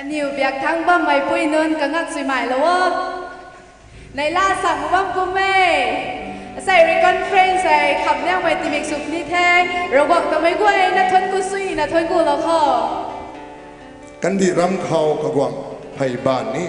nhiều việc thăng băm mày bùi nơn cả ngắt suy mãi lâu này la sẵn băm cô mê sai reconference sai khắp nhau mày tìm việc sụp đi thế rồi gọi tao mấy quay na thôn cô suy na thôn cô lâu khó căn đi ram khao cả quang hay bàn ní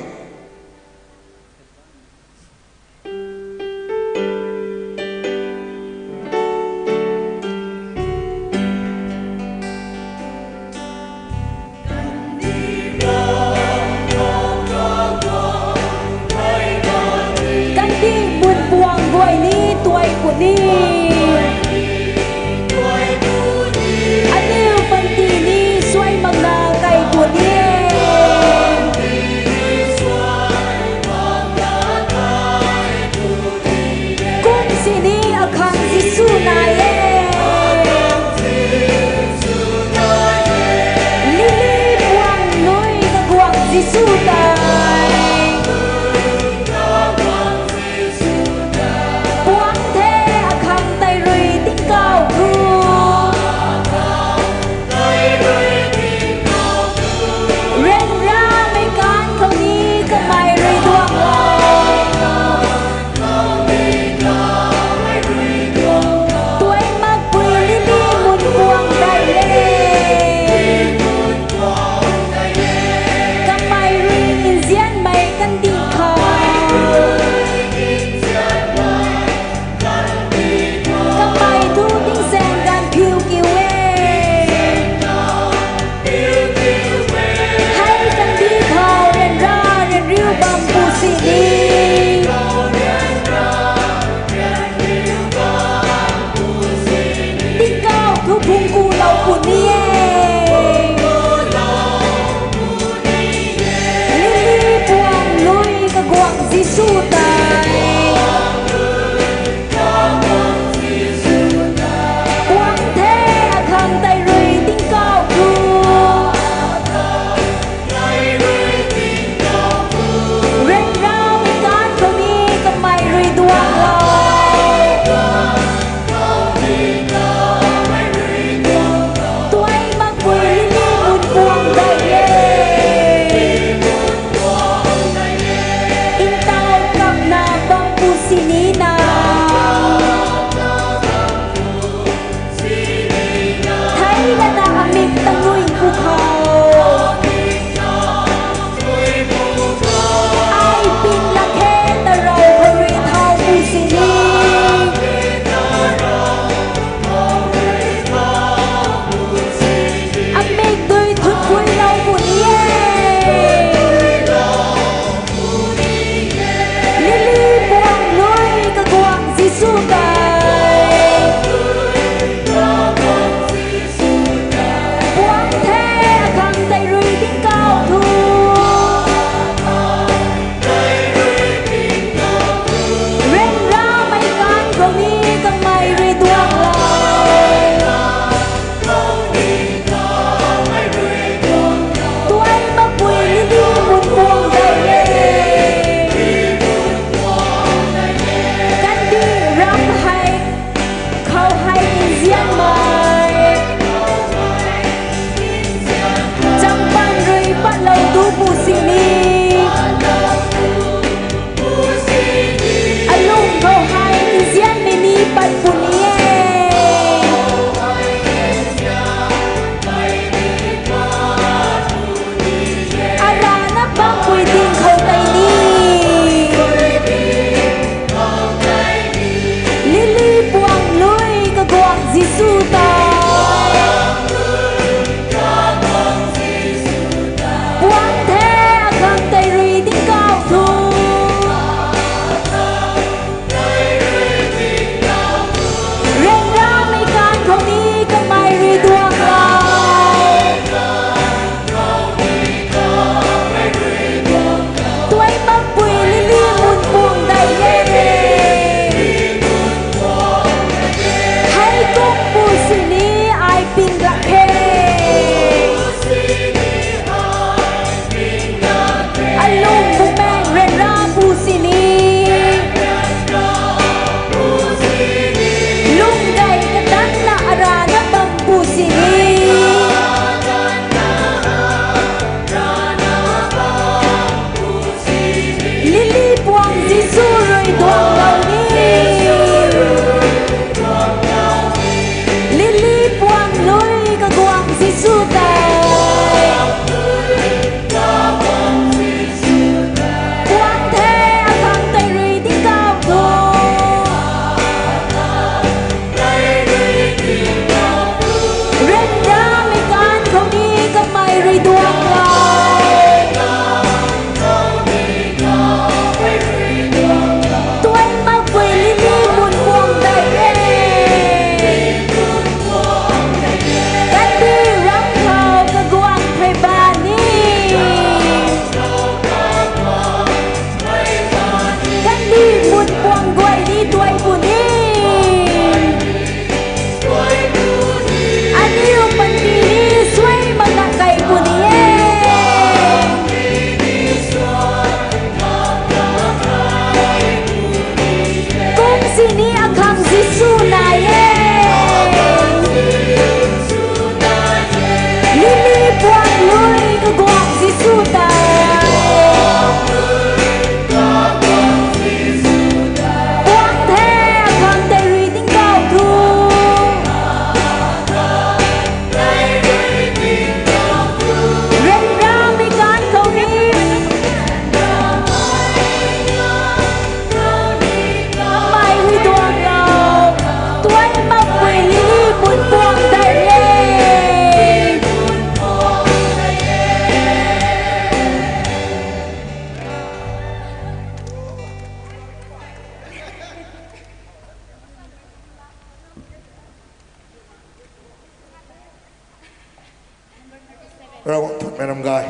เราทนไม่รำกาย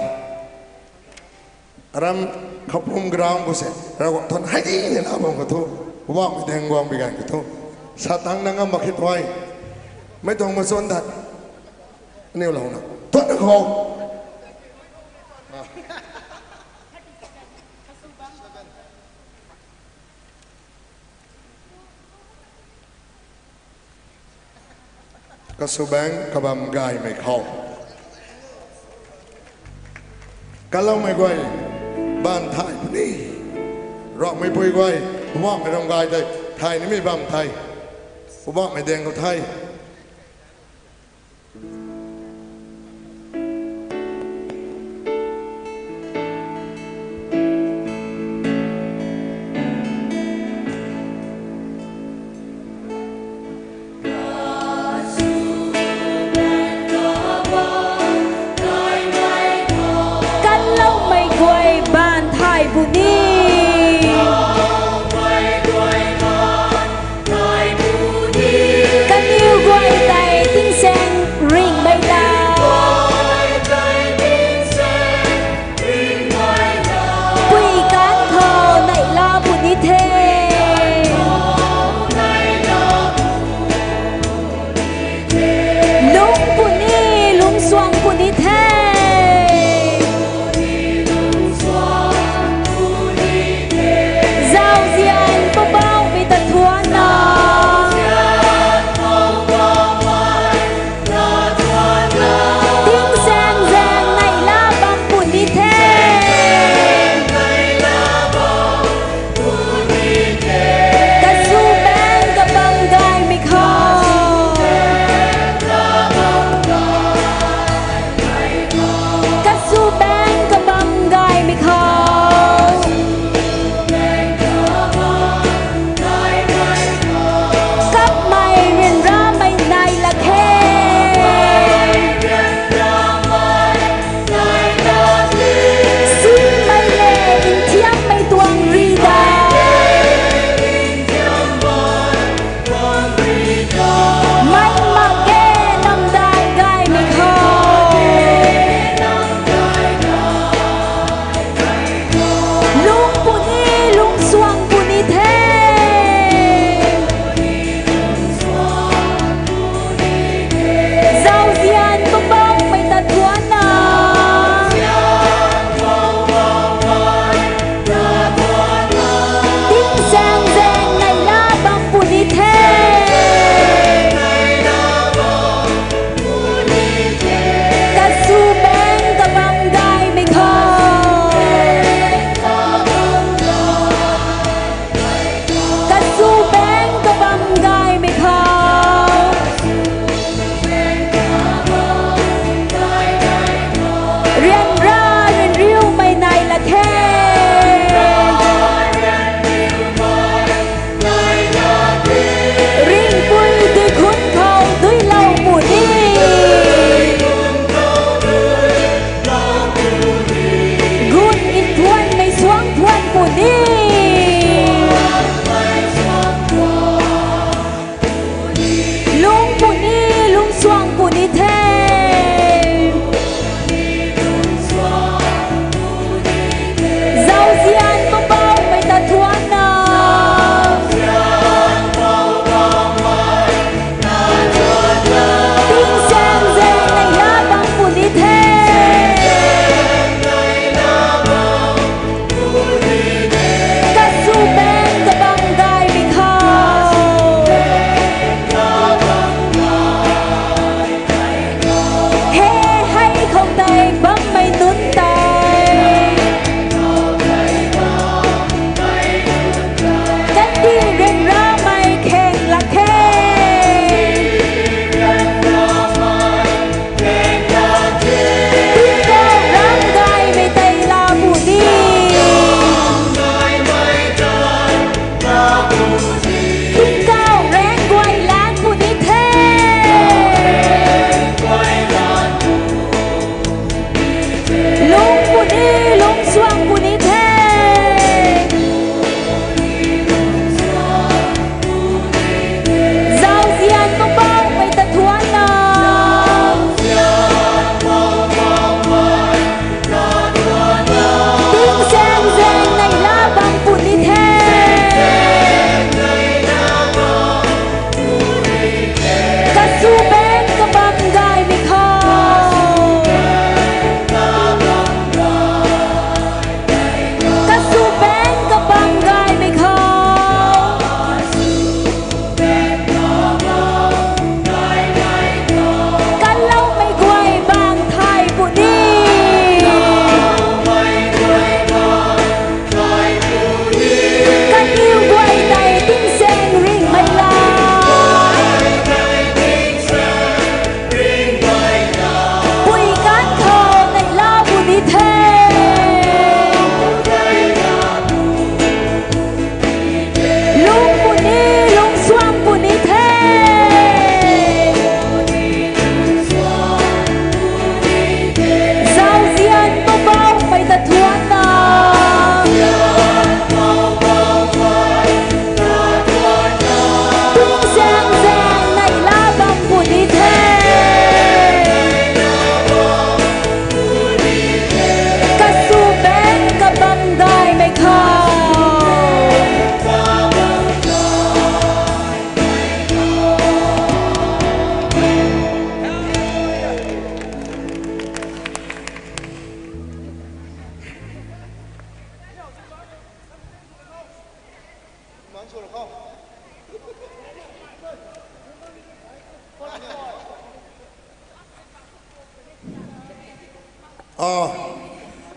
รำขับพุ่มกราวกุศลเราทนให้ดีเนี่ยนะผมขอโทษว่าไม่แดงวางไปกันขอโทษสตังนั่งก็มาคิดไว้ไม่ต้องมาสนทัดนี่เรานะทนนะเขาก็สุแบงกระบำกายไม่เข้ากันเราไม่ไหวบ้านไทยนี่เราไม่ปุยไหวผมว่าไม่ต้องกายใจไทยนี่ไม่บ้านไทยผมว่าไม่แดงกับไทยก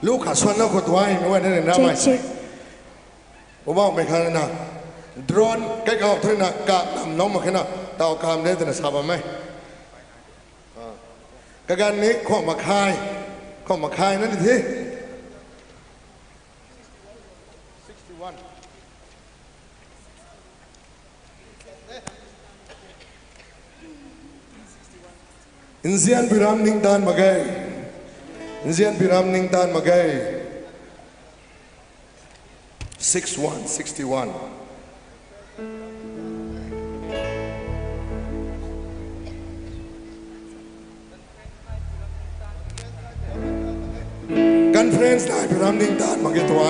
ลูกขาส่วนแล้วคนตัวไอ้ไม่ว่านั่นนะไม่ผมบอกไม่ขนาดนั้นโดรนใกล้ๆท่านนะกะนำน้องมาแค่นั้นต่อการเดินทางสบายไหมการนี้ข้อมาคายนั่นทีอินเซียนพิรามนิงตานมาเกยอินเซียนพิรามนิงตานมาเกย61 กันเฟรนส์ได้พิรามนิงตานมาเกยตัวไอ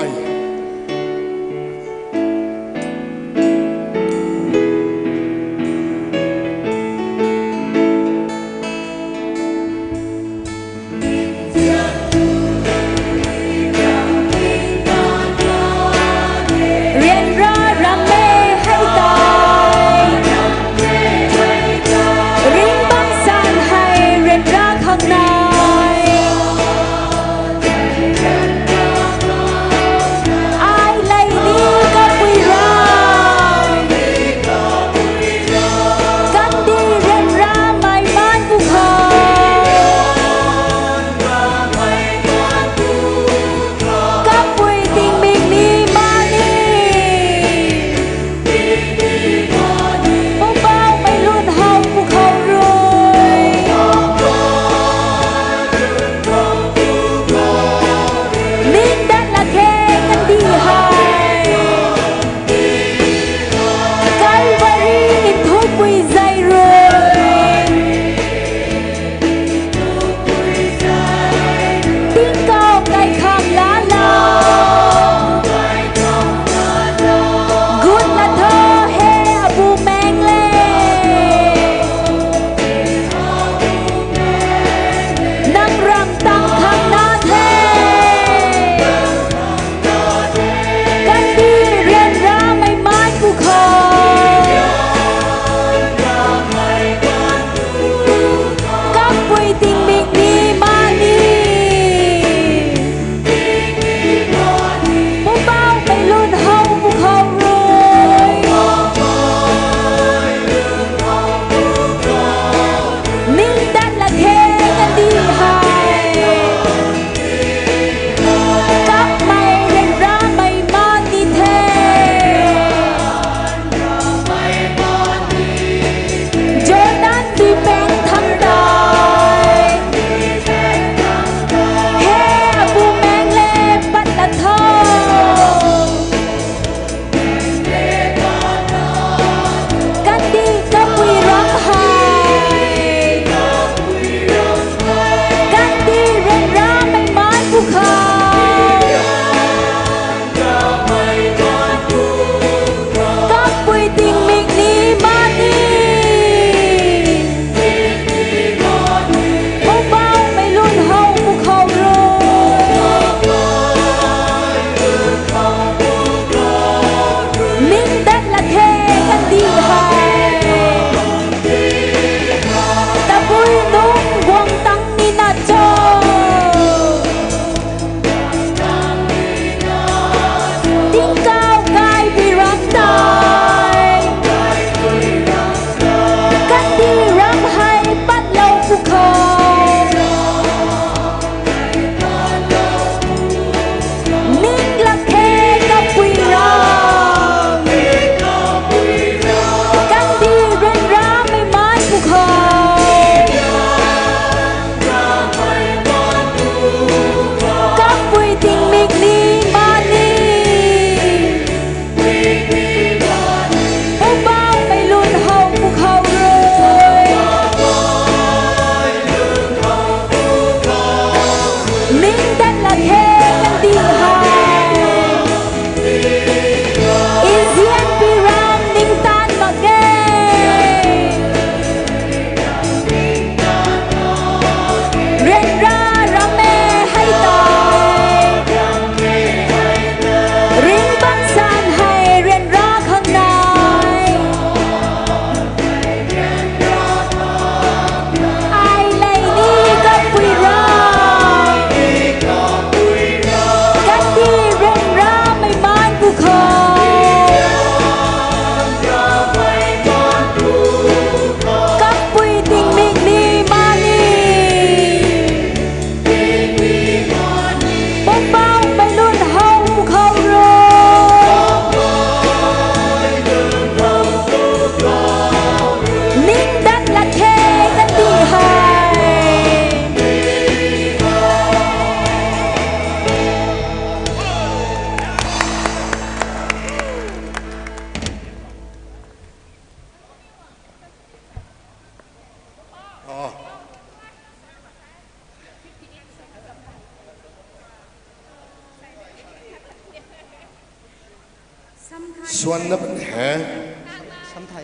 xuân nó vẫn hè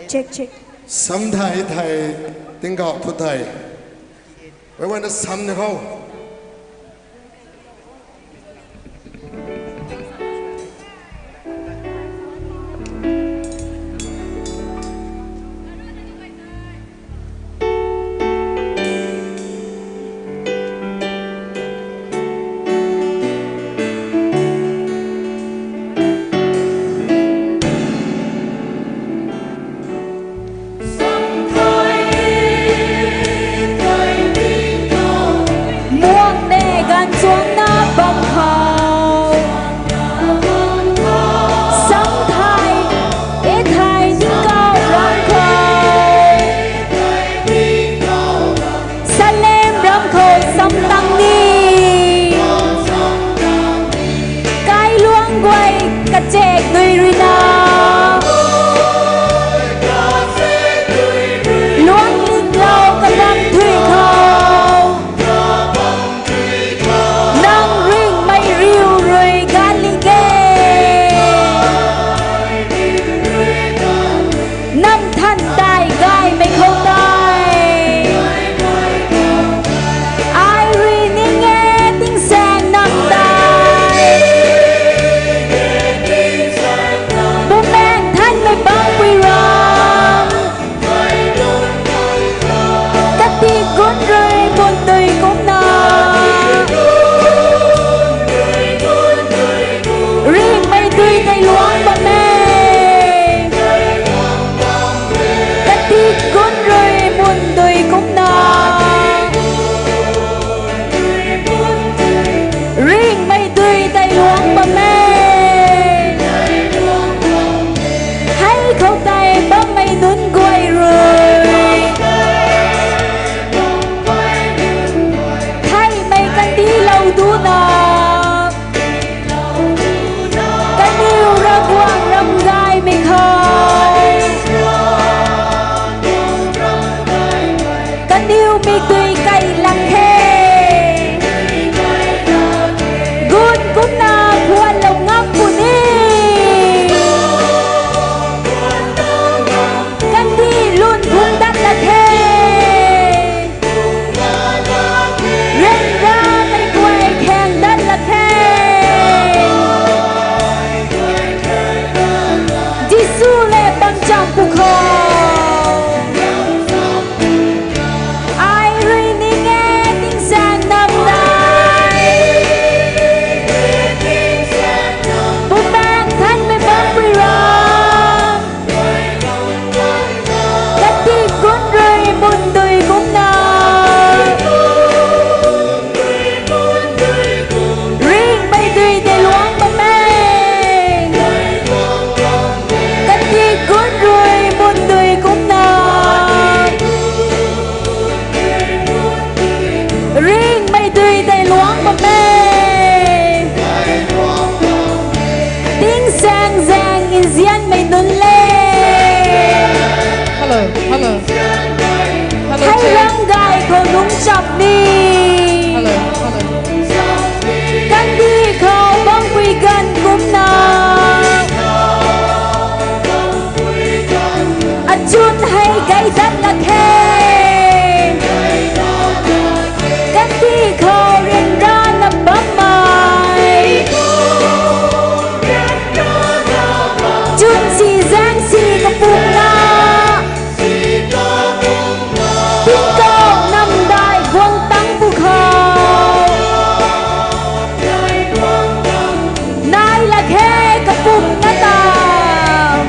Check check. sắm thầy tiếng gạo thuật thầy vậy quên nó sắm được không Muôn đề gan xuống na bằng khẩu. Sống thay, ít thay những câu rong khơi. Sa lem rong khơi sống tăng đi. Cái luông quay cà chẹt người rì nào. Luông lịch lâu cà răng thủy khâu. Nang ring mây riu rồi gan li ghê. Năm thân đại gai mây khâu tay. Ai ri ni nghe tiếng sen năm tay. Bố men thân mây bóng quy rong. Cắt đi cuốn rơi buồn tươi cũng nở. Riêng mây tươi tay luống bờ mê. Cắt đi cuốn rơi buồn tươi cũng nở. Riêng mây tươi tay luống bờ mê. Hãy khâu tay bấm mây nún quay rồi. Thay mây canh tí lâu tú nọ. Canh yêu ra quang râm gai mây khơi. Canh yêu mây tươi cay lặng khê. Gun cũng na buồn lòng ngóc buồn đi. Canh đi luôn buồn đắt là khê. Rên ra mây quay khen đất là khê. Giêsu lệ bằng trong cuộc hồn. Ai ri ni nghe tiếng sen năm nay. Bố ban thân mây bóng quy rong. Cắt đi cuốn rơi buồn tươi cũng nở. Riêng mây tươi tay luống bờ mê. Cắt đi cuốn rơi buồn tươi cũng nở. Riêng mây tươi tay luống bờ mê. Tiếng sang giang in diễn mây nôn lên. Hello, hello. Hello, Hãy Jay. răng gai khâu đúng chọc đi. Hello, hello. Canh đi khâu bóng quy gần cũng nở. À chun hay gây đất là khê. Canh đi khâu riêng ra nằm bấm mày. Chun xì giang xì có bụng na. Tiếng câu năm đại vuông tăng bục hầu. Nai là khê có bụng na tàu.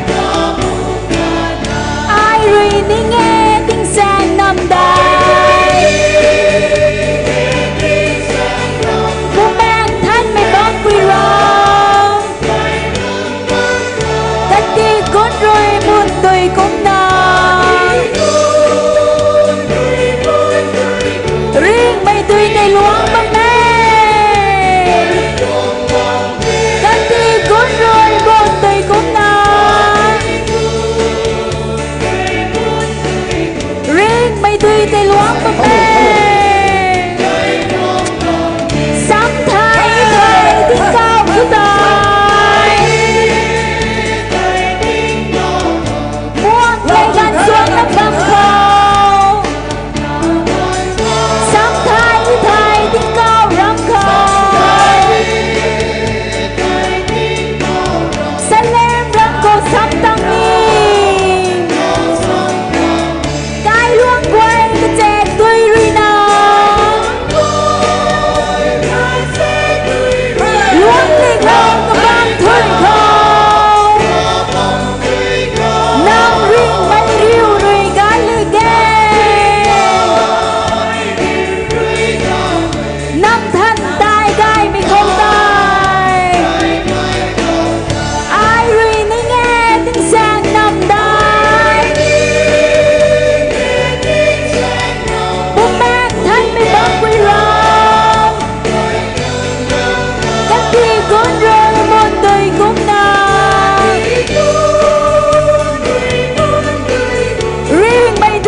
Ai ri ni nghe tiếng sen năm đại. Bố ban thân mây bóng quy rong. Cắt đi cuốn rồi buồn tươi cũng nở. Riêng mây tươi tay luống bờ mê. Cắt đi cuốn rồi buồn tươi cũng nở. Riêng mây tươi tay luống bờ mê. Sắm thay tiếng cao của đời.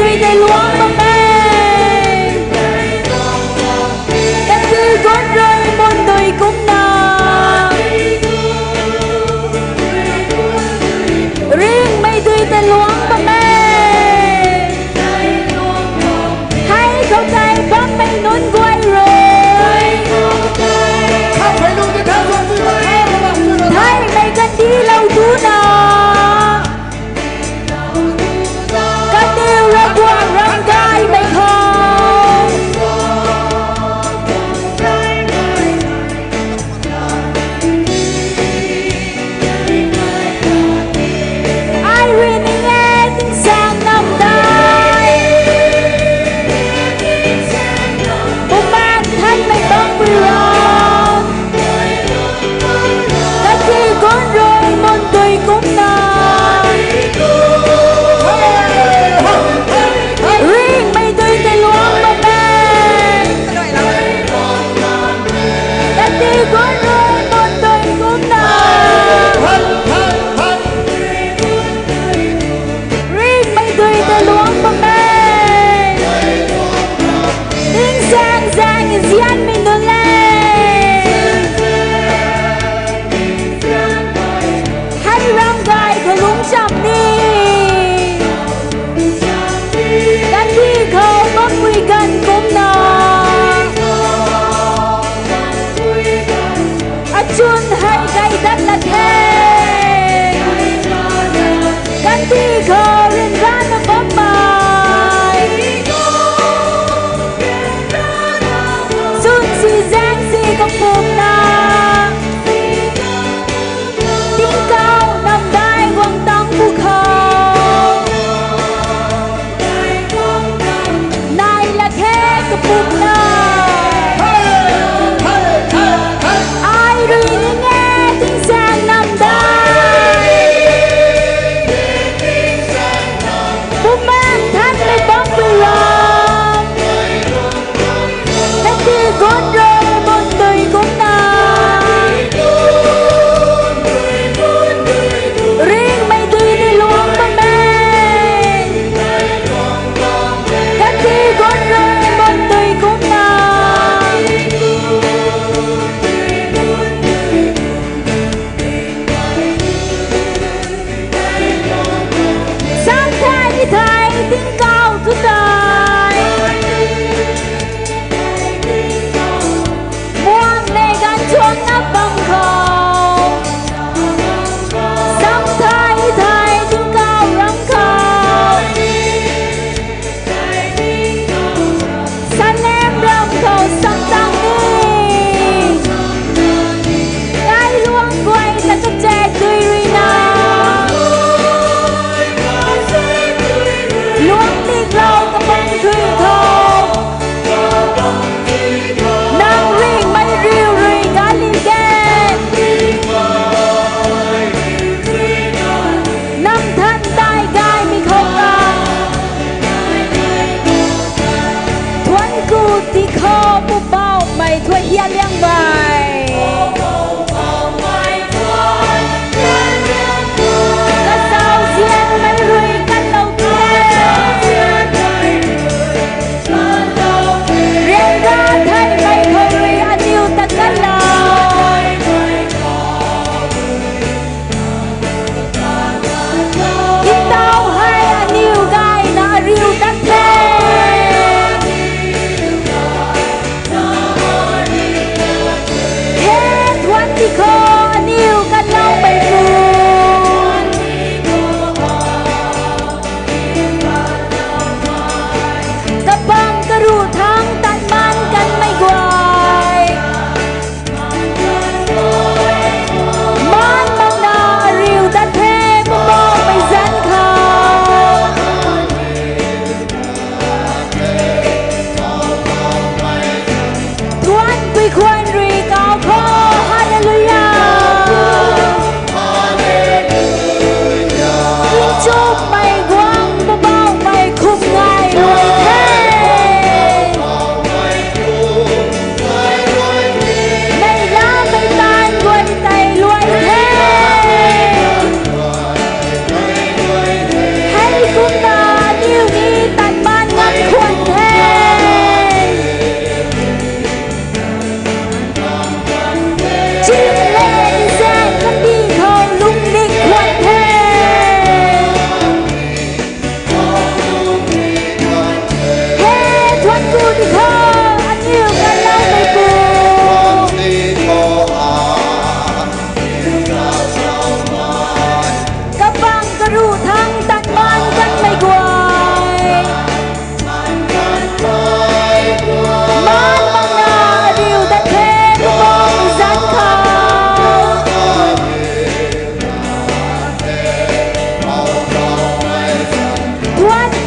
tùy tại luống bông mê Cánh tư con rồi một đời cũng nà Riêng mây tùy tại luống bông mê Hãy không tay bác mây nôn quay rồi Thái mày cần đi lâu chú nà Cần điều ra qua răng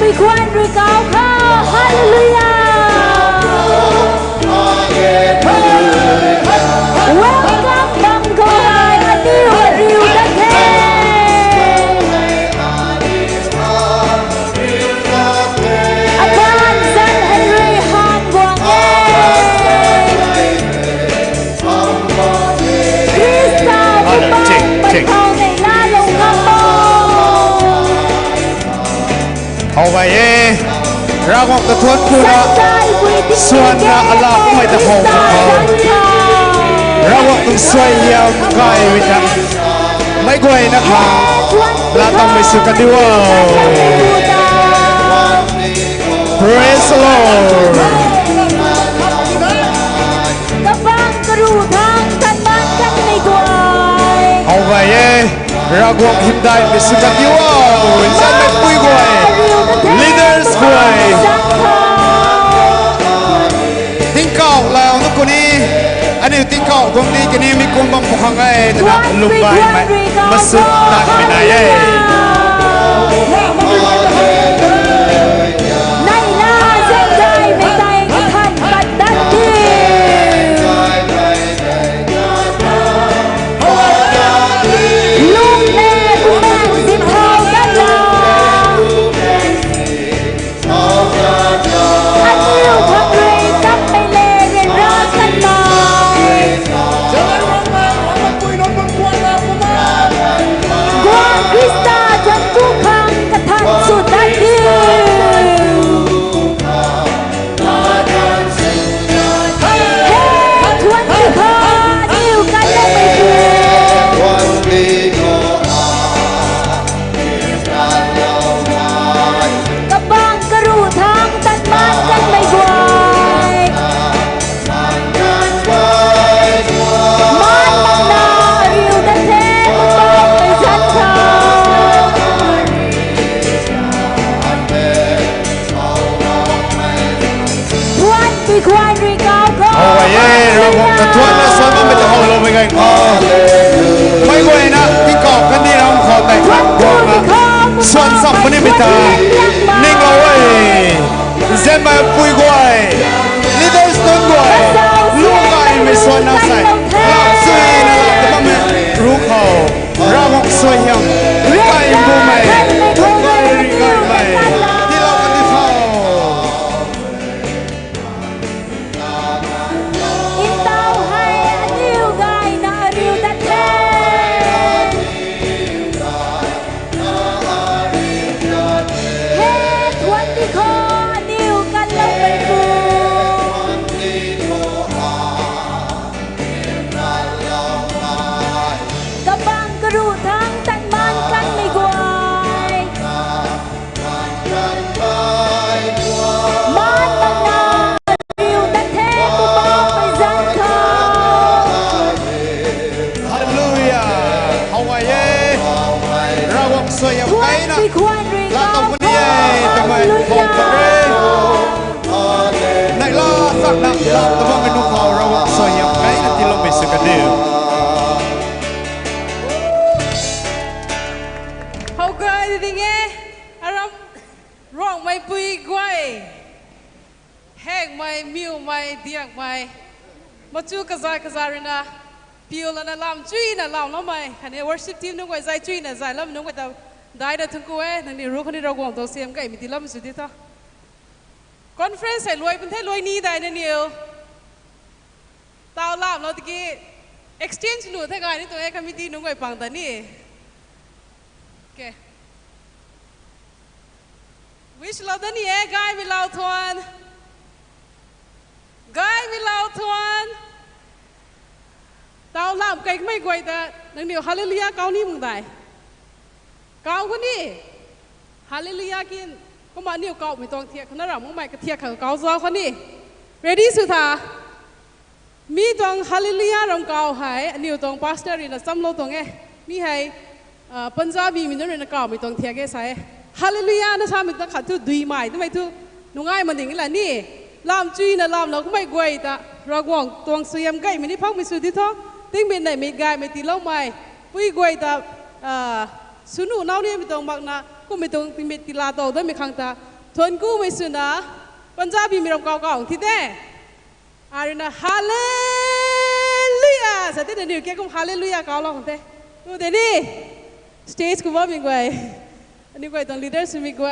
bị khoan rồi cao khao hallelujah welcome bằng câu hai anh yêu đất thế Aban dân Henry Han Quang Krista Vũ Bang Bạch Thao Ngày La Lồng Ngâm Bôngเอาไว้เราบอกกระทวนกูนะส่วนอะไรก็ไม่จะหงเขาเราบอกต้องสวยเยี่ยมกายวิจันไม่กลัวนะครับเราต้องไปสู้กันด้วย Praise the Lord กระบังกระรูทางท่านบ้านกันไม่กลัว เอาไว้เราบอกหิมได้ไปสู้กันด้วยฉันไม่ปุยกวย Leaders กวยติ้งเก่าแล้วนักคนนี้อันนี้ติ้งเก่าตรงนี้กันนี้มีคนบางพวกเขาไงนะลุงใบไหมมาสุดนักไม่ได้ในหน้าเส้นใจไม่ใจให้ท่านบัดดันทีลุงแม่ผู้แม่สิบเท่ากันลาอันนี้เราทำเลยกับไปเลยเรียนรักกันหน่อยกวางคริสตาจันทุกครั้งกระทั่งสุดดันทีทวนที่พอนิ้วกันยังไม่เบื่อกระบังกระรูทางตันบ้านกันไม่กวายมันบังนาเรียวดันเทมันบอกไปฉันเขาทวนที่ควายรีเก้าก็ เอาไว้เราบอกกระทวนนะส่วนมันไม่จะหงลงไปไงไม่กวยนะติ้งเก่ากันนี้เราขอแต่งกันกวางนะส่วนสองคนนี้ไม่ตายนิ่งเอาไว้เส้นมาปุยกวย Leaders ต้นกวยลูกไก่ไม่ส่วนน้ำใสเราสวยนะเราแต่ว่าไม่รู้เขาเราบอกสวยยังไก่บูไม่ไก่ริไก่ไม่ที่เรากันที่เขา อินเต้าให้อันนิ้วไงนาเรียวดันเทเฮ้ทวนที่คอนิ้วกันลงไปบูกระบังกระรูทางตันบ้านกันไม่กวายบ้านบางนาเรียวดันเทผู้บอกไปจันเขา ฮาเลลูยาเอาไว้เราบอกสวยยัง ทว ไง น นะ ที่ควรรี เรา เก้า ต้องคนนี้ทำไมของกันเลยในลาสักนักเราแต่ว่าไม่รู้เขาเราบอกสวยยังไงนะที่เราไม่สึกกันเดียว Hậu cười thì nghe Aram Rong mày bùi quay Hẹn mày miêu mày điạc mày Mà chú cả dài rina Piêu là nó làm truy là làm lắm mày Hẳn này worship team nó gọi dài truy là dài lắm Nó gọi tao Đại đã thương cô ấy Nâng đi rút khăn đi rau quảng tàu xem cái mình tí lắm sự đi ta Conference hay lùi bên thế lùi ni đại nên nhiều Tao làm nó thì kia Exchange nụ thế gọi đi tụi em committee nó gọi bằng tấn đi Okay. Wish love the nie guy mi lao thuan. Guy mi lao thuan. Tao làm cái mấy quay ta, nâng niu hallelujah cao ni mừng đại. Cao cái ni. Hallelujah kin. Có mà niu cao mi tông thiệt, nó làm mong mày cái thiệt khởi cao gió cái ni. Ready su tha. Mi tông hallelujah rong cao hai, niu tông pastor in a sam lo tông e. Mi hai Punjabi mình nói là cao mình toàn thiệt cái sai Hallelujah nó sao mình ta khát thứ đùi mày thế mày thứ nó ngay mà định là nè làm truy là làm nó cũng mày quay ta rồi quăng toàn suy em cái mình đi phong mình suy đi thôi tiếng bên này mình gai mình tí lâu mày vui quay ta sunu nấu đi mình toàn mặc na cũng mình toàn mình tí la tàu đó mình khăng ta ทวนกู้ไม่สุนะปัญจาบีมีรำเก่าๆที่เต้อารินะฮาเลลูยาสัตย์เดี๋ยวนี้แกก็ฮาเลลูยาเก่าแล้วของเต้ดูเดี๋ยวนี้สเตจกูว่ามีไงอันนี้ไงตอนลีดเดอร์สมีไง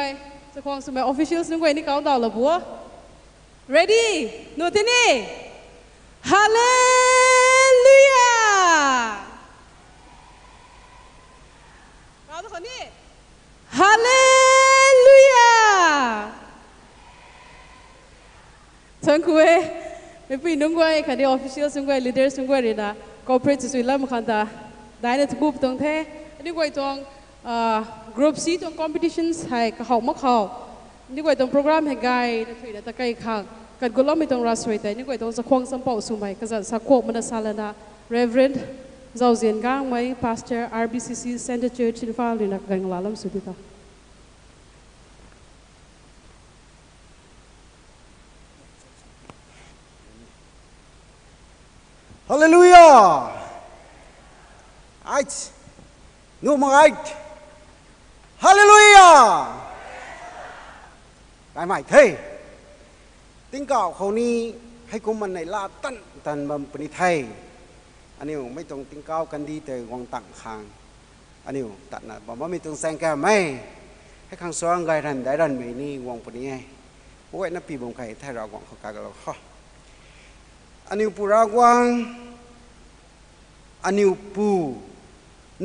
จะควงสมัยออฟฟิเชียลสมีไงนี่เก่าดาวละบัว ready ดูเดี๋ยวนี้ฮาเลลูยาเก่าตัวคนนี้ฮาเลลูยาทั้งคู่ไม่ปีนุ่งไว้ค่ะที่ออฟฟิเชียลนุ่งไว้ลีดเดอร์นุ่งไว้เลยนะคอร์ปอเรทสุดแล้วมันคันตาได้ในทุกกลุ่มตรงเท่อันนี้ไว้ตรงกรุ๊ปซีตรงคอมเพติชันให้เขามาเขาอันนี้ไว้ตรงโปรแกรมให้ไกด์นะถุยนะตะไคร้ข้างกันกุลล้อมไม่ตรงรัสไว้แต่อันนี้ไว้ตรงสักควงสัมปอสุมัยก็จะสักควงมันจะสารนะ Reverend เจ้าเจียนก้างไหม Pastor RBCC Center Church อินฟ้าเลยนะกันงลาลัมสุดที่ตาฮาเลลูยาไอ้นูมังไอ้ฮาเลลูยาไอ้ไม่เฮ้ติ้งก่าวเขานี้ให้กุมันในลาตันตันบำปนิไทยอันนี้ไม่ตรงติ้งก่าวกันดีแต่วางต่างคางอันนี้ตัดนะบอกว่าไม่ตรงแซงแกไม่ให้ข้างซ้อนไกรันได้รันไม่นี่วางปนิไงโอ้ยนับปีบงไข่ไทยเราวางเขาการเราข้ออันนี้ปูรากวางอันนี้ปู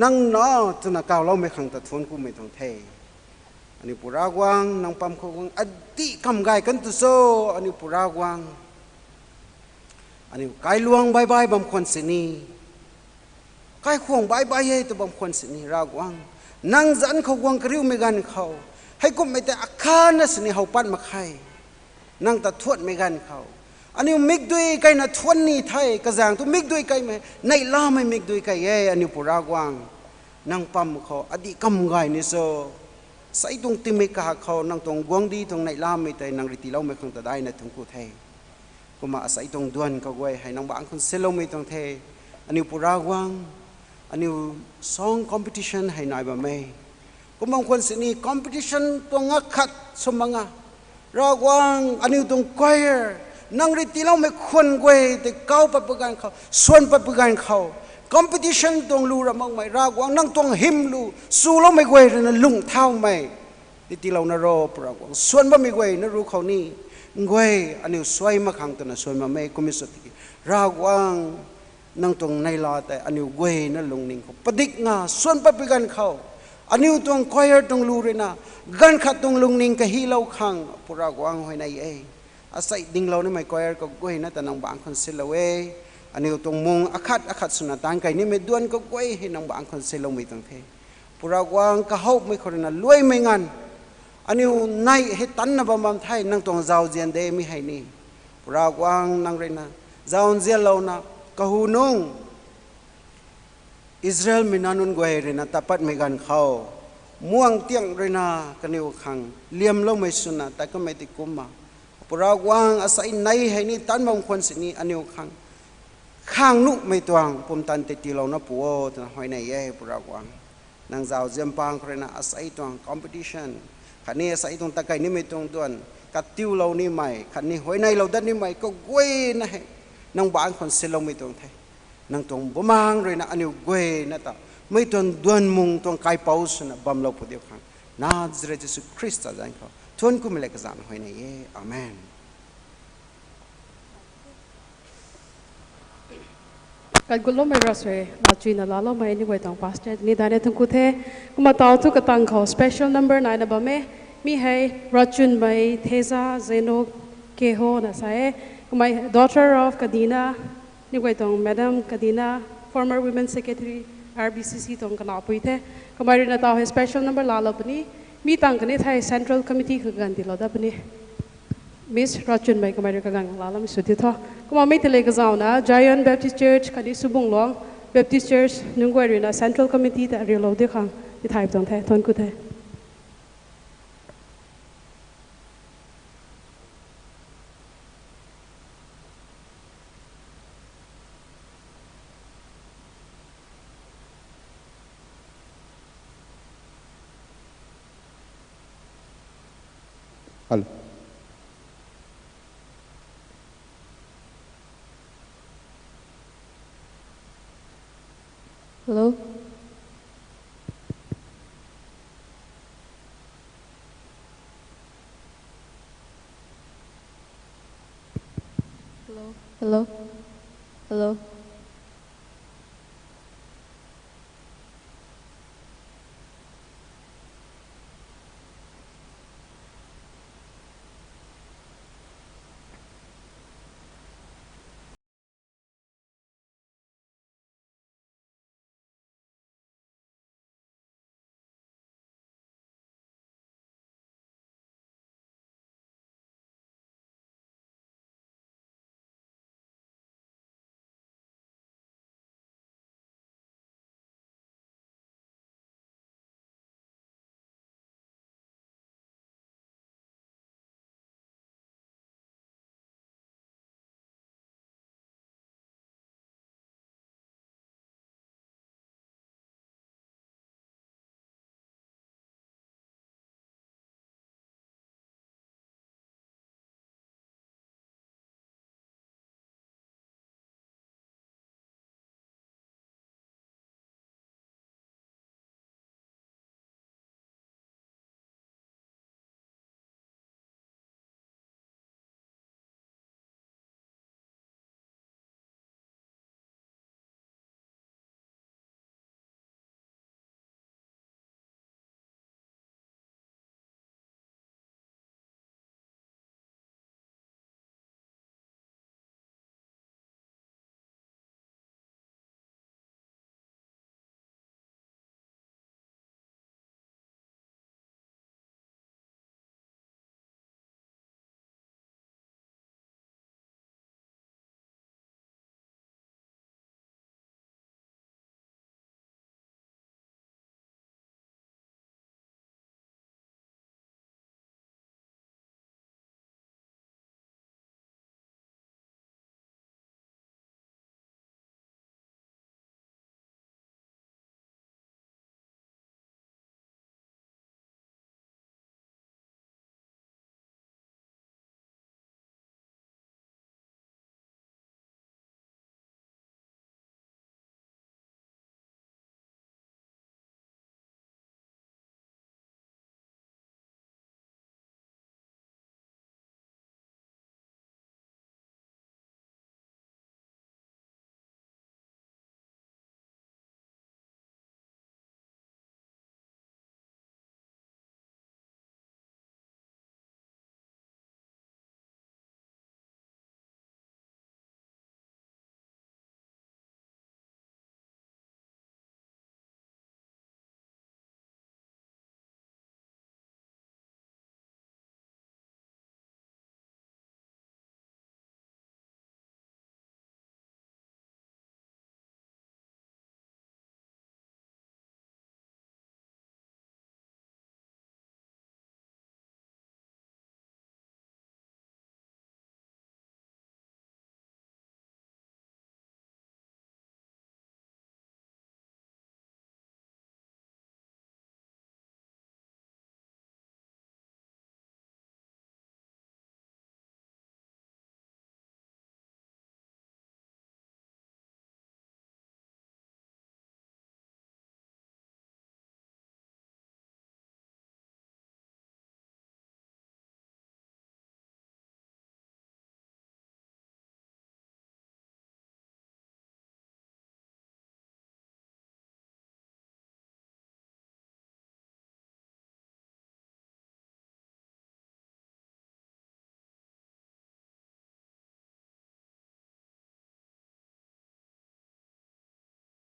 นั่งนอจนกาวเราไม่ขังตัดทวนกูไม่ต้องเทอันนี้ปูรากวางนั่งปั๊มเขาวางอดีคำไกกันตุโซอันนี้ปูรากวางอันนี้ไกลวงใบใบบำคนสินีไกขวงใบใบเฮตัวบำคนสินีรากวางนั่งจันเขาวางกริ้วไม่กันเขาให้กุมไม่แต่อาคารนั่นสินีเขาปั้นมาใครนั่งตัดทวดไม่กันเขาอันนี้มิกด้วยไก่นะทวนนี่ไทยกระจางตัวมิกด้วยไก่ไหมในล่าไม่มิกด้วยไก่เย่อันนี้ปุรากวางนั่งปั๊มเขาอดีกำไงนี่โซใส่ตรงติมิกาเขานั่งตรงกวงดีตรงในล่าไม่แต่นั่งริติเราไม่คงจะได้นะถึงกูไทยก็มาใส่ตรงดวนก็ไว้ให้นั่งบางคนเซลล์ไม่ตรงเทอันนี้ปุรากวางอันนี้ซองคอมเพติชันให้นายบ่ไม่ก็บางคนสินี่คอมเพติชันตรงงักขัดสมังะรากวางอันนี้ตรงไกนั่งริติเราไม่ควรเว้แต่เก้าปัจจุบันเขาส่วนปัจจุบันเขาคอมเพติชันตรงลูระมังไม่รากวางนั่งตรงหิมลูสู้เราไม่เว้เลยนะลุงเท้าไม่ริติเรานรกรากวางส่วนบ่ไม่เว้นะรู้เขานี่เว้อันนี้สวยมาขังตัวนะสวยมาไม่ก็ไม่สติรากวางนั่งตรงในลาแต่อันนี้เว้นะลุงนิ่งเขาปฏิกงาส่วนปัจจุบันเขาอันนี้ตรงคอยตรงลูเลยนะกันขัดตรงลุงนิ่งก็ฮีเราขังปุรากวางไว้ในเออาศัยดิ่งเราเนี่ยไม่ก่อยก็ก้อยนะแต่นางบางคนเสียละเวอันนี้ตรงมุงอาคัดสุนัตานไก่นี่ไม่ด้วนก็ก้อยให้นางบางคนเสียลงไม่ต้องเทปุรากวางก็เขาไม่คนนั้นรวยไม่งันอันนี้ในให้ตันนะบำบัดไทยนางตรงเจ้าเจียนเดไม่ให้นี่ปุรากวางนางเรนะเจ้าเจียนเรานะก็หูนุ่งอิสราเอลมีนานุนก้อยเรนะแต่ปัดไม่กันเขาม่วงเตียงเรนะกันนิวขังเลี้ยมเราไม่สุนัตแต่ก็ไม่ติดกุมมาปรากวางอาศัยในให้นี่ตันบางคนสินี่อันนี้ข้างนุไม่ตวงผมตันติดเรานะปัวตนะหอยในเย่ปรากวางนางสาวเจียมปางใครนะอาศัยตวงคอมเพติชันขันนี้อาศัยตรงตะไคร้นี่ไม่ตรงตัวนกัดติวเรานี่ใหม่ขันนี้หอยในเราดันนี่ใหม่ก็เว้ยนะให้นางบางคนเสียเราไม่ตรงไทยนางตรงบ่มังเลยนะอันนี้เว้ยนะตาไม่ตรงดวนมุงตรงไก่เป้าสนะบำเราผู้เดียวขังนาซาเรตุสุคริสต์อาจารย์เขาทวนกุมเล็กจานหอยในเย่อาเมนกันกุลไม่รัสเวลาจีนลาลไม่นี่ไว้ตองพาสเตอร์นี่ได้เนี่ยทั้งคู่เท่ก็มาต่อทุกตังเขา special number 9นะบ่แม่มีให้รัชจุนไปเทซ่าเซโนเกโฮนะใช่ก็มา daughter of Kadina นี่ไว้ตอง Madam Kadina former women secretary RBCC ตองกันเอาไปเท่ก็มาเรียนต่อให้ special number ลาลปนี้มีตังกันนี่ไทย Central Committee คือกันติดเราได้ปนี้ Miss รัชจุนไปก็มาเรียนกันลาลไม่สุดที่ท้อก็มาไม่ทะเลก็จะเอานะ Giant Baptist Church คันนี้สุบุงหลวง Baptist Church นึกว่าเรียนนะ Central Committee แต่เรียนเราด้วยกันที่ไทยตรงแท้ทนกูแท้ Hello. Hello. Hello. Hello.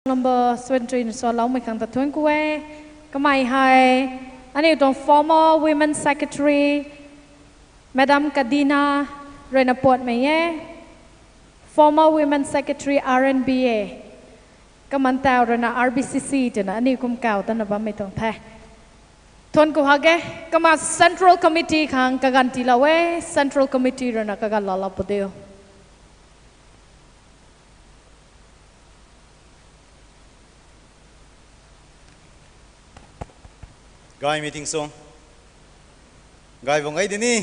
Number 17 so long mình khẳng thật thuần quê cái mày hay anh ấy trong former women secretary Madam Kadina rồi nạp bột mày nhé former women secretary RNBA cái mình tao rồi na RBCC thì na anh ấy cũng cao tên là bao mấy tổng thế thuần của họ cái mà Central Committee khang cái gan tila we Central Committee rồi na cái gan lala bột điều Guy meeting song. gai bông ấy đi ní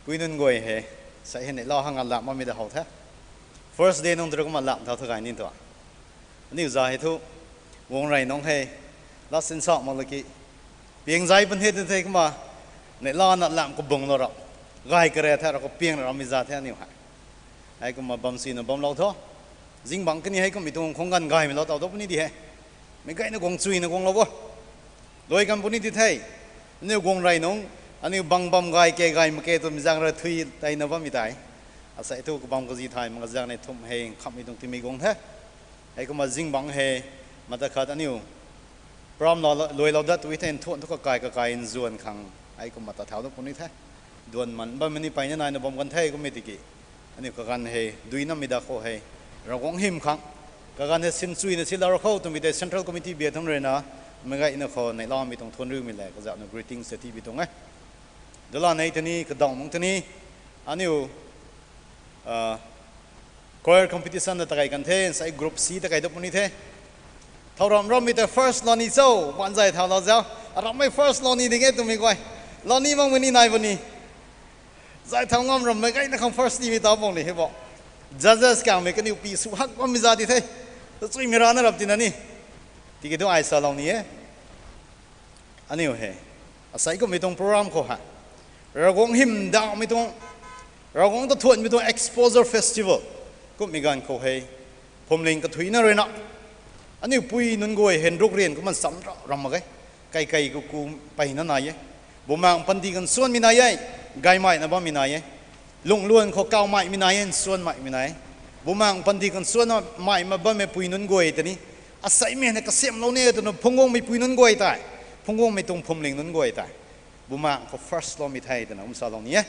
quy nun ngồi hè sẽ hiện lo hàng ngàn làm mà mình đã học thế first day nông trường mà làm thao thực hành nín thôi níu ra hết thu vòng này nông hè lát sinh sọ mà là kỹ pieng dây bên hết thế cái mà này lo nợ làm có bông lo rồi gai cái này thế rồi có pieng rồi mình ra thế níu hả ai cũng mà bấm xin nó bấm lâu thôi dính bằng cái này hay cũng bị tung không gần gai mình lo tàu tốt ní đi hè mình cái nó còn chui nó còn lâu quá đôi cầm bún đi thấy nếu vòng này nông anh ấy băng băng gai mà cái tụi mình giang ra thui tay nó vẫn bị tai à sẽ thu cái băng cái gì thay mà giang này thùng hay khăm đi tụi mình gong thế hay cũng mà dính băng hay mà ta khát anh yêu prom lôi lao đất tụi thèn thuận thuốc cái in zuan khang hay cũng mà ta tháo nó cũng như thế duan mình bây mình phải như này nó bomกันthế cũng mấy tiki anh yêu cái gan hay đuôi năm mình đã khô hay rồi cũng hiểm khang cái gan hay xin suy nó xin lao khâu tụi mình để central committee biệt thằng rồi nè mình cái nó khô này lo mình tông thôn rư mình lại cái dạng nó greetings sẽ bị tông ấy đó là này tani cái đồng mong tani anh yêu choir competition là tại cái thế sai group C tại cái đó cũng thế thầu rом mi the first loni so bạn giải thầu lao giáo rом mi first loni đi nghe tụi mình coi loni mong mình này vẫn đi giải thầu ngom rom mấy cái nó không first đi mi tao mong này hết bộ judges càng mấy cái điều pi su hắc mà mi ra đi thế tôi suy mi ra nó lập tin anh thì cái đó ai sao loni ấy anh yêu hè sai có mấy tông program ko haเราคงหิมดาวไม่ต้องเราคงต้องทวนไม่ต้อง exposure festival ก็มีการเขาให้ผมเล่นกับถุยนั่นเลยนะอันนี้ปุยนุ่นกวยเห็นรูกเรียนก็มันซ้ำรำมาไกลก็กูไปนั่นนายบ่มาพันธีกันส่วนมีนายไกลไม่นะบ่มีนายลุงล้วนเขาเก่าไม่มีนายส่วนไม่มีนายบ่มาพันธีกันส่วนไม่มาบ่ไม่ปุยนุ่นกวยแต่นี้อาศัยเมียเนี่ยก็เสียมเราเนี่ยแต่พงงไม่ปุยนุ่นกวยตายพงงไม่ตรงผมเล่นนุ่นกวยตายบุมาก็ first ล้อมีไทยแต่นะสาลองนี้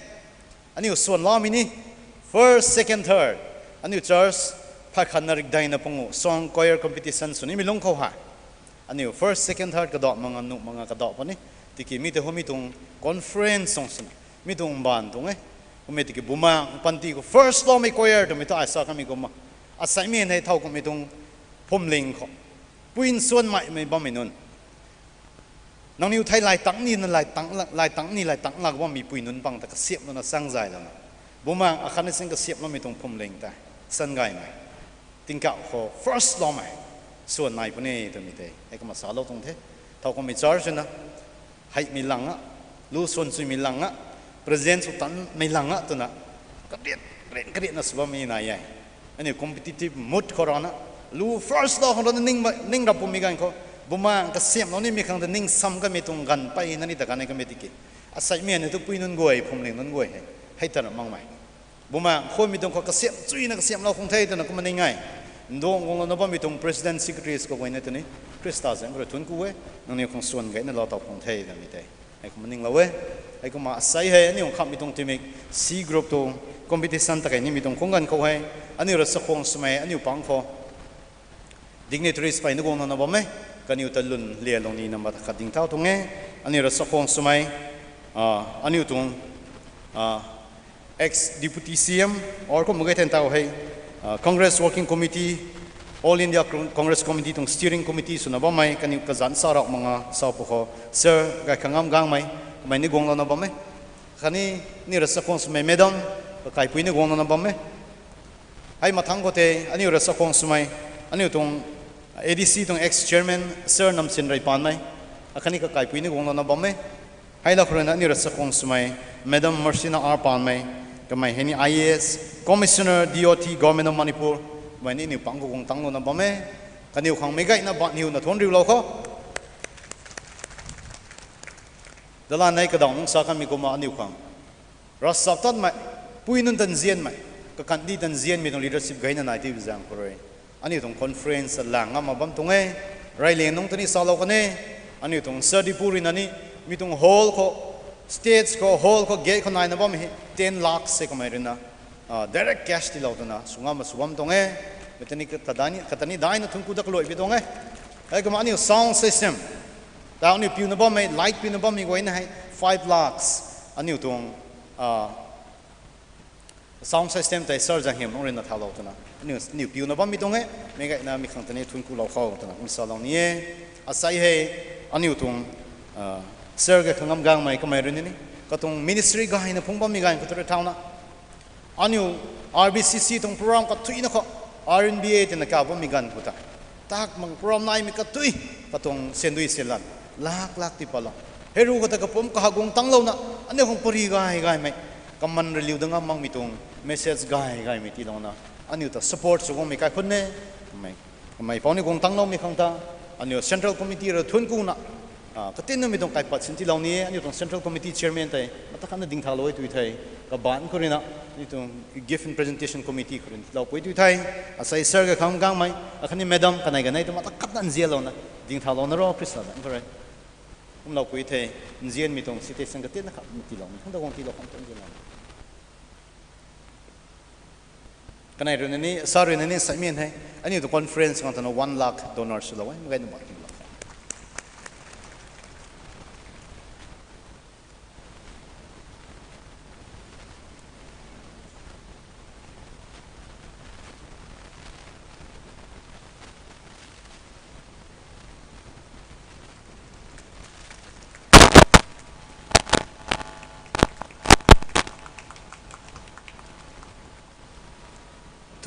อันนี้ส่วนล้อมีนี่ first second third อันนี้ church พักขันนริกได้นะพงศ์ song choir competitionส่วนนี้มีลงเขาหาอันนี้ first second third กระดอกมังกระดอกปนี่ที่กี่มีแต่หัวมีตรง conference ส่งสนมีตรงบ้านตรงก็มีที่กี่บุมาปันที่ก็ first ล้อมี choir แต่มีตัวไอ้สักก็มีก็มาอาศัยมีให้เท่าก็มีตรงผมเล็งเขาปุ่นส่วนใหม่ไม่บ้าไม่นุ่นน้องนิวไทยลายตั้งนี่นั่นลายตั้งนี่ลายตั้งหลักว่ามีปุยนุนปังแต่ก็เสียบนั่นสร้างใจแล้วนะบุมาอาคารนี้สิ่งก็เสียบแล้วไม่ตรงพรมเล็งแต่สันไงไหมติงเก่าขอ first ล้อไหมส่วนไหนพวกนี้ตัวมีเตะไอ้ก็มาสาวเราตรงเทเท่ากับมีจอร์จนะให้มีหลังอ่ะรู้ส่วนสุดมีหลังอ่ะ president สุดตันมีหลังอ่ะตัวน่ะก็เรียนนะสบายมีนายใหญ่อันนี้ competitive mood ขอร้อนนะรู้ first ล้อของเรานิ่งรับผมมีกันเขาบุมาก็เสียมเรานี่มีครั้งแต่นิ่งซ้ำก็มีตรงกันไปนั่นนี่แต่กันในก็ไม่ติดอาศัยเมียเนี่ยทุกปีนุ่นกวยผมเลี้ยงนุ่นกวยให้ตระหนักมั่งไหมบุมาคนมีตรงเขาก็เสียมจุ้ยนะก็เสียมเราคงเท่แต่นั่นก็มันง่ายดวงของเราเนี่ยมีตรง president secretary ก็ไว้ในตัวนี้คริสตัลเซนก็เลยทุนกูเว้ยนั่นนี่คงส่วนไงนั่นเราตอบคงเท่แต่ไม่ได้ไอ้ก็มันนิ่งเราเว้ยไอ้ก็มาอาศัยให้อันนี้ของข้ามีตรงที่มี C group ตรง competition แต่กันนี่มีตรงคงกันเขาให้อันนี้เราสักคงสมัยอันนี้ปังพอ dignitaries ไปนึกว่านั่นบ่ไหมกันอยู่ตะลุนเลียลงนี้นำมาขัดดิ่งเท้าตรงนี้อันนี้เราสักคนสมัยอันนี้ตรง ex deputy CM or ก็มึงก็เห็นเท้าให้ Congress Working Committee All India Congress Committee ตรง Steering Committeeส่วนนั้นบ่ไหมกันอยู่กระสันสาระมังสาวพวกเขา Sir กับขังงามกลางไหมไม่นึกวงเราหน้าบ่ไหมคันนี้นี่เราสักคนสมัย Madam ก็ใครพูดนึกวงเราหน้าบ่ไหมให้มาทั้งก็เตอันนี้เราสักคนสมัยอันนี้ตรงADC ตรง ex-chairman Sir นำสินไรปานไหมอาคารนี้ก็ไกลปุยนี่กงเราหน้าบ่ไหมให้เราคนนั้นนี่รัศกงสมัย Madam Marcina R ปานไหมก็ไม่เห็น IAS Commissioner DOT Government of Manipur ไม่นี่นิวปังกงตั้งเราหน้าบ่ไหมกันนิวขังไม่ไกลนะบ้านนิวน่ะทนริ้วเราเขาเดี๋ยวในกระดองสักกันมีกุมานิวขังรัศตัดไหมปุยนั่นตันเซียนไหมก็กันดีตันเซียนมีตรง leadership ไงนั่นนายที่วิจารณ์คนเลยอันนี้ตรง conference หลังมาบัมตรงไรเลียนตรงนี้สาวเรากันอันนี้ตรงเซอร์ดิปูรินันนี่มีตรง hall ก็ stage ก็ hall ก็ gate ก็นายนะบัม10 lakhs เสกมาเรื่องนะdirect cash ที่เราตัวนะสุงามาสุวรรณตรงไม่ตอนนี้ก็ตอนนี้ได้นะทุนกูดักลอยไปตรงไอ้ก็มาอันนี้ sound system แต่อันนี้พิวนะบัมlight พิวนะบัมมีไว้นะให้5 lakhs อันนี้ตรงsound system แต่ Sir จังเหี่ยมน้องเรียนนักท่าเราตัวนะนิวพิวนะบ้านมีตรงไม่ไงนะมีครั้งตอนนี้ทุนกูเราเข้าตัวนะมีสาวเรานี้อาศัยให้อันนี้ตรงSir กับข้างงามกลางไม่ก็ไม่รู้นี่ katong ministry gai na phungba mi gai kutre thauna anu RBCC tong program ka thui na ko RNBA tin ka bo mi gan puta tak mang program nai mi ka thui katong sendui selan lak ti pala heru ko ta ka pom ka hagong tanglo na ane hong puri gai mai kaman reliu danga mang mitong message gai mi ti lo na anu ta support so mi ka khun ne mai pauni gong tanglo mi khang ta anu central committee ra thun ku na katin na mitong kai pat sinti law ni anu tong central committee chairman tai matakan na ding thaloi tu thai ka ban ko rina itong gift and presentation committee ko rin law poi tu thai asai sir ga kham gang mai akhani madam kanai ganai to matakat nan zialo na ding thalo na ro prisa da ko rai law poi thai nzian mitong situation ka tin na ka ti law ni khang da gong ti law kham tong zialo kanai ro ni sorry ni saimen hai ani to conference kan ta 1 lakh donors law ai magai na ba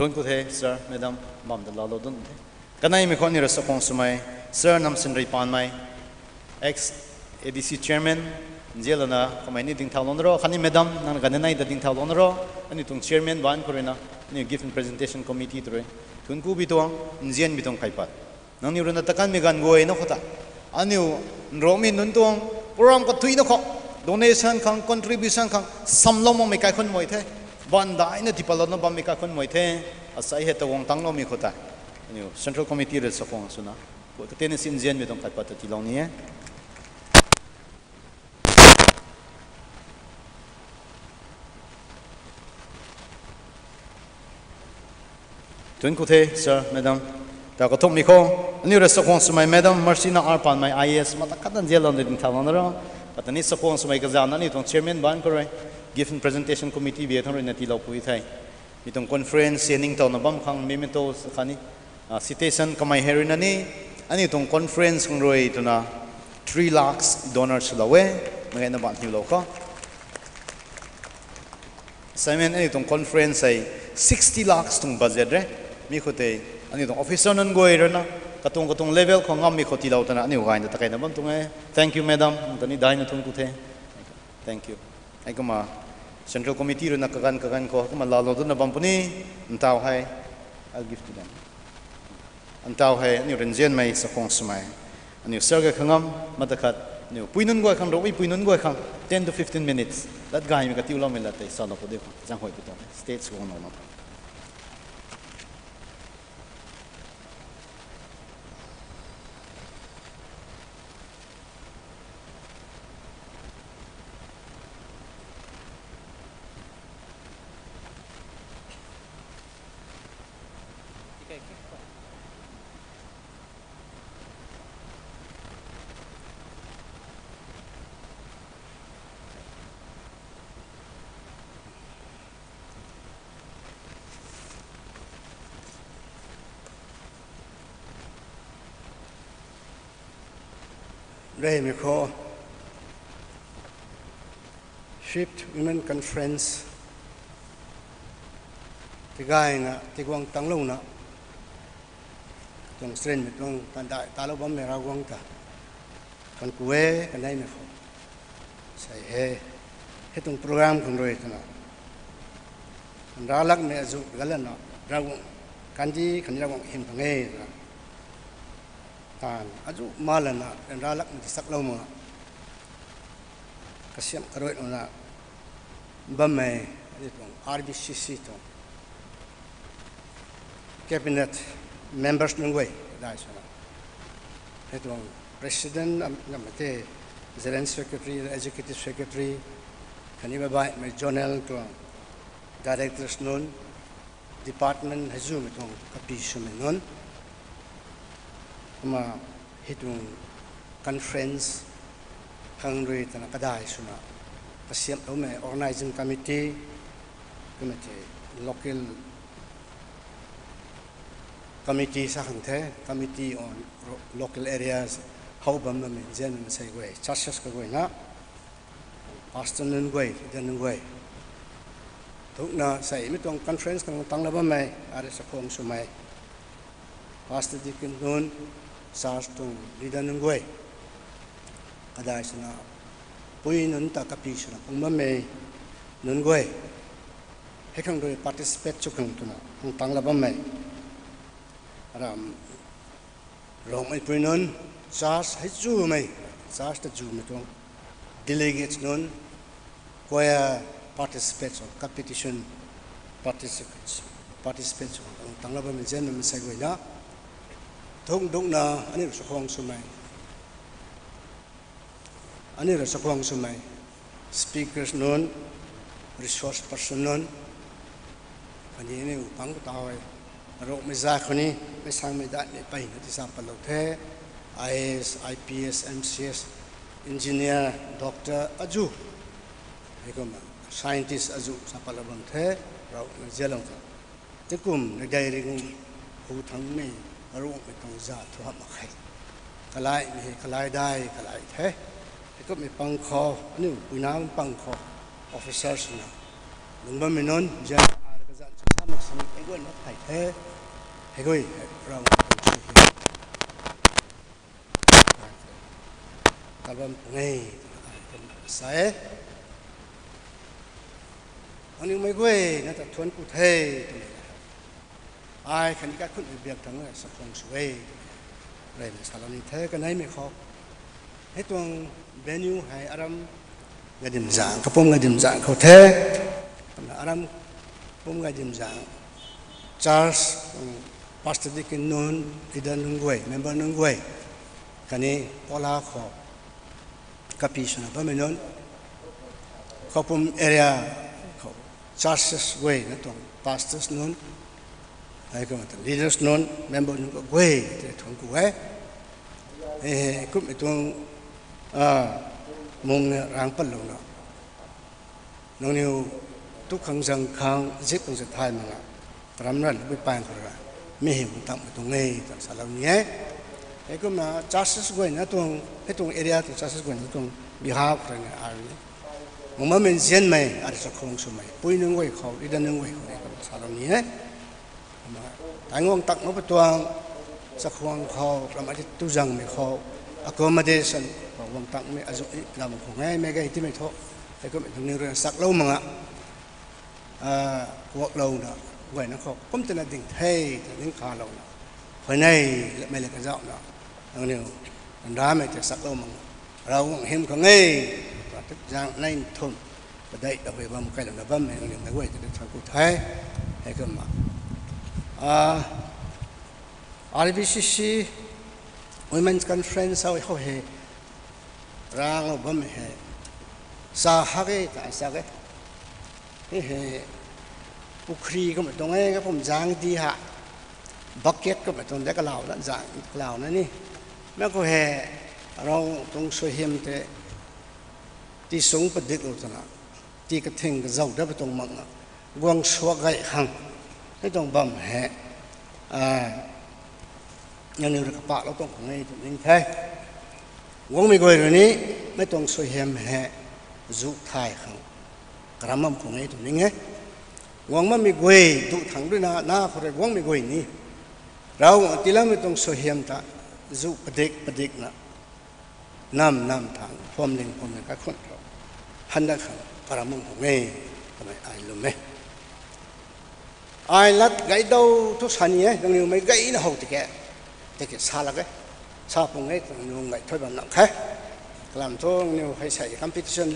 Tuan ko the sir madam mam da lalo dun the kanai mi khoni rasa kong sumai sir nam sin rai pan mai ex ADC chairman jelana kamai ni ding thalon ro khani madam nan ganai da ding thalon ro ani tung chairman ban korena ni gift and presentation committee tre tun ku bi tong njen bi tong kai pat nang ni rona takan mi gan goi no khota ani ro mi nun tong program ko thui no kho donation khang contribution khang samlom me kai khon moi the banda ina tipalo no bam ka kon moithe asai he to wong tang no mi khota ni central committee re sokong suna ko te ne sin jen mi dong kat pat ti long ni tun ko the sir madam ta ko thom mi kho ni re sokong sumai madam marcina arpan mai IS mata kadan jelon din thalon ro patani sokong sumai ka jana ni tong chairman ban ko re gift and presentation committee bi thon na ti lo pui thai mitong conference sening to na bam khang memento khani citation kamai herin ani ani tong conference ng roi to na 3 lakhs donors lawe mai na ban hi lo ko simon ani tong conference ai 60 lakhs tong budget re mi khote ani tong officer nan goi ra na katong level ko ngam mi khoti lo ta na ani ugai na ta kai na bam tung thank you madam tani dai na thong ku the thank you ai kuma central committee ro na kagan ko kuma lalo do na bampuni antaw hai I'll give to them antaw hai ni renjen mai sa khong smai ani serga khangam matakat ni puinun go khang ro puinun go khang 10 to 15 minutes that guy mi ka tiulo me la tai sa no ko de jang hoi pi to states go no no Ray Mikho, Shift Women Conference, Tigay na, Tigwang Tanglong na, Tong Stren Mitong Tanda, Talabam Meragwang ta, Kan Kuwe, Kanay Mikho, Say Hetong program kung roy ito na. Ang ralag may azu, galan na, Ragwang, Kandi, Kanilagwang Himpangay na. Tan aju malan na ralak ni saklaw mo kasyam karoy na bamay itong RBCC to cabinet members ng way dahil sa itong president namate Zelen's secretary executive secretary kanina ba may journal to directors nun department hazum itong kapiso nun ma hitong conference hangri tana kadai suna kasyam me organizing committee local committee sa kante committee on local areas how bam me jen say way churches ko na pastor nun goi dan nun goi thuk na sai mi tong conference tang tang la ba mai are sa khong su mai pastor dikin nun sars tung lidan nun goi kadai sana pui nun ta kapi sana pung ma mai nun goi he khang doi participate chu khang tu na tang la ba mai ram long mai pui nun sars hai chu mai sars ta chu mi tong delegates nun choir participants or competition participants tang la ba mi jen mi sai goi na thong dong na ani sa khong su mai ani ra sa khong su mai speakers nun resource person nun ani ne upang ta hoi ro me za khoni me sang me da ne pai na ti sa pa lo the IAS IPS MCS engineer doctor aju hekom scientist aju sa pa lo bang the ro me jelong te kum ne dai ri kum hu thang me ro me tong za thu ha ma khai kalai me kalai dai kalai the hekom me pang kho ani puina pang kho officers na lungba me non ja ar ka za sa ma sam e go na khai the he goi ro kalbam ngai sai anh mấy quê nó ta thuần cụ thể ai khánh các khuôn việc thằng này sắp không suy đây là sao này thế cái này mới khó hết tuần venue hay aram ngày điểm dạng các phong ngày điểm dạng khó thế aram phong ngày điểm dạng Charles pastor di kinon idan nungwe member nungwe kani pola khó kapisana ba menon kapum area churches way na tong pastors non ai ko leaders non member nun ko way te thong ku kum itong mong rang pal lo na nong niu tu khang jang khang jip ong se thai ma ram ran bi pan ko ra mi him tam tu ngai ta sa lo nye ai kum na churches way na tong hetong area to churches way na tong bihar ko na ari mà mình diễn mày ở trong không số mày bui nương quay khẩu đi đến nương quay khẩu này còn sao đâu nhé mà anh ông tặng nó bắt tuang sắc hoàng khẩu làm cái tu rằng mày khẩu accommodation và ông tặng mày áp làm một ngày mày cái tí mày thôi thì có mình nương rồi sắc lâu mà cuộc lâu đó vậy nó khẩu không thể là đỉnh thay đỉnh khá lâu hồi nay mày là cái giọng đó anh nhiều đá mày thì sắc lâu mà rồi hiếm có nghe tức rằng nên thôn và đây đặc biệt là một cái là vấn đề người ta quay từ thời cụ thể hay cơ mà RBCC Women's Conference sau họ hệ ra ngô vấn đề sa hake tại sao cái hệ Ukraine có một trong ấy cái phòng giang đi hạ bucket có một trong đấy cái lào đó dạng lào nữa nè mấy cô hệ rồi trong số hiểm thếที่สูงประดิษฐ์อุตนะที่กระทิงกระเจ้าได้ไปตรงมังกวางชัวไก่ขังให้ตรงบ่มแห่ยังอยู่ในกระเป๋าเราต้องของไอ้ตรงนี้แท้วงไม่กวยเรื่องนี้ไม่ต้องสวยเหี่ยมแห่จุไทยขังกระมั่มของไอ้ตรงนี้ไงวงมันไม่กวยดุถังด้วยหน้าคนเรียกวงไม่กวยนี่เราที่แล้วไม่ต้องสวยเหี่ยมแต่จุประดิษฐ์นะน้ำทางพร้อมเล่นพร้อมเล่นก็คนเราฮันนักขังปรามุ่งของเงยทำไมไอ้ลุมไหมไอ้ลัดไก่ดาวทุกสันเนี่ยตรงนี้ไม่ไก่น่ะหัวติแกแต่แกซาลักซาปุ่งเงยตรงนี้ไก่ถ้วยแบบนั้นแค่กลางทุ่งนี่ให้ใส่ competition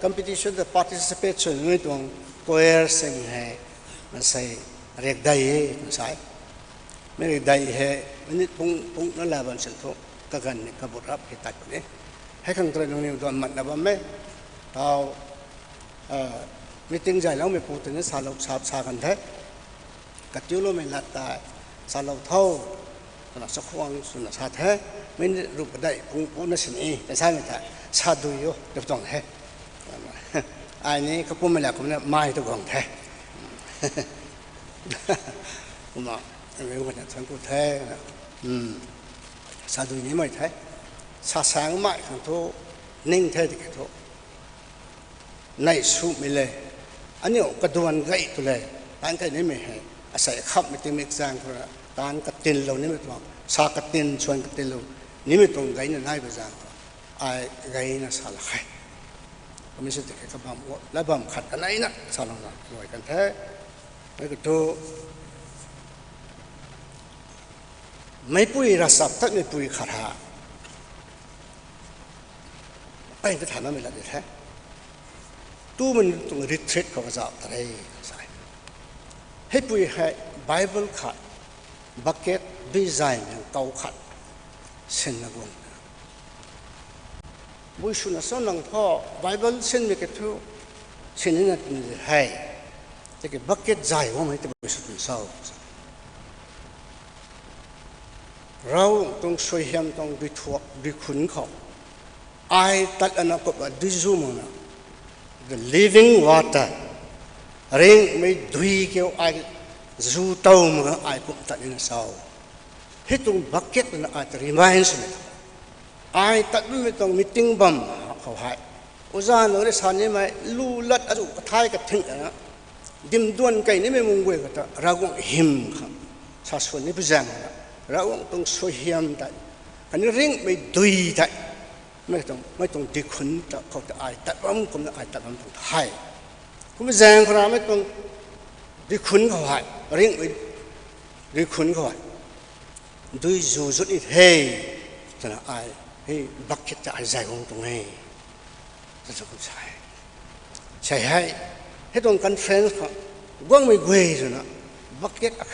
competition the participation นี่ตรงก็เอร์สิ่งให้มันใส่เรียกได้มันใส่ไม่เรียกได้ให้มันนี่ปุ่งนั่นแหละบันเสร็จทุกกันนี่กบฏรับให้ตัดคนนี้ให้ข้างตรงนี้โดนมันนะบ้างไหมเรามีติ้งใจแล้วไม่พูดถึงสารเราชากันแท้กัดจิ้วเราไม่ลัดตาสารเราเท่าขนาดสักวันสุนัขชาแท้ไม่รูปได้ปุ่งนั่นสิ่งนี้แต่ใช่ไหมท่าชาดูอยู่เดี๋ยวต้องแท้อันนี้เขาพูดไม่แล้วเขาเนี่ยไม่ตัวของแท้ผมบอกไม่ว่าจะทั้งกูแท้ชาดูนี้ไม่แท้ชาแสงไม่ขังทุ นิ่งแท้ที่กระทบในสู้ไม่เลยอันนี้กระดวนไก่ตัวเลยตานไก่นี่ไม่ให้อาศัยขับไม่ติมิกซังคนละตานกระตินเรานี่ไม่ต้องสากระตินชวนกระตินเรานี่ไม่ต้องไก่เนี่ยนายไปจังไอ้ไก่น่ะสาละใครก็ไม่ใช่แต่แค่บำวและบำขัดอะไรนะสาละนะรวยกันแท้แล้วก็ตัวไม่ปุ้ยรัศมีถ้าไม่ปุ้ยขาดหาไปไปถามมันไม่ละเด็ดแท้ตู้มันต้องรีทรีตของเราอะไรใช่ให้ปุ้ยให้ไบเบิลขัดบักเก็ตดีไซน์อย่างเก่าขัดเส้นละวงบุษณะส่วนหลังพ่อไบเบิลเส้นไม่เกิดทุกเส้นนี้นั่นให้แต่ก็บักเก็ตใจว่าไม่ต้องบุษณะเศร้าเราต้องช่วยhemต้องดิทั่วดิขุนเขาไอตัดอันนั้นก็ดิจูมันนะ the living water เร่งไม่ดุยเกี่ยวไอจูเต้ามันไอกุมตัดนี่นะเศร้าให้ตรงบักเก็ตนั้นไอจะ reminds me ไอตัดไม่ต้องมีติ้งบัมเขาให้อุจารย์เราสานนี่ไม่ลู่ลัดอะไรก็ท้ายกับทิ้งนะดิมด้วนไก่นี่ไม่มุ่งเวก็จะเราก็หิมครับชาส่วนนี้เป็นยังเราต้องช่วยhemได้อันนี้เร่งไม่ดุยได้ไม่ต้องดิขุนจะเขาจะไอตัดบัมก็จะไอตัดบัมต้องไทยคุณไม่แจ้งเราไม่ต้องดิขุนเขาให้เร่งไม่ดิขุนเขาให้ดุยจูจุดอีเฮจะน่ะไอให้บักเก็ตจะไอใจของตรงนี้จะจะคุณใช่ให้ตรงกันเฟรนส์เขาว่างไม่เกยจะน่ะบักเก็ตอะ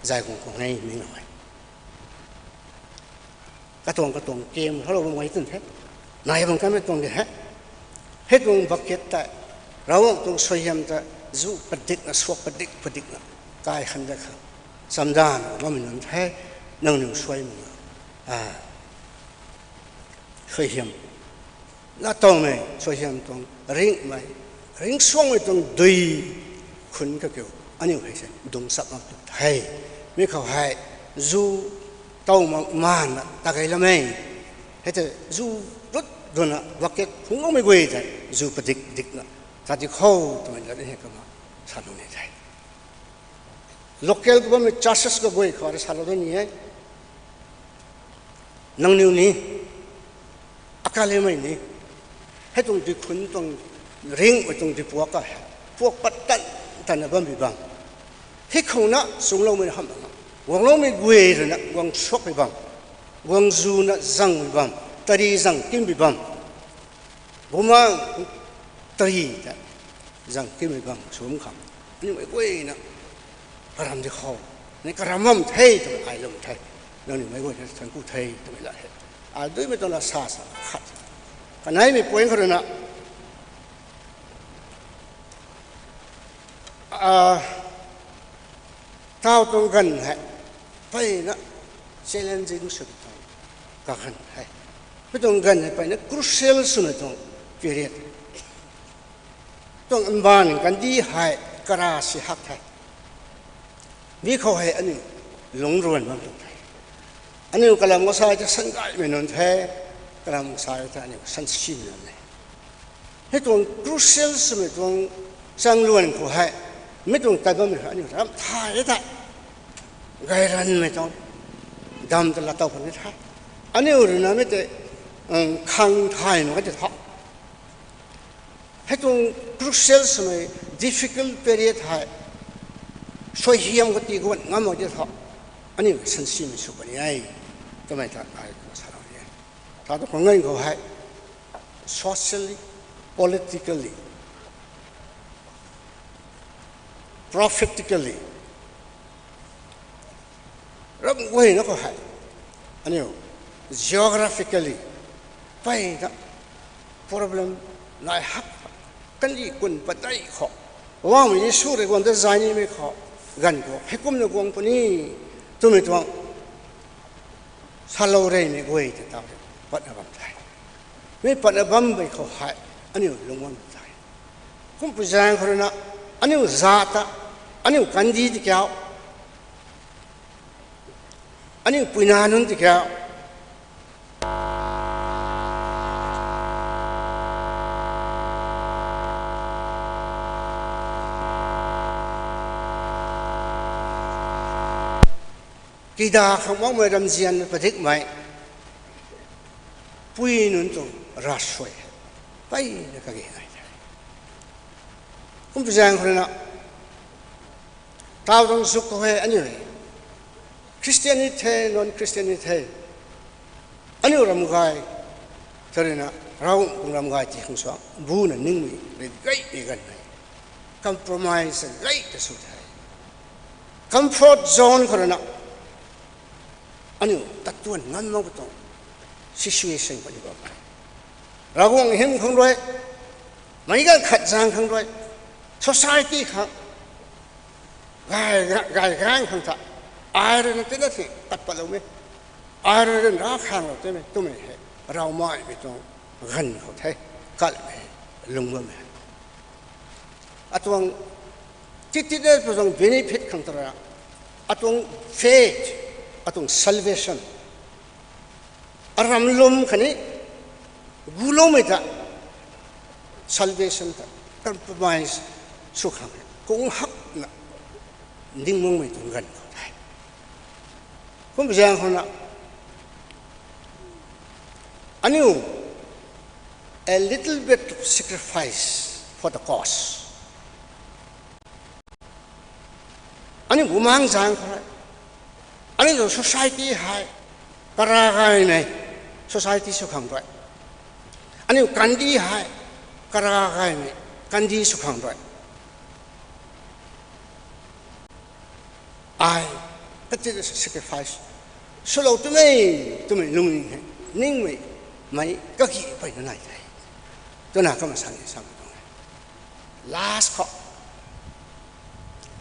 ใจของนี้ไม่หน่อยกระตรงเกมเขาเราไม่ตื่นเต้นนายบางครั้งไม่ตรงเลยฮะให้ตรงบักเก็ตแต่เราต้องช่วยhemจะจูประดิษฐ์นะสวกประดิษฐ์นะกายขันได้ครับสัมดานว่ามันนั่นแท้นั่งหนึ่งช่วยมึงช่วยhemแล้วตรงไหมช่วยhemตรงริ่งไหมริ่งส่งไปตรงดุยคุณก็เกี่ยวอันนี้ไม่ใช่ดงสับมาตุไทยไม่เขาให้จูเต้ามันนะตะไคร้ละไม่ให้แต่จูรถโดนนะวักเก็ตคงไม่เว้ยแต่จูประดิษฐ์นะถ้าที่เขาตัวนี้แล้วเนี่ยก็มาสารุนี่ได้local government chargesก็เว้ยเขาได้สารุนี่ไงนั่งนิ้วนี้อากาศเลยไม่นี่ให้ตรงที่คุณตรงริ่งไปตรงที่พวกปัตตันแต่เนี่ยบ้างบีบังที่เขาน่ะส่งเราไม่ทำอะไรวงเราไม่เวรนะวงช็อกบีบังวงจูน่ะจังบีบังตรีจังกินบีบังบุมาตรีแต่จังกินบีบังสมคำนี่ไม่เวรนะกระทำที่เขานี่กระทำมันเท่ตัวไอ้ลมเท่แล้วนี่ไม่เวรนะฉันกูเท่ตัวไม่ละเหตุด้วยไม่ต้องละซาขัดกันไหนไม่ป่วยเขาเลยนะท้าวตรงกันให้ไปนะเชลเลนจิงสุดตรงกันให้ไปตรงกันให้ไปนะครูเซลสุดตรงพิเรศตรงอันบ้านกันดีให้กระสิหักให้มีเขาให้อันนี้หลงรวนมันตรงไหนอันนี้กำลังว่าใส่จะสังกัดไม่นอนแท้กำลังใส่จะอันนี้สันชินนั่นเองให้ตรงครูเซลสุดตรงสังรวนเขาให้ไม่ต้องแต่ก็ไม่อันนี้ทำถ่ายได้ไงรันไม่ต้องดำแต่ละตัวคนนี้ถ่ายอันนี้อื่นนะไม่แต่คังถ่ายมันก็จะถ่ายให้ตรงครูเซลสมัย difficult period ถ่ายช่วยเฮียมก็ตีกวนงั้นมันจะถ่ายอันนี้สันสิไม่สุขนี่ไอ้ทำไมถ่ายก็สารพัดเนี่ยถ้าตัวของเงินเขาให้ socially politically prophetically รับเว้ยนะก็ให้อันนี้ geographically ไปนะ problem หลายฮักกันดีกุนปัจจัยขอว่ามีสู้ในวันที่ใจนี้ไม่ขอกันก็ให้กุมในกวงปนีตัวไม่ตัวซาโลเรย์ไม่เว้ยจะตามปัจจุบันไทยไม่ปัจจุบันไปขอให้อันนี้ลงวันไทยกุมปัจจัยคนนั้นอันนี้zataอันนี้กันดีที่แก่อันนี้ปุยนานุนที่แก่ กีดาขมองไม่รำเจียนประเทศใหม่ปุยนุนตรงรัสวยไปนะก็เก่งคุณผู้ชายคนนั้นท้าวต้องสุขเขาให้อันนี้คริสเตียนิตี้นอนคริสเตียนิตี้อันนี้รำกายเท่านั้นเรารำกายที่ของสวงบูนนิ่งมีเลยไกลกันเลยคอมโพรไมซ์ไกลที่สุดเลยคอมฟอร์ตโซนคนนั้นอันนี้ตัดตัวนั้นมองไปตรงซิชูเอชั่นคนนี้ก็ไปเราคงเห็นคนด้วยไม่ก็ขัดใจคนด้วย society ครับกายข้างท่าอายเรื่องนั้นที่ตัดไปแล้วไหมอายเรื่องรักข้างเราใช่ไหมตุ้มเหรอเราไม่ต้องกันเขาใช่กัลไหมลงมือไหมอัตวงที่ได้ประสงค์ benefit ข้างตัวเราอัตวง faith อัตวง salvation อารมณ์ลมขันนี้กุลไม่ได้ salvation ได้ compromise สุขังคงหักนะดิ้งมองไม่ตรงกันเขาได้ผมเป็นอย่างคนละอันนี้ a little bit of sacrifice for the cause อันนี้ผมมั่งจังเขาเลยอันนี้เรา society ให้กระไรไหม society สุขังด้วยอันนี้กันดีให้กระไรไหมกันดีสุขังด้วยI that is a sacrifice สโลตัวไม่ลุงนิ่งไม่ก็กี่ไปนั่นไหนตัวน่ะก็มาสั่งตรงนี้ last call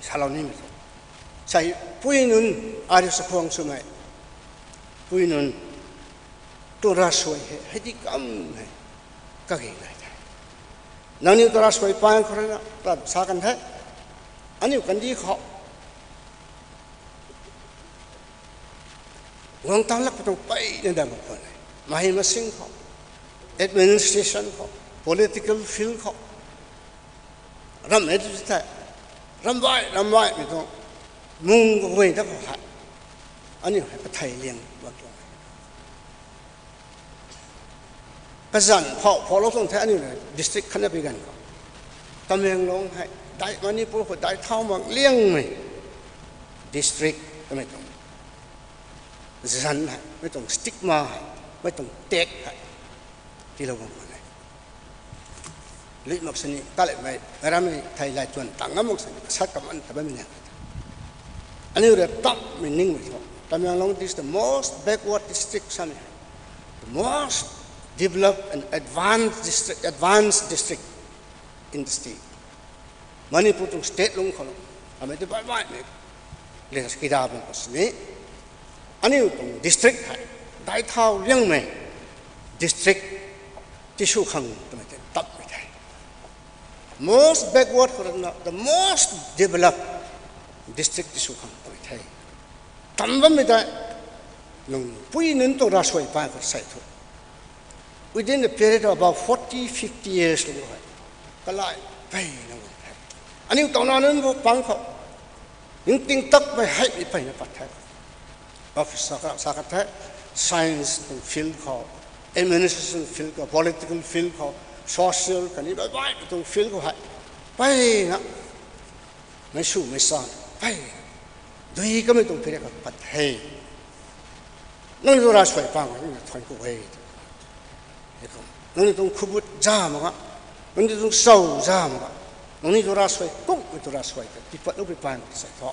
ชาลานี่ไม่ถูกใช่ปุยนุนอาริสพงศ์สมัยปุยนุนตัวรัสวยให้ที่กำก็กี่ไหนนั่นนี่ตัวรัสวยปานคนนั้นตัดสากันแท้อันนี้กันดีเขาวางตั้งหลักไปตรงไปในด้านบุคคลมาให้มาสิ่งเขา administration เขา political field เขารำเอ็ดสุดท้ายรำไว้ไม่ต้องมุ่งก็เว้ยถ้าเขาหายอันนี้ให้ประเทศเลี้ยงบางตรงกระสันพอเราต้องแท้อันนี้เลย district ขันธ์ไปกันก็ตำแหน่งลงให้ได้วันนี้พวกได้เท่ามาเลี้ยงไหม district ก็ไม่ต้องสันไม่ต้องสติ๊กมาไม่ต้องเตะที่เราบอกเลยลิมักษณีตาเล็บไม่เราไม่ไทยไล่จวนตั้งงั้นมักษณีสักกับมันแต่ไม่มีเนี่ยอันนี้เรื่องตั้งไม่นิ่งไม่ถูกแต่เมืองลง this the most backward district ใช่ไหม the most developed and advanced district in the state มันนี่พูดถึง state ลงเขาทำไมที่บ้านไม่เรียกสกีดาเป็นภาษานี้อันนี้ตรง district ได้เท่าเรื่องไหม district ที่สุขังทำไมถึงตัดไม่ได้ most backward คนนั้น the most developed district ที่สุขังทำไมได้ทำไม่ได้ลงปุยนั้นต้องรัสไว้ไปก็ใส่ถูก within the period of about 40-50 years ลงไปก็ไล่ไปลงไปอันนี้ตอนนั้นพวกปังเขายิ่งติ้งตักไปให้ไปในประเทศOffice Secretary, Science and Field call, Administration Field call, Political Field call, Social กันนี่ไปตรง Field เขาให้ไปนะไม่สู้ไม่ซ่อนไปดูก็ไม่ต้องเพียงกับปัดเฮนั่นตัวราชไฟฟังนี่ทอนกูเฮนั่นต้องขบุตจ้ามั้งนั่นต้องเศร้าจ้ามั้งนั่นตัวราชไฟกุ้งตัวราชไฟที่ปัดลูกไปปันใส่ท่อ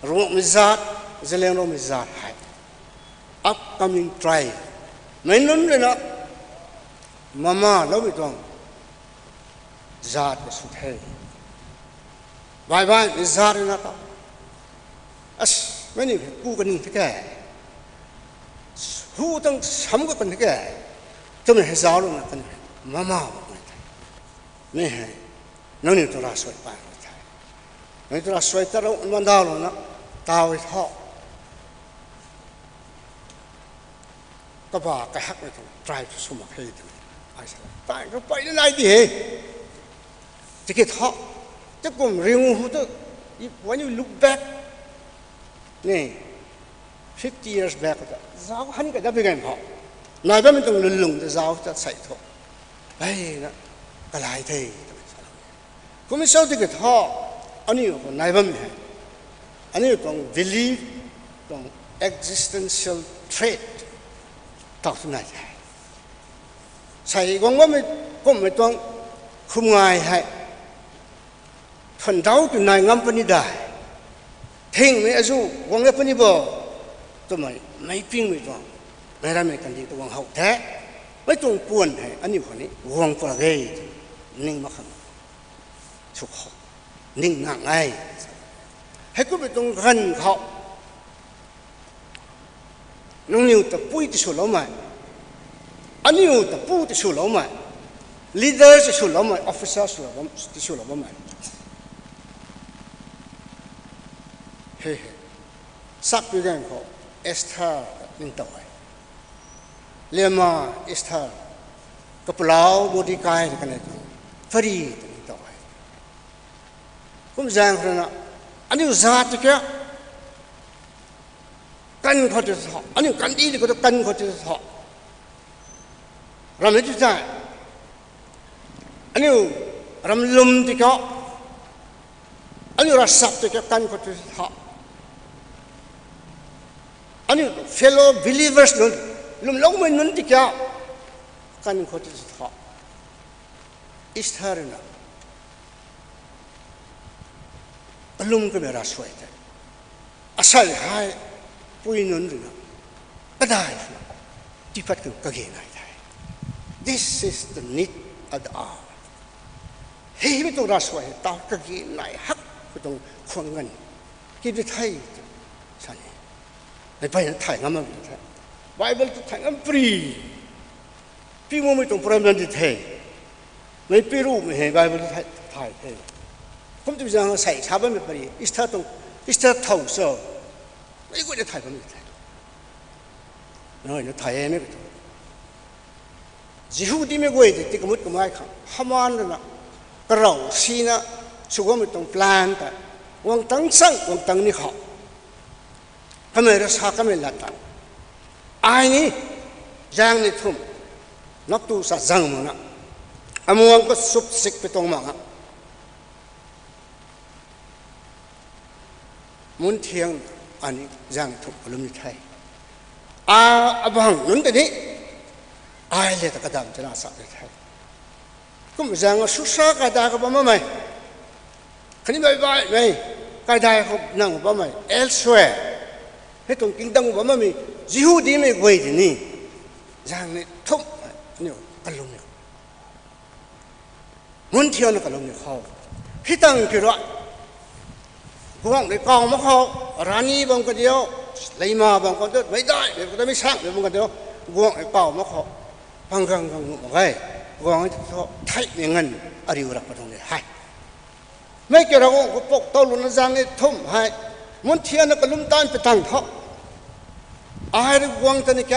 รู้มิจฉาจะเลี้ยงรู้มิจฉาให้ upcoming try ไม่นุ่นเลยนะมาม่าเราไม่ต้องจาดไปสุดท้ายบายมิจฉาเลยนะครับไม่นี่กูกันนี่ที่แก่หูต้องช้ำกันที่แก่จะไม่ให้จารุนะกันมาม่าไม่ให้นั่นนี่ตัวราชวยไปนั่นตัวราชวยแต่เรามันดาวน์นะตาวิทย์ก็บอกกระหักไม่ต้องใจสมัครให้ถึงไอ้สัตว์ตายก็ไปได้ไรดีจะเกิดเหาะจะกลุ่มเรียงหูตัววันนี้ look back นี่ 50 years back ก็จ้าวหันก็จะเป็นไงพอนายบ้านมันต้องลุงจะจ้าวจะใส่ทอไปนะก็หลายเท่ก็ไม่เศร้าที่กระทออันนี้ก็นายบ้านไม่อันนี้ต้อง believe ต้อง existential trait ต่อสุนัยใส่กองว่าไม่ก็ไม่ต้องคุมงายให้ฝันเท้าตัวนายงามปนิได้ทิ้งไม่อาจูวงเล็บปนิบ่ตัวไม่ปิ้งไม่ต้องไม่ได้ไม่กันดีตัววงเขาแท้ไม่ต้องป่วนให้อันนี้คนนี้วงปลาเกยนิ่งมาขังชุกเขานิ่งนั่งไงให้กูไปตรงกันเขาน้องนิวตะปุ้ยที่สุดแล้วไหมอันนี้ตะปุ้ยที่สุดแล้วไหม leader ที่สุดแล้วไหม officer ที่สุดแล้วไหมเฮ้สักปีเดียวเขาเอสเธอร์นิ่งต่อยเลี้ยมาเอสเธอร์กับเราบดีกายกันเลยฟรีนิ่งต่อยผมแจ้งคนนั้นอันนี้อุตส่าห์ที่แค่กันเขาจะสอบอันนี้กันดีที่เขาจะกันเขาจะสอบเราไม่จุดใจอันนี้เราลุ่มที่เขาอันนี้เราสับที่เขากันเขาจะสอบอันนี้ fellow believers นั่นลุ่มลงมันนั่นที่เขากันเขาจะสอบอิสระนะลุ่มก็ไม่รักสวยแต่อาศัยให้ปุยนุนรึนะก็ได้ที่พัดกันก็เก่งได้ This is the need of the hour เฮ้ยไม่ต้องรักสวยตาก็เก่งได้ฮักไม่ต้องควงเงินกินไปไทยใช่ในไปนั้นไทยงั้นมันไทยไบเบิลไทยงั้นฟรีพี่มึงไม่ต้องพรำนันที่ไทยไม่ไปรู้ไม่เห็นไบเบิลไทยไทยผมจะยังใส่ชาบันไม่ไปอิสระตรงอิสระเท่าเสือไม่ก็จะถ่ายผมไม่ถ่ายน้อยนะถ่ายไม่ก็จิ๋วที่ไม่ก็จะติดกับมุดกับไม้ขังฮามันนะกระเราซีนะสุขไม่ต้องแปลนแต่วงตั้งสั่งวงตั้งนี่เขาทำไมเราสักไม่ละตั้งไอ้นี่ยังนี่ทุ่มนับตัวสัตว์จังมั้งนะอมวงก็สุบสิกไปตรงมั้งมุนเทียงอันนี้ยังถูกลุ่มไทยบังนุ่นแต่นี้ไอ้เลี้ยตะกระดามจะน่าสักไทยก็ไม่ยังสุสากระดากับบ้าไหมคันนี้ไม่กระดาเขานั่งบ้าไหม elsewhere ให้ตรงกินตังบ้าไหมจิ๋วดีไม่กวยที่นี่ยังนี่ทุ่มนี่กลุ่มนี่มุนเทียงกลุ่มนี่เขาที่ตั้งกี่ร้อยกวางในกองมะเขาร้านนี้บางคนเดียวเลยมาบางคนเดียวไม่ได้เดี๋ยวก็ไม่ช่างเดี๋ยวบางคนเดียวกวางในกองมะเขาพังกังบอกไงกวางเขาไทยเงินอะไรอยู่รับประทานเลยให้ไม่เกี่ยวกับกูปกตัวลุนจังนี่ทุ่มให้มุนเทียนก็ลุ่มต้านไปตั้งเขาอะไรกวางตัวนี้แก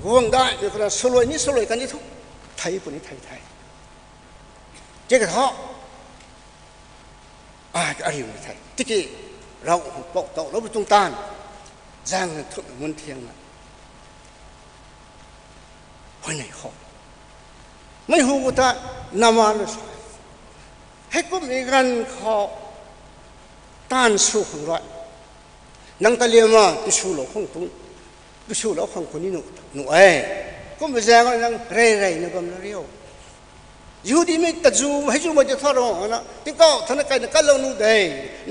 กวางได้เดี๋ยวก็สลวยนี่สลวยกันนี่ทุกไทยคนนี้ไทยเจ้าเขาอะไรอยู่ในไทยที่กี้เราปกโตเราไปตรงต้านจ้างทุกมุนเทียงนะวันไหนเขาไม่หูกูตานามาเลยให้กูมีกันเขาต้านสู้ของเรานังตะเลียมาที่สู้เราของตุ้งที่สู้เราของคนนี้หนูกูไม่แจ้งว่านังเร่ๆนึกว่ามันเรียวยูดีไม่ตัดจูให้จูมันจะทอดร้อนนะที่ก็ธนาคารก็ลงนู่นได้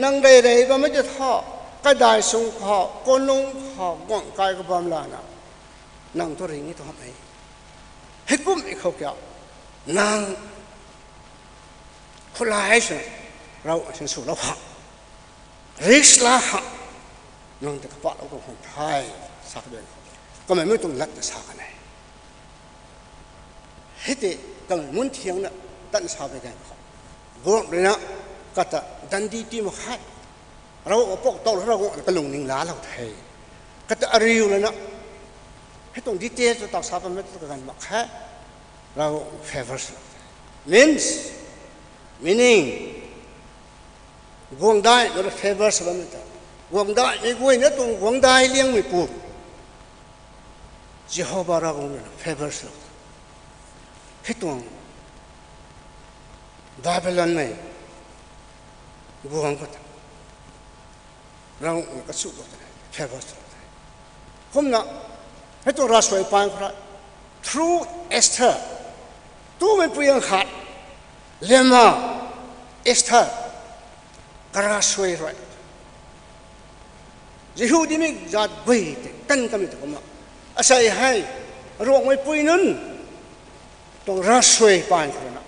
นั่งเร่ๆก็ไม่จะทอดก็ได้ส่งข้าวก็ลงข้าวก่อนกายก็บำลานะนั่งตัวเรื่องนี้ตัวไหนให้กุ้มไอ้เขาเกี่ยวนั่งคนละให้ฉันเราฉันสู้เราหักริสละหักนั่งแต่กระเป๋าเราก็คนไทยสักเดือนก็ไม่ต้องรักจะสักอะไรให้เด็กก็มุนเทียงนะตั้งสาวไปกันเขาบอกเลยนะก็จะดันดีที่มาให้เราปกโตเราก็ลงนิ่งล้าเราไทยก็จะอะไรอยู่เลยนะให้ตรงดีเจจะตักสาวไปไม่ต้องกันมาแค่เรา favors meaning กวงได้เรา favors แบบนี้ วงได้ไม่กุ้ยนะตรงวงได้เลี้ยงไม่ปูเจ้าบารักองค์เฟเวอร์สุดให้ตรงบาบิลอนไม่บวงก็เราก็สู้กันเฟเวอร์สุดผมนะให้ตัวราชวปานครับ Through Esther ตู้ไม่เปลี่ยนขาดเลม่า Esther กระชวยไรยิฮูดีมิกจัดไว้กันกันไม่ถูกมั้งอาศัยให้รวมไม่ปุยนุนต้องราชวยปานคนนะ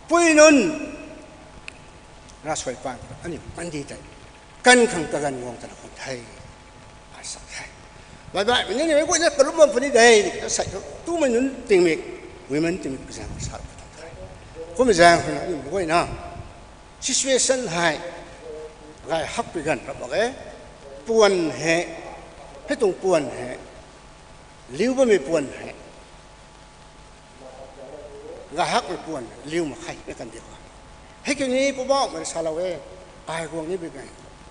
ปุยนุนราชวยปานอันนี้มันดีใจกันขังกันงงแต่ละคนไทยอาศัยให้บายบายวันนี้ไม่ปุยนะกลุ่มมันคนนี้ได้อาศัยตู้มันนุนติงมิกวิมันติงมิกจะมาสารพัดผมไม่ใช่คนนั้นไม่ปุยนะsituation ให้ไงฮักไปกันครับโอเคปวนแห่ให้ตรงปวนแห่ลิ้วไม่ปวนแห่กะฮักไม่ปวนลิ้วมาใครไม่กันดีกว่าให้แค่นี้พ่อบอกมันซาลาเวตายกวงนี้เป็นไง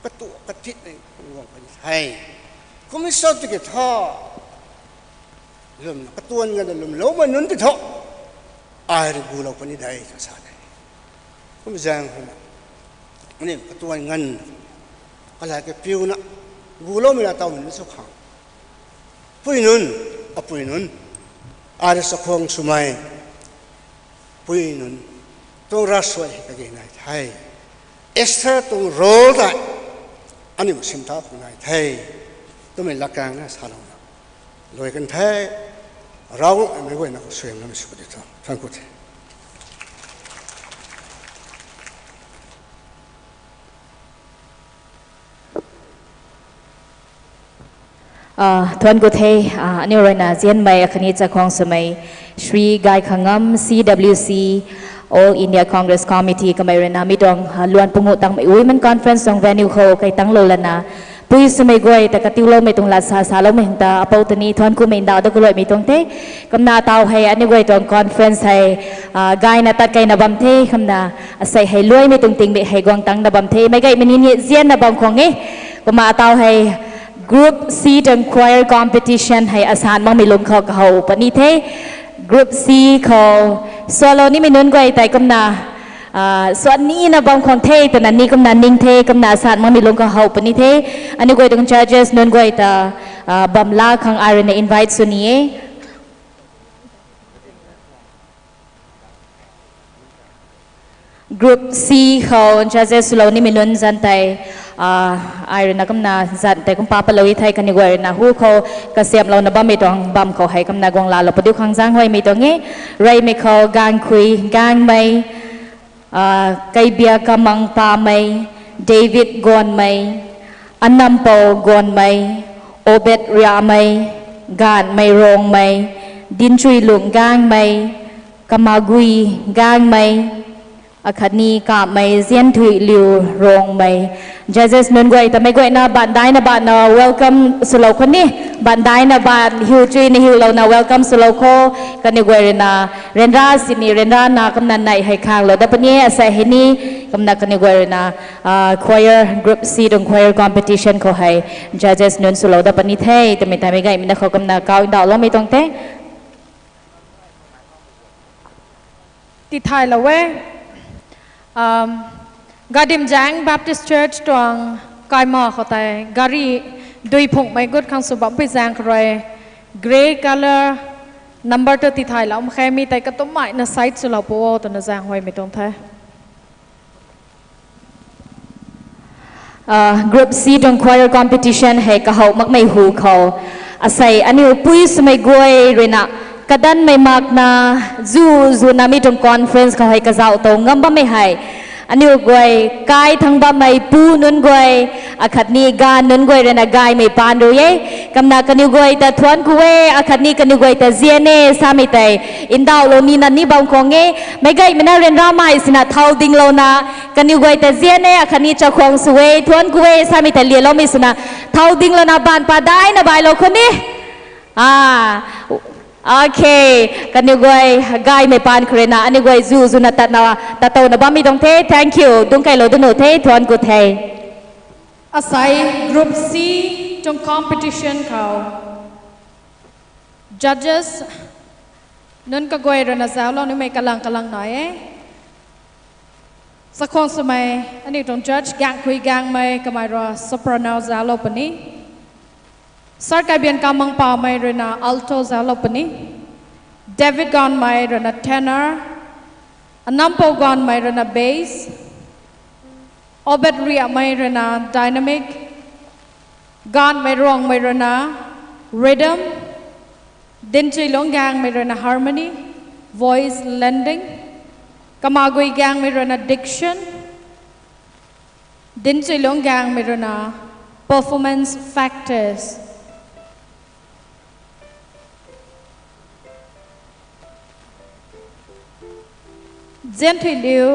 กระตุกกระติดเลยกวงคนไทยก็ไม่ชอบที่จะท่อเริ่มกระตุ้นกันเริ่มล้มมันนุ่นที่ท่ออายรีบูเราคนนี้ได้จะสาได้ก็ไม่แจ้งคนนั้นนี่กระตุ้นเงินอะไรก็พิวนะบูโลมีอะไรต่อมันไม่สุขังปุยนุนปุยนุนอาริสคงสุมัยปุยนุนต้องรัสวยกันยังไงไทยเอสเธอร์ต้องโรลได้อันนี้มันสิมท้าของนายไทยต้องเป็นหลักการนะสารนะรวยกันไทยเราไม่ไหวนะก็สวยงามสุดที่สุดฟังกูเถอะทวนกุเทอันนี้เราเนี่ยเจียนไปคณิตจากของสมัยชรีกายขังม CWC All India Congress Committee ก็ไม่เรนามิดองล้วนปุ่งตั้งไม่อุ้ยมันคอนเฟรนซ์ของเวนิวเขาใครตั้งโลละนะปุยสมัยกวยแต่กติวโลไม่ตรงหลักสาเราไม่เห็นตาอปอตนี้ทวนกูไม่ดาวตะกุลอยไม่ตรงเทกำนาเตาให้อันนี้กวยตรงคอนเฟรนซ์ให้กายนาตัดกายนาบัมเทคำนาใส่ให้รวยไม่ตรงติงไม่ให้กวางตังนาบัมเทไม่ไกลมันนี่เจียนนาบัมของเงี้ยก็มาเตาให้Group C ดัง choir competition ให้อาสามังไม่ลงเขาปนิเท Group C เขาโซโลนี่ไม่นุ่นกว่าแต่กำนาส่วนนี้นะบางคนเทแต่นั้นนี่กำนานิ่งเทกำนาอาสามังไม่ลงเขาปนิเทอันนี้กว่าตรง judges นุ่นกว่าแต่บัมลาขังอารีน invite ส่วนนี้Group C เขา judges โซโลนี่ไม่นุ่นจันแต่ไอรนักำนาจัดแต่กุมปาปลวิไทยกันดีกว่านะฮู้เขากระเสียมเรานะบ้าไม่ต้องบัมเขาให้กำนากวงลาเราปฏิวัติขังจ้างไว้ไม่ต้องเงี้ยไรไม่เขาการคุยการไม่ไกเบียกำมังปาไม่เดวิดกอนไม่อันนัมโปกอนไม่โอเบตเรียไม่การไม่รองไม่ดินชุยหลวงการไม่กามากุยการไม่อาคณีกับไม่เซียนถุยลิวรองไม่judges นุ่นกวยแต่ไม่กวยนะบันได้นะบันนะ welcome สโลคนนี้บันได้นะบันฮิวจีนี่ฮิวเรานะ welcome สโลโคกันนี่กวยนะเรนราสินี่เรนรานะกำนันในให้ข้างเราแต่ปนี้อาศัยให้นี่กำนันกันนี่กวยนะ choir group C ตรง choir competition เขาให้ judges นุ่นสโลแต่ปนี้เท่แต่ไม่แต่ไม่ไงมันเขากำนันก้าวดาวเราไม่ต้องเท่ติดไทยแล้วเว้ยGadim Jang Baptist Church ตรงกายหมอเขาแต่การีดุยผงไม่กุดขังสุบัมไปแจงใคร Grey Color Number ตัวติดไทยแล้วแค่มีแต่กระตุ้มใหม่ในไซต์สุดเราโป้ตัวนั้นแจงไว้ไม่ตรงแท้Group C ตรง choir competition ให้กระหอบมักไม่หูเขาอาศัยอันนี้ปุ้ยสมัยกวยเรนะกระดันไม่มากนะจูนามีตรง conference เขาให้กระเจ้าตรงงั้นบ่ไม่ให้อันนี้กวยกายทั้งบ่ไม่ปูนุนกวยอาคัดนี้กานุนกวยเรนะกายไม่ปานรู้ยังกำนักกันนี้กวยแต่ทวนกวยอาคัดนี้กันนี้กวยแต่เจียเน่สามีแต่อินดาวโลนีนันนี่บางของเงี้ยไม่ไกลไม่น่าเรียนราไม่สินะเท่าดิ่งโลนะกันนี้กวยแต่เจียเน่อาคัดนี้จะคงสวยทวนกวยสามีแต่เลียเราไม่สินะเท่าดิ่งโลนะบานปาได้นะบายโลคนนี้โอเคกันนี่กวยกายไม่ปานเครนะอันนี้กวยจูนัตนาตัดตัวนะบ้ามีตรงเท thank you ดุงไก่โลดุนโนเททวนกูเท อาศัย Group C จง competition เขา judges นั่นก็กวยรนาสาวเรานี่ไม่กำลังหน่อยสักคนสมัยอันนี้ตรง judge กางคุยกางไม่ก็ไม่รอ soprano สาวเราปนี้สักการเบียนกำมังป่าไม่รนา alto สาวเราปนี้ David กอนไม่รนา tenor อันน้ำโปกอนไม่รนา bass Obed Ria Mayrana dynamic, God Mayrong Mayrana rhythm, Dinchi Longang Mayrana harmony, voice lending, Kamagui Gang Mayrana diction, Dinchi Longang Mayrana performance factors. Gently Liu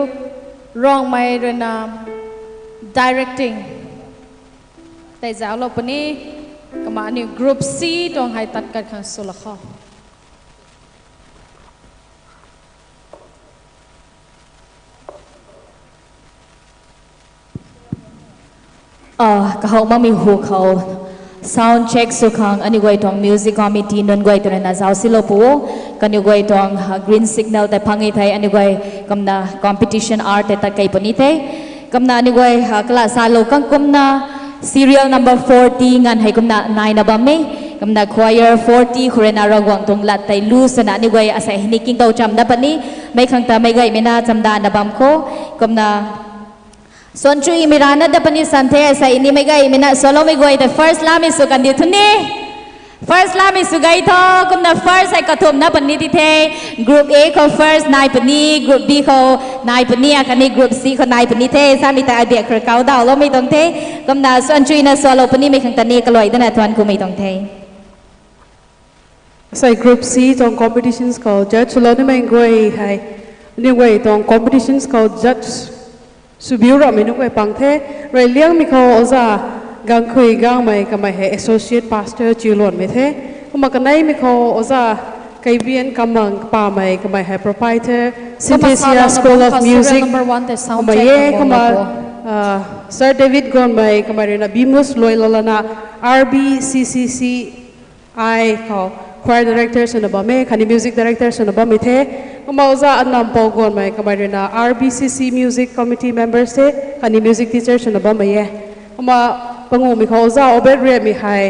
Rong Mayrana directing แต่จะเอาเราปนี้ก็มาเนี่ย group C ตรงให้ตัดกันข้างสุดละข้อก็เขาไม่มีหัวเขา sound check สุขังอันนี้ไว้ตรง music committee นั่นไว้ตรงนั้นจะเอาสิโลปูกันนี้ไว้ตรง green signal แต่พังไอ้ไทยอันนี้ไว้กำลัง competition art แต่ตัดไก่ปนี้เทกำนันนี่ไว้กลาสาโลกังกำนัน serial number 40งานให้กำนันนายนับมั้ยกำนัน choir 40คนน่ารางวัลตรงลัดไตลูสนะนี่ไว้อาศัยนิกิงเกาจำนับนี้ไม่ขังตาไม่ไงไม่น่าจำดานับมั้งโคกำนันส่วนจุยมิรานัดปนี้สันเทอาศัยนี่ไม่ไงไม่น่าสโลไม่ไงแต่ first ลามิสุกันเดียวทุนนี้First lah misugai to, kumna first ay katum na pani tite. Group A ko first nai pani, Group B ko nai pani, akani Group C ko nai pani te. Sami ta adia kerkau dah, lo may tong te. Kumna suan chui na solo pani may kang tani kaloi dan atuan ko may tong te. Sa Group C tong competitions ko judge lo ni may ngoi hai. Ni ngoi tong competitions ko judge subiura may ngoi pang te. Rai liang mi ko oza. Gang kui gang mai kamai he associate pastor chilon me the kuma kanai mi kho oza kaibian kamang pa mai kamai he proprietor Synthesia School of Music kuma ye kuma Sir David gon mai kamai na bimus loilalana RBCCCI kho choir director sa nabame kani music director sa nabame the kuma oza annam po gon mai kamai na RBCC music committee members the kani music teacher sa nabame ye kuma Pangu mi kho za Obed Ria mi hai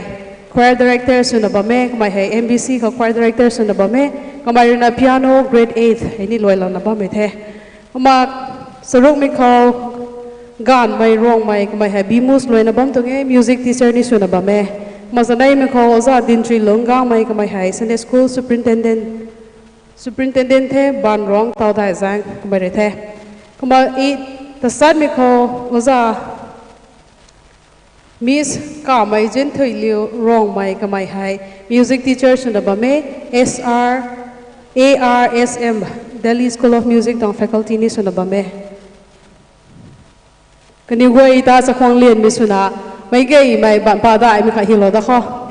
choir director suna ba me kamai hai MBC ko choir director suna ba me kamai na piano grade 8 ini loilang na ba me the kuma saruk mi kho gan mai rong mai kamai hai bimus loina bam tunge music teacher ni suna ba me masanai mi kho za Dintri Longang mai kamai hai Sunday school superintendent the ban rong tau dai zang kamai the kuma I the sad mi kho za Miss Ka Mai Jin Thui Liu Rong Mai Kamai Hai Music Teacher Sunabame ARSM Delhi School of Music Tong Faculty Ni Sunabame Kani Goi Ta Sa Khong Lien Mi Suna Mai Gai Mai Ban Pa Da Mi Kha Hilo Da Kho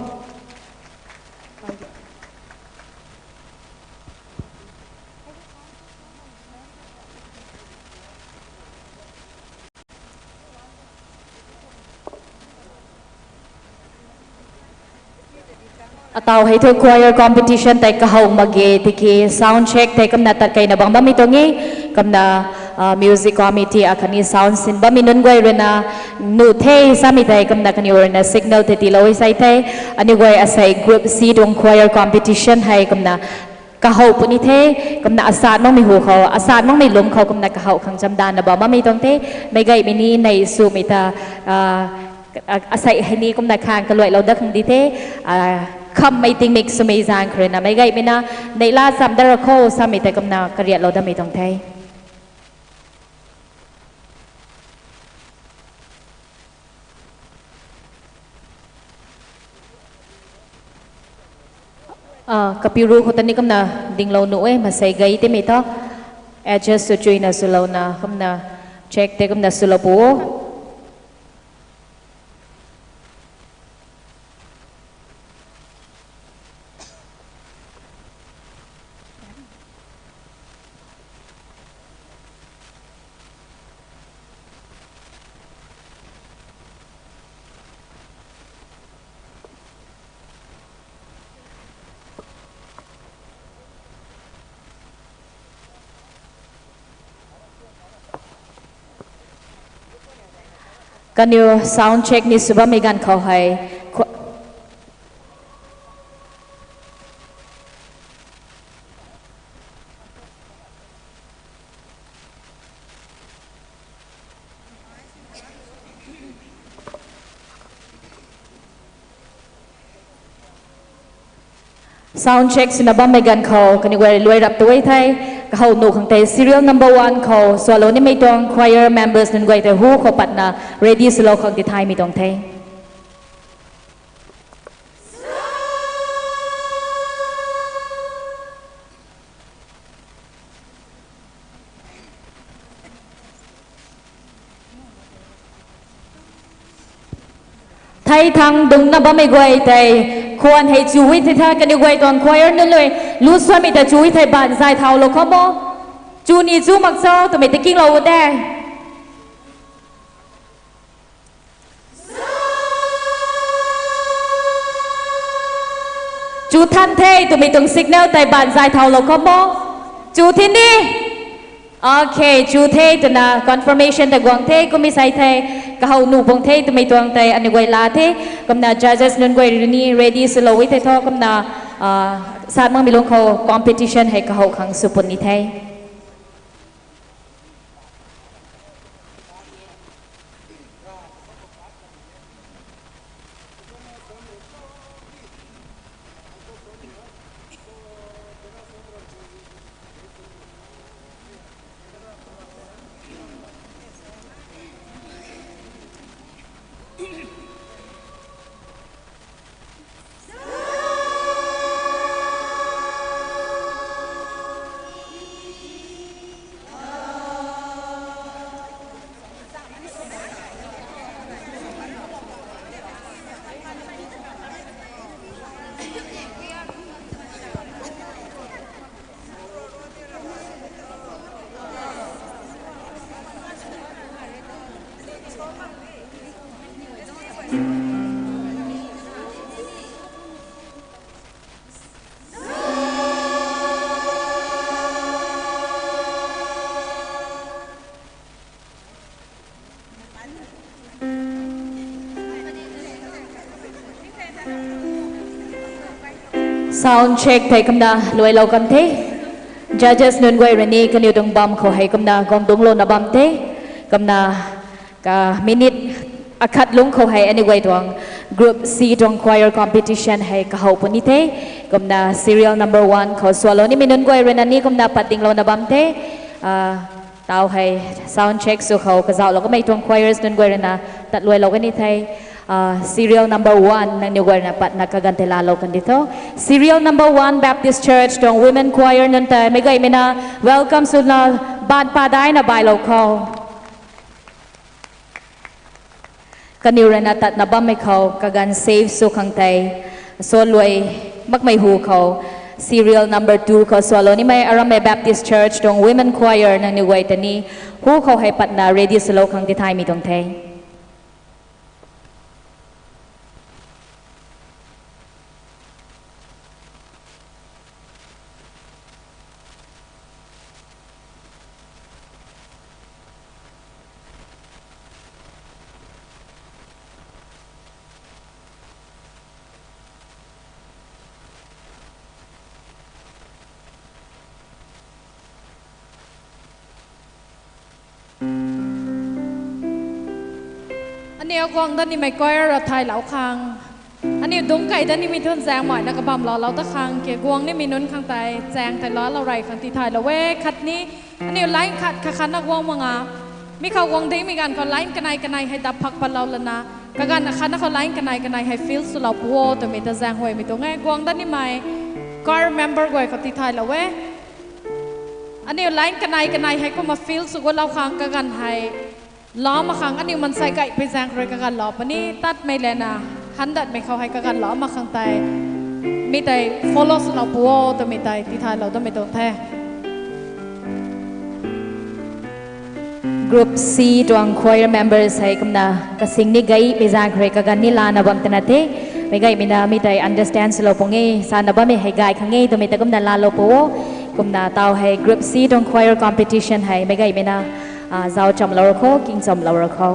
Atau hai tu choir competition tai kahau mage tiki sound check tai kamna tat kai na bang bami tongi kamna music committee akani sound sin bami nun goi rena nu the sami tai kamna kani rena signal te tiloi sai tai ani goi asai group C dong choir competition hai kamna kahau puni the kamna asat mong mi hu kho asat mong mi lum kho kamna kahau khang jamdan na ba mami tong te mai gai mini nei su mita asai hani kamna khang kaloi lo dak khang di theคำไม่ติงมิกสมัยจางครนะไม่ไงไม่นะในลาสัมดาร์โคสามีแต่กำนากระเรียดเราได้ไม่ต้องไทยกับพิรูคนตอนนี้กำนาดิ่งเราหนุ่ยมาใส่ไงที่ไม่ต้องแอดจัสต์ช่วยนะสุเรานะกำนาเช็คแต่กำนาสุเราปู กันอยู่ sound check นี่สุบมีการเขาให้sound check สินะบ้าไม่กันเขากันอยู่รวยรับตัวไทยเขาหนูขังเต serial number 1เขาส่วนเรานี่ไม่ต้อง choir members นั่นก็แต่หูเขาปัดนะ ready สโลขังที่ไทยไม่ต้องไทยไทยทางดึงนะบ้าไม่กวยแต่ควรให้จูวิทย์ท่ากันอยู่กวยตอนควายนั่นเลยรู้ส่วนมีแต่จูวิทย์ไทยบ้านใจเท่าเราเขาบ่จูนี่จูมักเจ้าแต่ไม่ตะกิ้งเราได้จูทันเทตัวไม่ต้องสัญญาณไทยบ้านใจเท่าเราเขาบ่จูที่นี่โอเคจูเทตัวน่ะ confirmation แต่กวางเทก็มีใส่เทก็เขาหนูบงเทตัวไม่ตัวงเทอันนี้กวยลาเทก็น่ะ judges นั่นกวยนี่ ready สโลวิเททอก็น่ะสาดมังมีลงเขา competition ให้เขาขังสุปนิเทsound check ไทยกำนาลวยเรากันเท judges นั่นกวยรนี่กันอยู่ตรงบัมเขาให้กำนากองตรงโลนบัมเทกำนากะมินิทอคัดลงเขาให้ anyway ตรง group C ตรง choir competition ให้เขาปนิเทกำนา serial number 1เขาส่วนเรานี่มีนั่นกวยรนี่กำนาปัดติงโลนบัมเทเตาให้ sound check สู่เขากระเจ้าเราก็ไม่ตรง choirs นั่นกวยรนะตัดลวยเรากันนี่ไทยserial number 1 ng lugar na nakagantela kan dito. Serial number 1 Baptist Church tong women choir nun tayo. May gay na welcome sa na bad paday na baylaw ko. Kanira na tat na ba may ko kagan save so kang tay. So luay magmayhu ko. Serial number 2 ko swalo ni may Arame Baptist Church tong women choir ng lugar tani. Hu ko hay pat na ready sa lo kang ditay mitong tay.อันนี้กวางด้านนี้ไม่ก้อยเราไทยเหลาคางอันนี้ดงไก่ด้านนี้มีทุนแจงหมอยนักบำเราตะคางเกี่ยวกวงนี่มีนุนข้างใต้แจงแต่ล้อเราไรข้างที่ไทยเราเว้คัดนี้อันนี้ไลน์คัดนักวงมังอ่ะมีเขาวงที่มีการเขาไลน์กันในให้ดับพักปันเราละนะการคัดนักเขาไลน์กันในให้ฟิลสุเราพัวแต่มีแต่แจงหวยมีตัวไงกวงด้านนี้ไม่ก้อย member กวยข้างที่ไทยเราเว้อันนี้ไลน์กันในให้ก็มาฟิลสุกเราคางกันให้ล้อมาขังอันนี้มันใส่ไก่ไปแซงเลยกันล้อปะนี่ตัดไม่เลยนะหันดัดไม่เข้าให้กันล้อมาขังไตมีแต่ follow สเราปัวแต่มีแต่ที่ไทยเราต้องไม่ต้องแท้ Group C ตรง choir members ให้กำนากระสิงนี่ไก่ไปแซงเลยกันนี่ลานะบัมตนาเทไม่ไก่ไม่นามีแต่ understand สเราปงเงสานบัมไม่ให้ไก่ขังเงแต่ไม่แต่กำนาลาเราปัวกำนาเตาให้ Group C ตรง choir competition ให้ไม่ไก่ไม่นาเจ้าจำเราเขากินจำเราเขา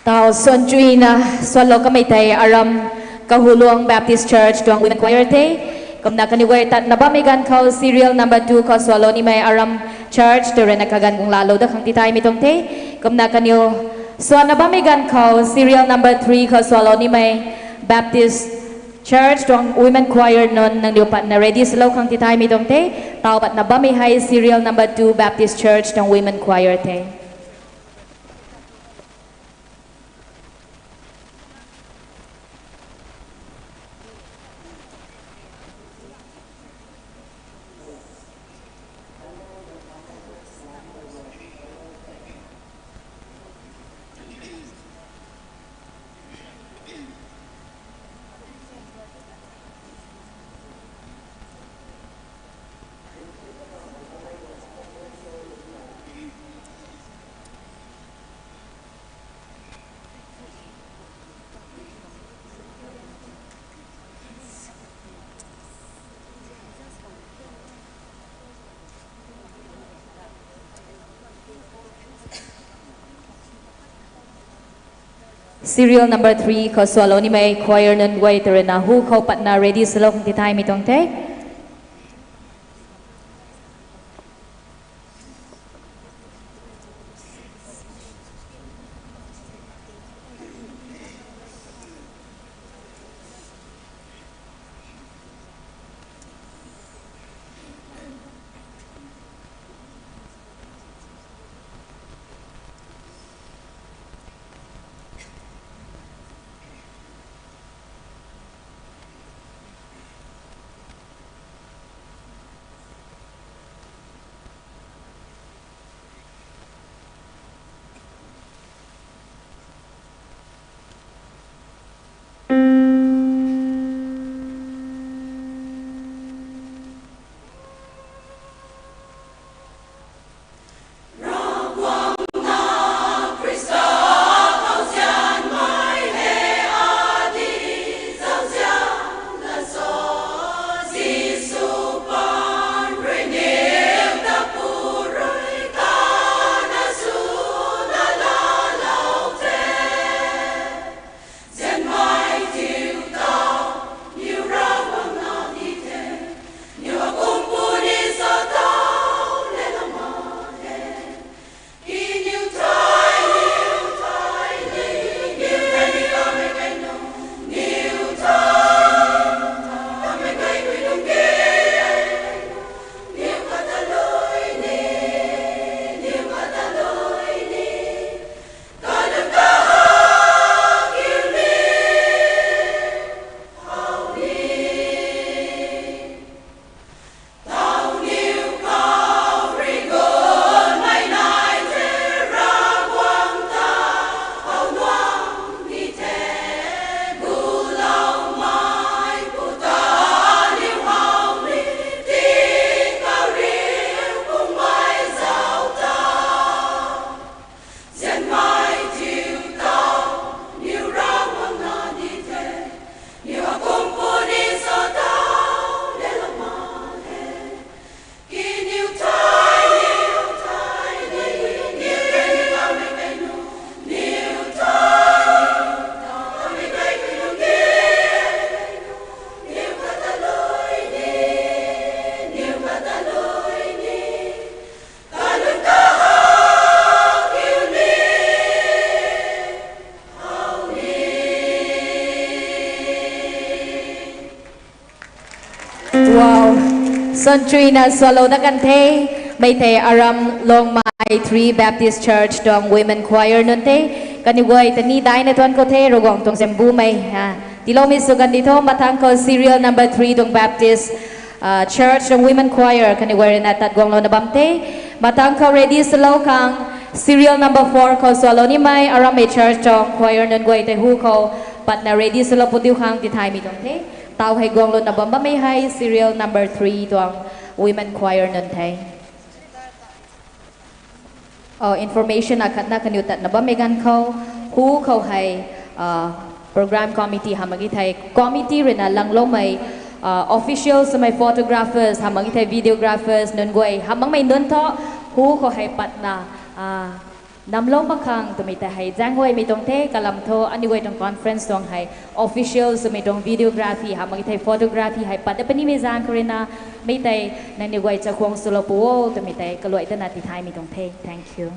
tao son chui na swalo ka may tay aram kahulong Baptist Church tuang women choir te kamna kaniway tat na ba may gan kau serial number 2 ko swalo ni may aram church to ren nakagan kung lalo da kang titay mitong te kamna kanyo so na ba may gan kau serial number 3 ko swalo ni may Baptist Church tuang women choir non nang liupat na ready slow kang titay mitong te tao pat na ba may high serial number 2 Baptist Church tuang women choir te. Serial number 3 ko swalo ni may choir nun way na hu ko pat na ready slow kung titay mitong te. Son chui na swalo na kan te may te aram long mai 3 Baptist Church dong women choir nun te kaniway tani dai na tuan ko te rogong tong sembu may tilo mi sugan dito matang ko serial number 3 dong Baptist Church dong women choir kaniway na tatgong lo na bamte matang ko ready slow kang serial number 4 ko swalo ni may aram may church dong choir nun guay te hu ko pat na ready slow pudiw kang titay mi dong te tao hay gong lo na bamba may hay serial number 3 tuang women choir nun tay. Information akat na kanyutat na ba may gan ko hu ko hay program committee hamagi tay committee rin na lang lo may officials may photographers hamagi tay videographers nun goy hamang may nun to hu ko hay pat na นำลงบังคังตัวมีแต่ให้จ้างไว้มีตรงเทกะลำโทอันนี้ไว้ตรงคอนเฟรนซ์ตรงให้ official สมีตรงวิดีโอกราฟีหามากิไทย photography ให้ปัดแต่ปนี้มีจางครีนามีแต่ในนี้ไว้จะควงสุโลปูตัวมีแต่กะลวยตนาติไทยมีตรงเท thank you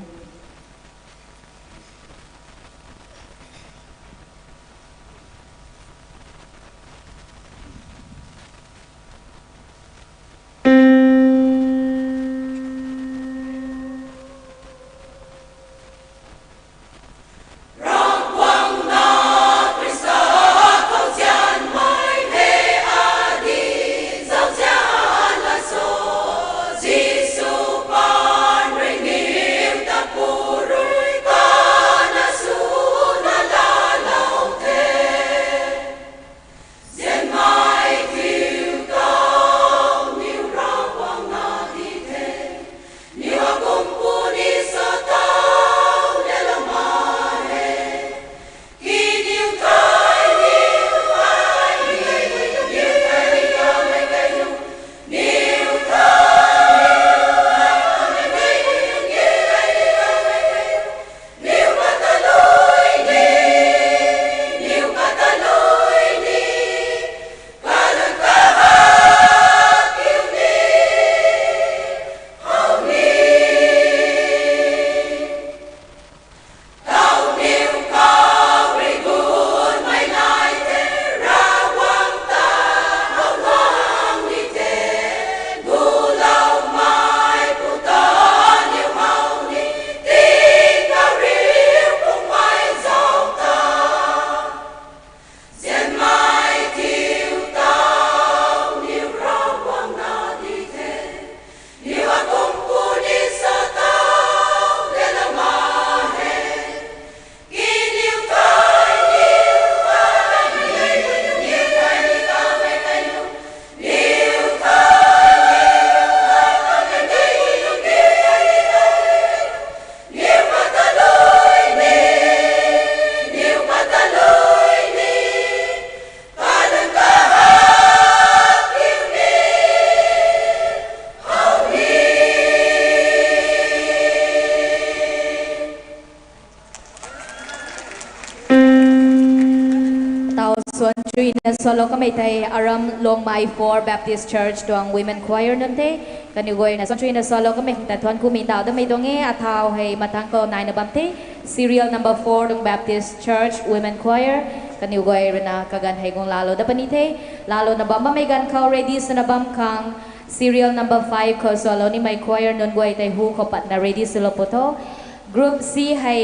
Solo kami tay aram long mai for Baptist Church doang women choir nante kanigoy na sonchuin na solo kami tatuan kumi tao da may donge ataw hay matangko nai na bamte serial number 4 dong Baptist Church women choir kanigoy na kagan hay gong lalo da panite lalo na bamba may gan ka ready sa nabam kang serial number 5 ko solo ni may choir nun goy tay hu ko pat na ready silo poto group C hay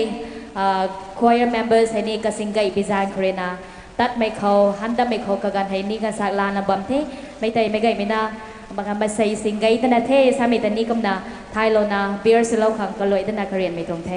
choir members hay ni kasinggay bizan krenaตัดไม่เขาหันดำไม่เขากกันให้นี่กันสักลานะบัมเทไม่ใจไม่ไกลไม่น่าบางครั้งมาใส่สิ่งไกลตั้งแต่เทสามีแต่นี่ก็น่าไทยโลนาเบียร์สโลขังก็เลยตั้งแต่เรียนไม่ตรงเท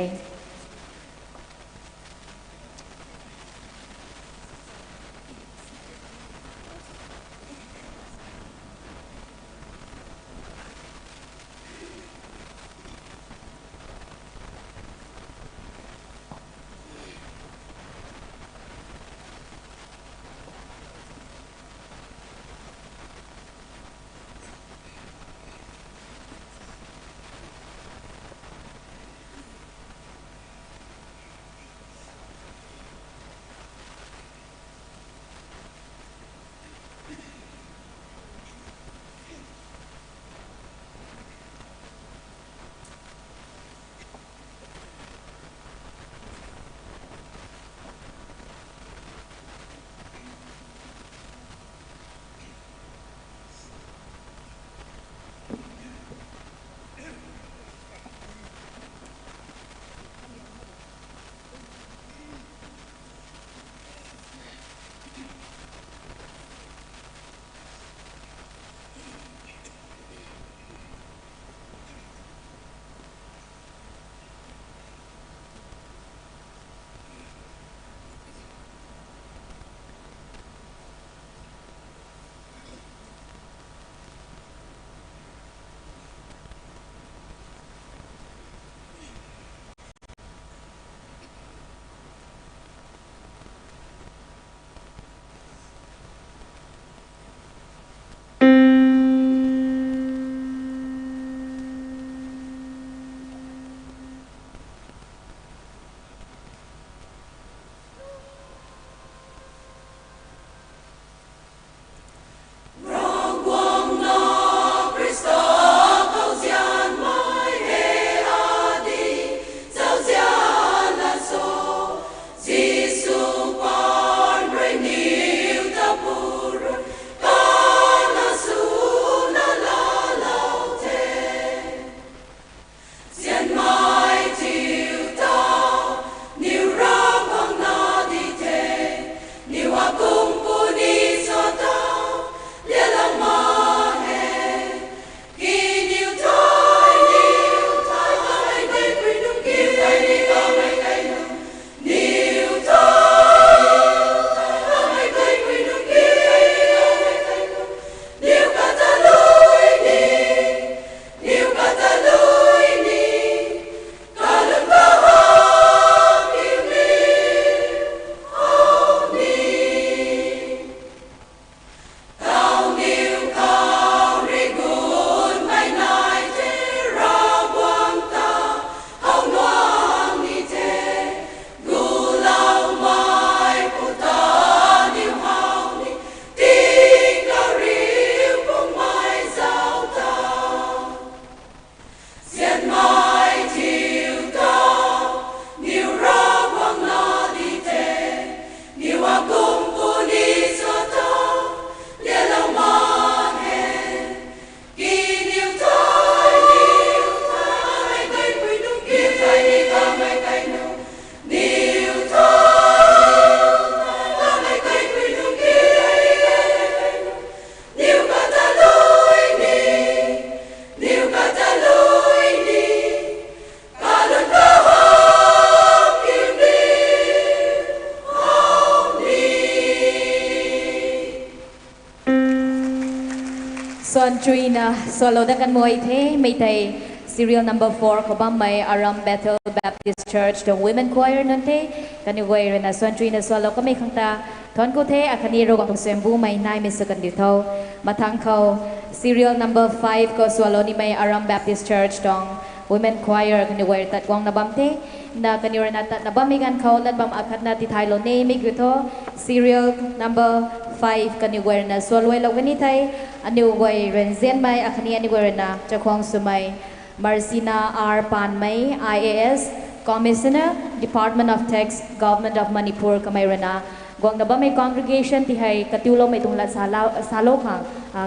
Son Tree na solo da kan moy the may tay serial number 4 ko ba may Aram Bethel Baptist Church the women choir nun the kani way na Son Tree na solo ko may kanta thon ko the akani ro ko sembu may nai mi sakan dito matang ko serial number 5 ko solo ni may Aram Baptist Church dong women choir kani way tat kwang na bamte na kanira na tat na bamigan ko lat bam akat na ti Thailand ne mi gito serial number 5 kaniwer na swalway law ganitay aniway renzen may akani aniwer na chakwang sumay Marcina R. Panmay IAS Commissioner Department of Tax Government of Manipur kamay na gwang na ba may congregation tihay katiulo may tunglat salo kang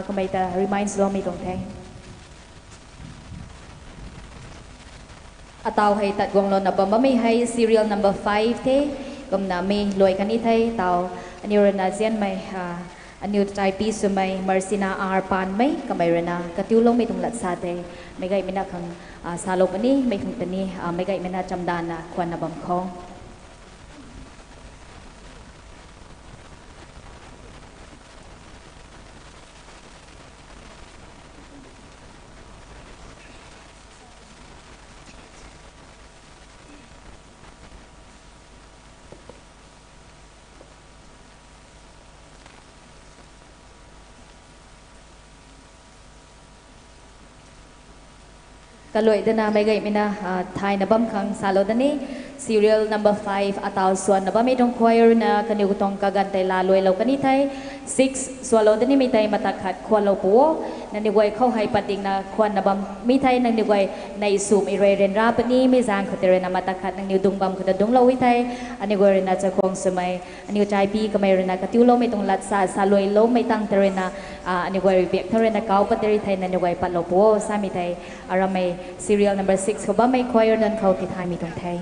kamay ta reminds lo may tungtay ataw hay tatgwang lo na ba may hay serial number 5 te gum na may loy kanitay taw aniw na zian may aniw tay piso may Marcina R. Pan may kamay na katiulong may tunglat sa te may gay mina kang salo pa ni may kang tani may gay mina chamdana kwan na bangkong Kaloy dana may gay mina Thai na bam kang salo dani serial number 5 ataw swan na ba may dong choir na kanigutong kagantay laloy law kanitay 6 swalo dani may tay matakhat kwalaw po na niway kaw hay pating na kwan na bam may tay nang niway na isum ireren rap ni may zang kotire na matakhat nang niudong bam kadadong law itay anigoy na chakong sumay anigo chai pi kamay na katiulo may tong latsa saloy law may tang tere na anigoy biak tere na kaw patiri tay na niway palaw po sa mi tay aramay serial number 6 ko ba may choir nan kaw kitay mi tong tay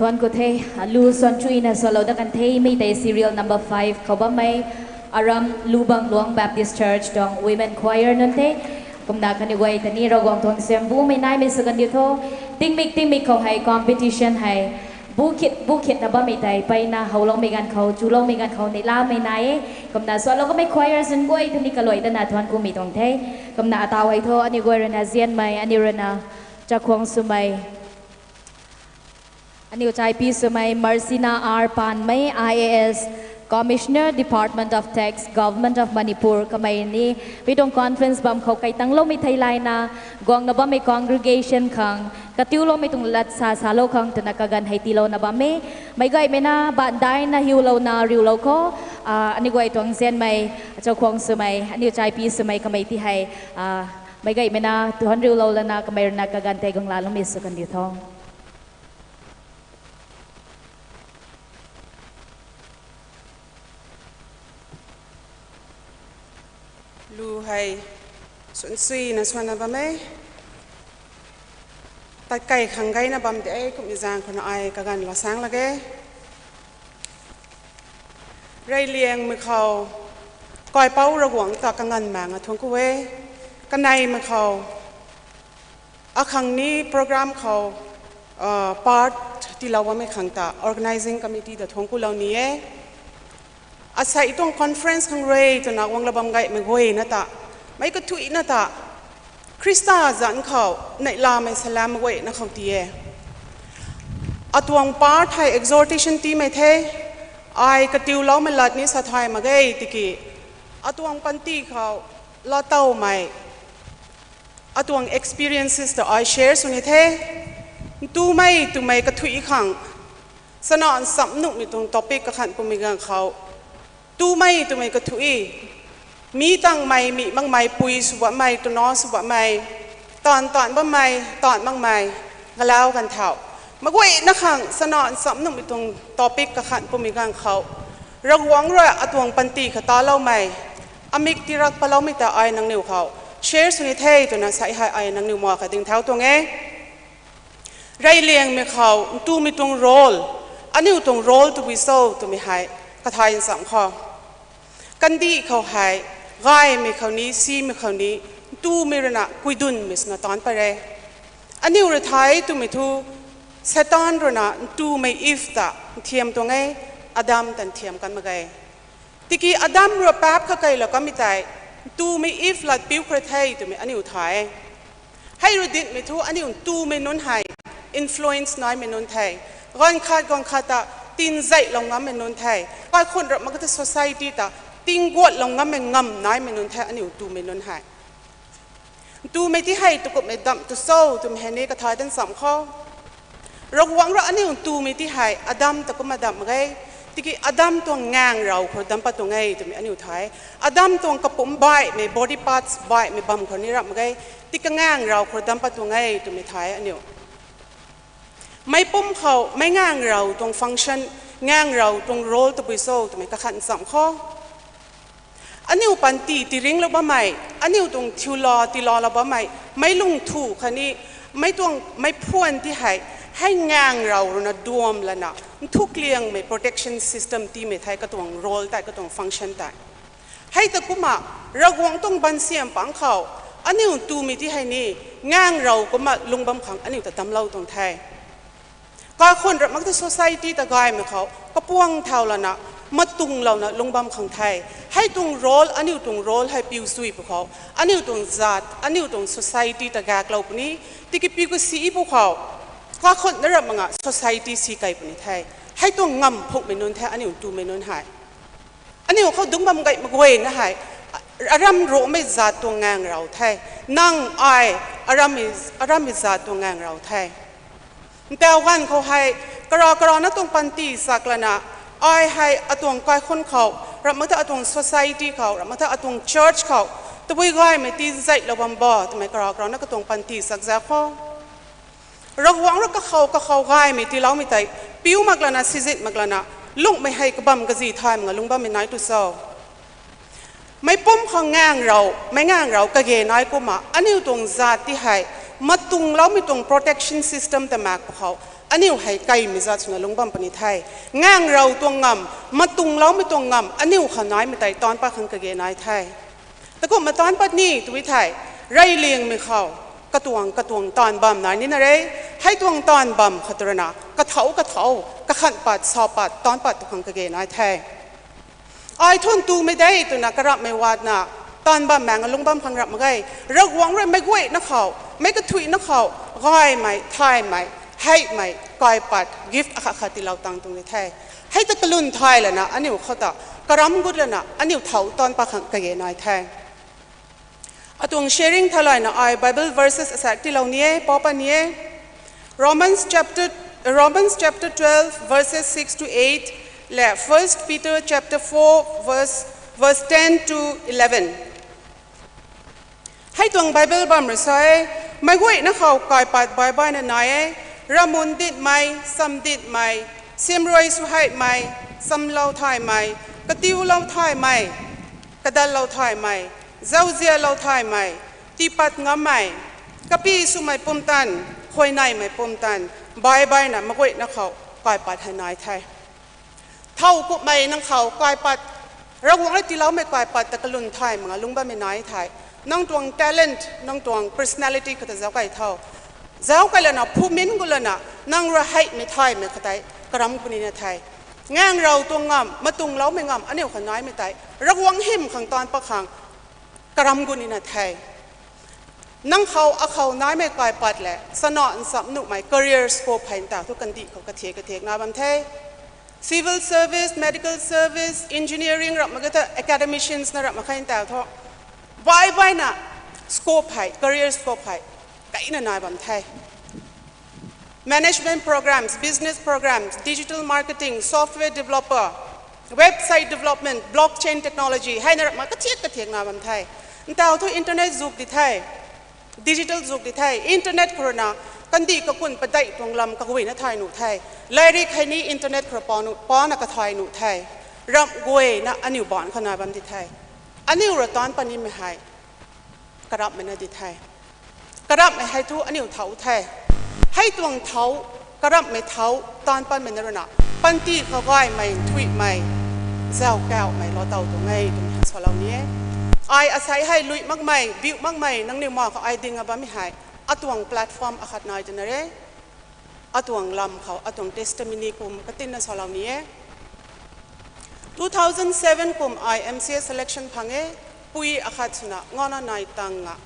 Tuan ko the Lu Son Tree na solo da kan the may tay serial number 5 ko ba may Aram Lubang Luang Baptist Church dong women choir nun te กุมนาคันไว้แต่นี่เรากองทวงเสียมบูไม่นายไม่สักันอยู่ท้อติ้งมิกเขาให้ competition ให้บูคิดนะบ้าไม่ได้ไปนะเขาลองไม่กันเขาจูลองไม่กันเขาในล่าไม่นายกุมนาส่วนเราก็ไม่ choir สันกวยแต่นี่ก็ลอยแต่นาทวนกูมีตรงเทกุมนาตาไว้ท้ออันนี้กวยเรนาเซียนไม่อันนี้เรนาจะควงสุไม่อันนี้ใจปีสุไม่มาร์ซินาอาร์ปานไม่ IAS Commissioner Department of Tax Government of Manipur ก็ไม่นี่วิดง conference บำเขาไกตั้งโลกไม่ไทยไลน์นะกองนับไม่ congregation ขังกระติ้วโลไม่ตรงลัดซาโลขังแต่นักการให้ตีโลนับไม่ไกลไม่นะบ้านได้นะฮิวโลนะริวโลก็อันนี้ก็ไอตัวเซียนไม่เจ้าของสมัยอันนี้ใจปีสมัยก็ไม่ที่ให้ไม่ไกลไม่นะตัวฮันริวโลแล้วนะก็ไม่นักการแต่กองลาลงมีสุกันดีท้องลูให้ส่วนซีนะส่วนนั้นบ้างไหมตัดไก่ขังไก่นะบ้างเดี๋ยวก็มีจางคนไอ้กันละสังละแกไรเลียงมือเขาก่อยเป้าระหว่างตากังเงินแมงทวงกูเวกันในมือเขาครั้งนี้โปรแกรมเขาpart ที่เราว่าไม่ขังตา organizing committee แต่ทวงกูเหล่านี้อาศัยตรงคอนเฟรนซ์ของเรย์จนนักวังระบำไก่ไม่ห่วยนะตาไม่ก็ทุยนะตาคริสต์จันเขาในลาไม่สลามห่วยนะเขาตีเออตัวงพาร์ทให้ exhortation ตีไม่เทไอกระติวล้อมันลัดนี้สะท้ายมาไงติกี้อตัวงปันตีเขาล้อเต้าไม่อตัวง experiences แต่ไอ share สุนิเทตู้ไม่กระทุยขังสนานสัมนุมีตรง topic กระขันปุ่มมีกันเขาตู้ไม่กระทุยมีตั้งไม่มีบางไม่ปุยสุวะไม่ตัวน้อสุวะไม่ตอนบ้างไม่ตอนบางไม่ก็แล้วกันเท่ามากุยนักขังสนานสัมนุมีตรงตอปิกกระขันปุ่มมีกันเขาระวังด้วยอตวงปันตีขตาเล่าไม่อมิกที่รักปะเล่าไม่แต่ไอ้นังนิวเขาเชร์สุนิเทตัวนั้นใส่ให้ไอ้นังนิวมาขัดดึงเท้าตัวเงี้ยไรเลียงมีเขาตู้มีตรงโรลอันนี้ตรงโรลตัววิโซ่ตัวมีให้กระทายสังข้อกันดีเขาหายง่ายมีเขานี้ซีมีเขานี้ตู้มีระนาคุยดุนมีสนาตอนไปเลยอันนี้อุทัยตู้มีทูเซตอนระนาตู้ไม่อิฟตาเทียมตัวไงอดัมตันเทียมกันมาไงติกี้อดัมรัวแป๊บเขาไกลแล้วก็มีใจตู้ไม่อิฟลัดปิ้วกระเทยตู้มีอันนี้อุทัยให้รู้ดิมีทูอันนี้ตู้ไม่นุนหายอินฟลูเอนซ์น้อยไม่นุนไทยก่อนขาดตาตีนใจลงงั้มเป็นนนไทยก็คนเรามันก็จะ society ตาติงกวดลงงั้มเป็นงั้มนายเป็นนนไทยอันนี้ดูเป็นนนหายดูไม่ที่ให้ตุกไม่ดำตุโซ่ตุไม่ให้เนกทายตั้งสามข้อเราหวังว่าอันนี้ดูไม่ที่ให้อดัมตะก็มาดำไงที่กี้อดัมตัวงางเราคนดำปัดตัวไงตุไม่อันนี้ไทยอดัมตัวกระปุ่มใบไม่ body parts ใบไม่บัมคนนี้รับไงที่ก็งางเราคนดำปัดตัวไงตุไม่ไทยอันนี้ไม่ปุ่มเขาไม่ง่างเราตรงฟังก์ชันง่างเราตรงโรลตัวไปโซ่ตัวไม่กระขันสามข้ออันนี้ปันตีตีริงเราบ้าไม่อันนี้ตรงทิวลอตีลอเราบ้าไม่ลุงถูกคันนี้ไม่ตรงไม่พ่วนที่ให้ง่างเรานะดวมแล้วนะทุกเลี้ยงไม่ protection system ที่ไม่ไทยก็ตรงโรลแต่ก็ตรงฟังก์ชันแต่ให้ตะกุมาเราหวังตรงบันเสียมปังเขาอันนี้ตูมีที่ให้นี่ง่างเราก็มาลุงบัมขังอันนี้แต่ตำเล่าตรงไทยก็คนเรามักจะ society ตะกายเหมือนเขาก็ป้วงเท่าแล้วนะมาตุงเรานะลงบำขังไทยให้ตรงโรลอันนี้ตรงโรลให้ปิวซุยพวกเขาอันนี้ตรงจัดอันนี้ตรง society ตะกายเราปนี้ที่กิปิวก็สีพวกเขาก็คนนั่นแหละมั้งอ่ะ society สีไก่ปนี้ไทยให้ตรงงำพวกเมนุนไทยอันนี้ตูเมนุนหายอันนี้เขาดึงบำไก่มาเวนนะหายอารมณ์โรไม่จัดตัวงานเราไทยนั่งไออารมณ์จัดตัวงานเราไทยแต่วันเขาให้กรอนะตรงปันตีสักละนะไอให้อตวงก้อยคนเขาเราไม่ต้องอตวง society เขาเราไม่ต้องอตวง church เขาตัววิก้อยไม่ตีใจเราบำบ่ทำไมกรอนะก็ตรงปันตีสักแจ๊กเขาเราหวังเราก็เขาก้อยไม่ตีเราไม่ตีปิ้วมากละนะซิจิตมากละนะลุงไม่ให้กระบำกระจีไทม์กับลุงบ้าไม่น้อยตุเศร้าไม่ปุ่มของงานเราไม่งานเรากระเกยน้อยกูมาอันนี้ตรงจัดที่ให้มาตุงเราไม่ตรง protection system แต่มากพวกเขาอันนี้ให้ไกลมิจัดสุนัขลงบัมปนิไทยงานเราตัวงำมาตุงเราไม่ตรงงำอันนี้ขน้อยไม่ไต่ตอนป้าขังกะเกนายไทยแต่ก็มาตอนปัดนี้ตัวไทย ไรเลียงไม่เข้ากระตวงตอนบำนายนี่นะเรให้ตวงตอนบำขัตรนะกระเทากระขันปัดสอบปัดตอนปัดตุขังกะเกนายแท้ไอ้ทุนตูไม่ได้ตัวนักกระรับไม่วาดนะตอนบำแมงลุงบำพังรับมาไงรักหวังเรื่องไม่กุ้ยนักเขาไม่กระถุยนักเขาก้อยไหมทายไหมให้ไหมก้อยปัดกิฟต์อาคาติเราตังตรงนี้แท้ให้ตะกลุนทายเลยนะอันนี้เขาตะกระรำกุดเลยนะอันนี้เท่าตอนปักขังกะเกนายแท้อะตวง sharing ทลายนะไอ้ Bible verses สักที่เราเนี่ยปอปเนี่ย Romans chapter 12 verses 6 to 8 และ 1 Peter chapter 4 verse 10 to 11 ให้ตวง Bible บำรุษใส่ไม่กุ้ยนะเขากายปัดบายนะนายรามุนดิดไหมซ้ำดิดไหมเสียมรวยสุให้ไหมซ้ำเล่าถ่ายไหมกระติวเล่าถ่ายไหมกระดัลเล่าถ่ายไหมเจ้าเสียเราถ่ายไหมตีปัดงาไหมกะปีสุไม่ปุ่มตันคอยในไม่ปุ่มตันบายนะมากุ้ยนักเขากายปัดให้นายไทยเท่ากุไม่นักเขากายปัดเราหวังว่าที่เราไม่กายปัดแต่กระลุนไทยมึงลุงบ้าไม่นายไทยน้องตวง talent น้องตวง personality ก็จะเจ้าไก่เท่าเจ้าไก่เลยนะผู้มิ้นกุลนะนั่งระให้ไม่ไทยไม่ขดายกระรำกุนีในไทยงานเราตัวงามมาตุงเราไม่งามอันนี้ขนายไม่ไทยระวังหิมขังตอนประขังกรำกุนีนาไทยนั่งเขาเอาเขาน้อยไม่กลายปัดแหละสนอนสับหนุกไหม career scope ให้ต่างทุกกันดีเขากระเทียงงานบันเท civil service medical service engineering รับมาก็จะ academicians นะรับมาให้ต่างทุกไว้นะ scope ให้ career scope ให้ไก่นายบันเท management programs business programs digital marketing software developer website development blockchain technology ให้นะรับมาก็เทียงงานบันเทแต่เอาทุกอินเทอร์เน็ตจุกดิไทยดิจิทัลจุกดิไทยอินเทอร์เน็ตโครนากันดีกับคุณประเดี๋ยวตรงลำกับวินาไทยหนูไทยไล่รีใครนี้อินเทอร์เน็ตโครปอนุปอนักไทยหนูไทยรับกวยนะอันนี้บอนขนาดบันดิไทยอันนี้เราตอนปันนี้ไม่ให้กระดับไม่นาดิไทยกระดับไม่ให้ทุกอันนี้เท้าไทยให้ตวงเท้ากระดับไม่เท้าตอนปันเป็นนรนะปันตีเขาไหวไม่ทวีตไม่เจ้าแก้วไม่รอเต่าตรงไงตรงนี้ส่วนเราเนี้ยไออาศัยให้ลุยมากไม่บิวมากไม่นั่งในหม้อเขาไอดึงอะไรไม่หายอัตวงแพลตฟอร์มอาคาดนายจันเร่อัตวงลำเขาอัตวงเทสต์มินีกุมกตินนะสาวเรานี้2007กุม IMCA selection พังเอปุยอาคาดชนะงอนนายตังอ่ะ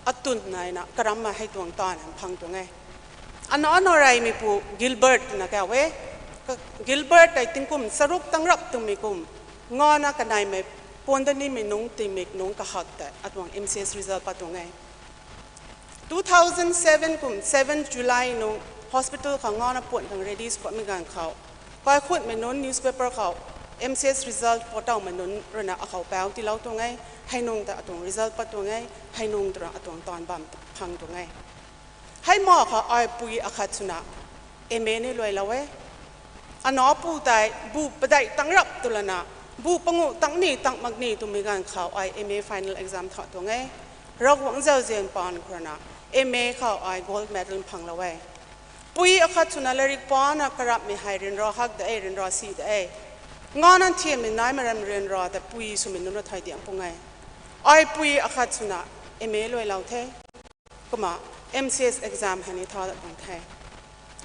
อัตุนนายนะกระรำมาให้ตวงตอนพังตรงไงอันนั้นอะไรมีปูกิลเบิร์ตนะแกเว้กิลเบิร์ตไอติงกุมสรุปตั้งรับตรงมีกุมงอนะกันนายไม่ปนตันนี้ไม่นุ่งตีเมกนุ่งกะหัดแต่อัตวง MCS result ปัตตงไง2007กุม7 July นุ่ง hospital ของงอนะปนทาง ready สปอร์ตมีการเขาก็ขุดไม่นุ่ง newspaper เขา MCS result พอเต่าไม่นุ่งเรื่องน่ะเขาแปลที่เราตรงไงให้นุ่งแต่อัตวง result ปัตตงไงให้นุ่งแต่อัตวงตอนบัมพังตรงไงให้หมอเขาไอปุยอาคาตุนะนี่รวยแล้วเว้ยอันน้อปูแต่บูประเดี๋ยวตั้งรับตัวละนะบูปังงูตั้งนี่ตั้งมักนี่ตัวมีการข่าวไอfinal exam ถอดตัวไงเราหวังเจ้าเจียนปอนครนะข่าวไอ gold medal พังแล้วเว้ยปุยอาคาตุนะเลริกปอนกระรับมีให้เรียนรอฮักเดเรียนรอซีเดงอนั้นเทียมมีนายมาเรียนรอแต่ปุยสมินุนไทยเดียงปงไงไอปุยอาคาตุนะรวยเราเท่ก็มา MCS exam ให้นี่ทอดบังเท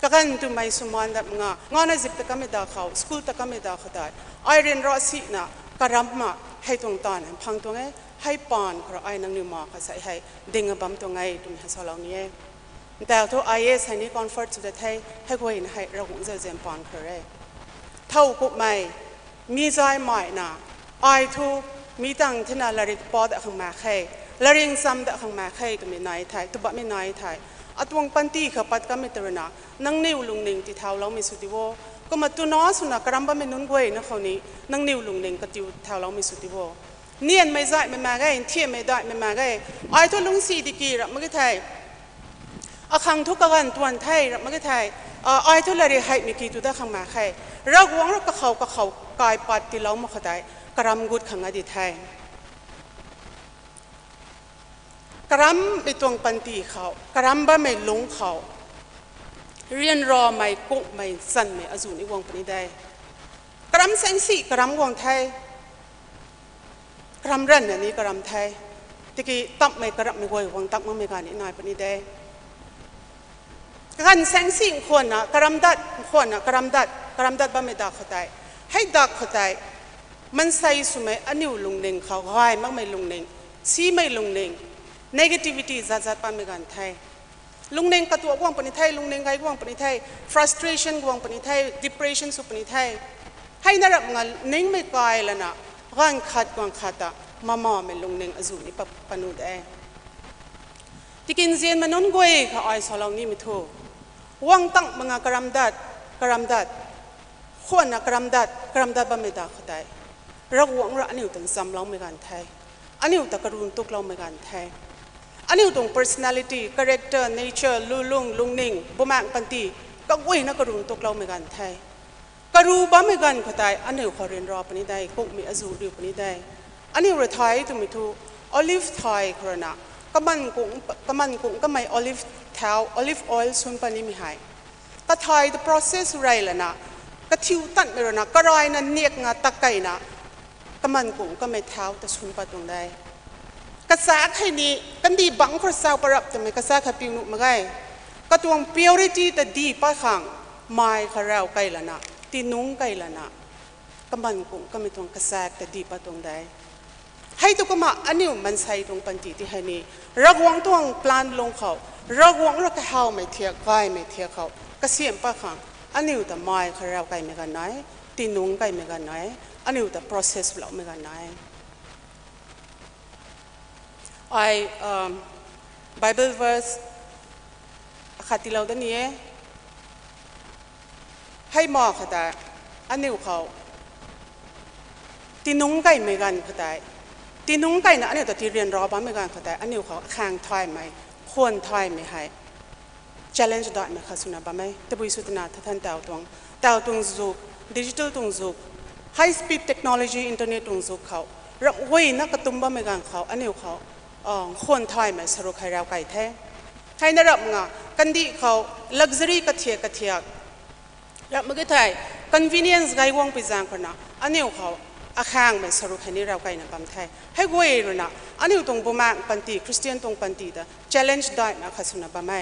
ก็กันตัวไม่สมานแบบงอนจิบตะก็ไม่ได้เขาสกูลตะก็ไม่ได้เขาได้ไอเรียนรอสินะกระรำมาให้ตรงตอนพังตรงไงให้ปอนเพราะไอนังนิวมาเขาใส่ให้ดึงบัมตรงไงตรงนี้สาวเราเนี่ยแต่ตัวไอเอสให้นี่คอนเฟิร์ตสุดท้ายให้คุยให้เราคงจะเจมปอนเขาเลยเท่ากุบไม่มีใจใหม่นะไอทูมีตังที่น่าละริกปอดข้างมาให้ละริงซ้ำแต่ข้างมาให้ตัวไม่นายไทยตัวบ้าไม่นายไทยอัตวงปันตีเขาปัดก็ไม่ตระหนักนั่งนิ้วลุงหนึ่งที่เท้าเราไม่สุดที่ว่าก็มาตัวน้อสุนัขกระรำบ้าไม่นุ่งกวยนะเขานี้นั่งนิ้วลุงหนึ่งก็ติวเท้าเราไม่สุดที่ว่าเนียนไม่ได้ไม่มาไงเทียมไม่ได้ไม่มาไงไอ้ตัวลุงสีดีกีรับมาก็ไทยอาคังทุกกันตัวไทยรับมาก็ไทยไอ้ตัวละเรียให้มีกี่ตัวได้ข้างมาใครเราหวังเราก็เขากายปัดที่เราไม่เข้าใจกระรำกุดขังอดีตไทยกระรำไปตวงปันตีเขากระรำบ้าไม่ลงเขาเรียนรอไม่กุ๊กไม่สั่นไม่อสูรในวงปนิได้กระรำเซนสีกระรำวงไทยกระรำเรนอันนี้กระรำไทย ที่กี่ตับไม่กระดับไม่กวยวังตักมันไม่การนี่นายปนิเดกันแสงสิ่งคนนะกระดดัดคนนะกระดดัดบ้าไม่ดักเขาได้ให้ดักเขาได้มันใส่สุมัยอันนี้ลุงเน่งเขาหายมักไม่ลุงเน่งซีไม่ลุงเน่ง negativity จัดบ้าไม่การไทยลุงเน่งกระตัวกวางปนิไทยลุงเน่งไงกวางปนิไทย frustration กวางปนิไทย depression สุปนิไทยให้นรับงานเน่งไม่กลายแล้วนะกันขัดกวางขัดอะมาไม่ลุงเน่งอจูนี่ปนุดที่กินเซียนมันนุ่นกวยเขาไอ้สาวนี่ไม่ถูกวังตั้งมังกระดดัดคนนะกระดดัดบ้าไม่ได้เขาได้รักวังรักอันนี้อุตส่าห์เราไม่กันไทยอันนี้อุตส่าห์กระดุนตุกเราไม่กันไทยอันนี้อุตส่าห์ personality character nature ลุงนิ่งบ่แม่งปันตีก็เว้ยนะกระดุนตุกเราไม่กันไทยกระดูบ้าไม่กันเขาได้อันนี้ขอเรียนรอปนิได้กุกมีอจูดูปนิได้อันนี้เราไทยตัวไม่ถูก olive ไทยโครนะก็มันกุ้งก็ไม่ olive เท้า olive oil ส่วนปนิไม่หายก็ไทย the process ไรล่ะนะก็ทิวตันไม่รู้นะก็รอยนั่นเนียกงาตะไก่นะก็มันกุ้งก็ไม่เท้าแต่ส่วนปตรงได้กระแสให้นี้กันดีบังครสาวประดับแต่ไม่กระแสขับปิวนุมาไงก็ตัว purity แต่ดีป้าขังไม่ขราวไก่ละนะตีนุ้งไก่ละนะก็มันกุ้งก็ไม่ตัวกระแสแต่ดีป้าตรงได้ให้ตัวก็มาอันนี้มันใส่ตรงปัญจิที่ให้นี้รักวังตัวปลานลงเขารักวังรักเขาไม่เทียกไก่ไม่เทียกเขาก็เสียมป้าขังอันนี้แต่ไม่ขราวไก่ไม่กันไหนตีนุ้งไก่ไม่กันไหนอันนี้แต่ process เราไม่กันไหนBible verse ขัดที่เราด้านนี้ให้มองเขาได้อันนี้เขาตีนุ้งไก่ไม่กันเขาได้ตีนุ้งไก่นะอันนี้แต่ที่เรียนรอบ้างไม่กันเขาได้อันนี้เขาข้างทายไหมควรทายไหมให้ challenge ได้ไหมคะสุนัขบ้างไหมแต่บุยสุดนะท่านเต่าตรงจุกดิจิทัลตรงจุก high speed technology อินเทอร์เน็ตตรงจุกเขาเราเว้ยนักกระตุ้มบ้างไม่กันเขาอันนี้เขาคนไทยไหมสรุปให้เราไก่แท้ให้นรับงากันดีเขา luxury กระเทียกรับมือไทย convenience ไงว่างไปจางคนนะอันนี้เขาอาคางไหมสรุปให้นี่เราไก่นะปั๊มไทยให้เว้ยรู้นะอันนี้ตรงบุมาปันตีคริสเตียนตรงปันตีแต่ challenge ได้นะข้าสุนัขบ้าไหม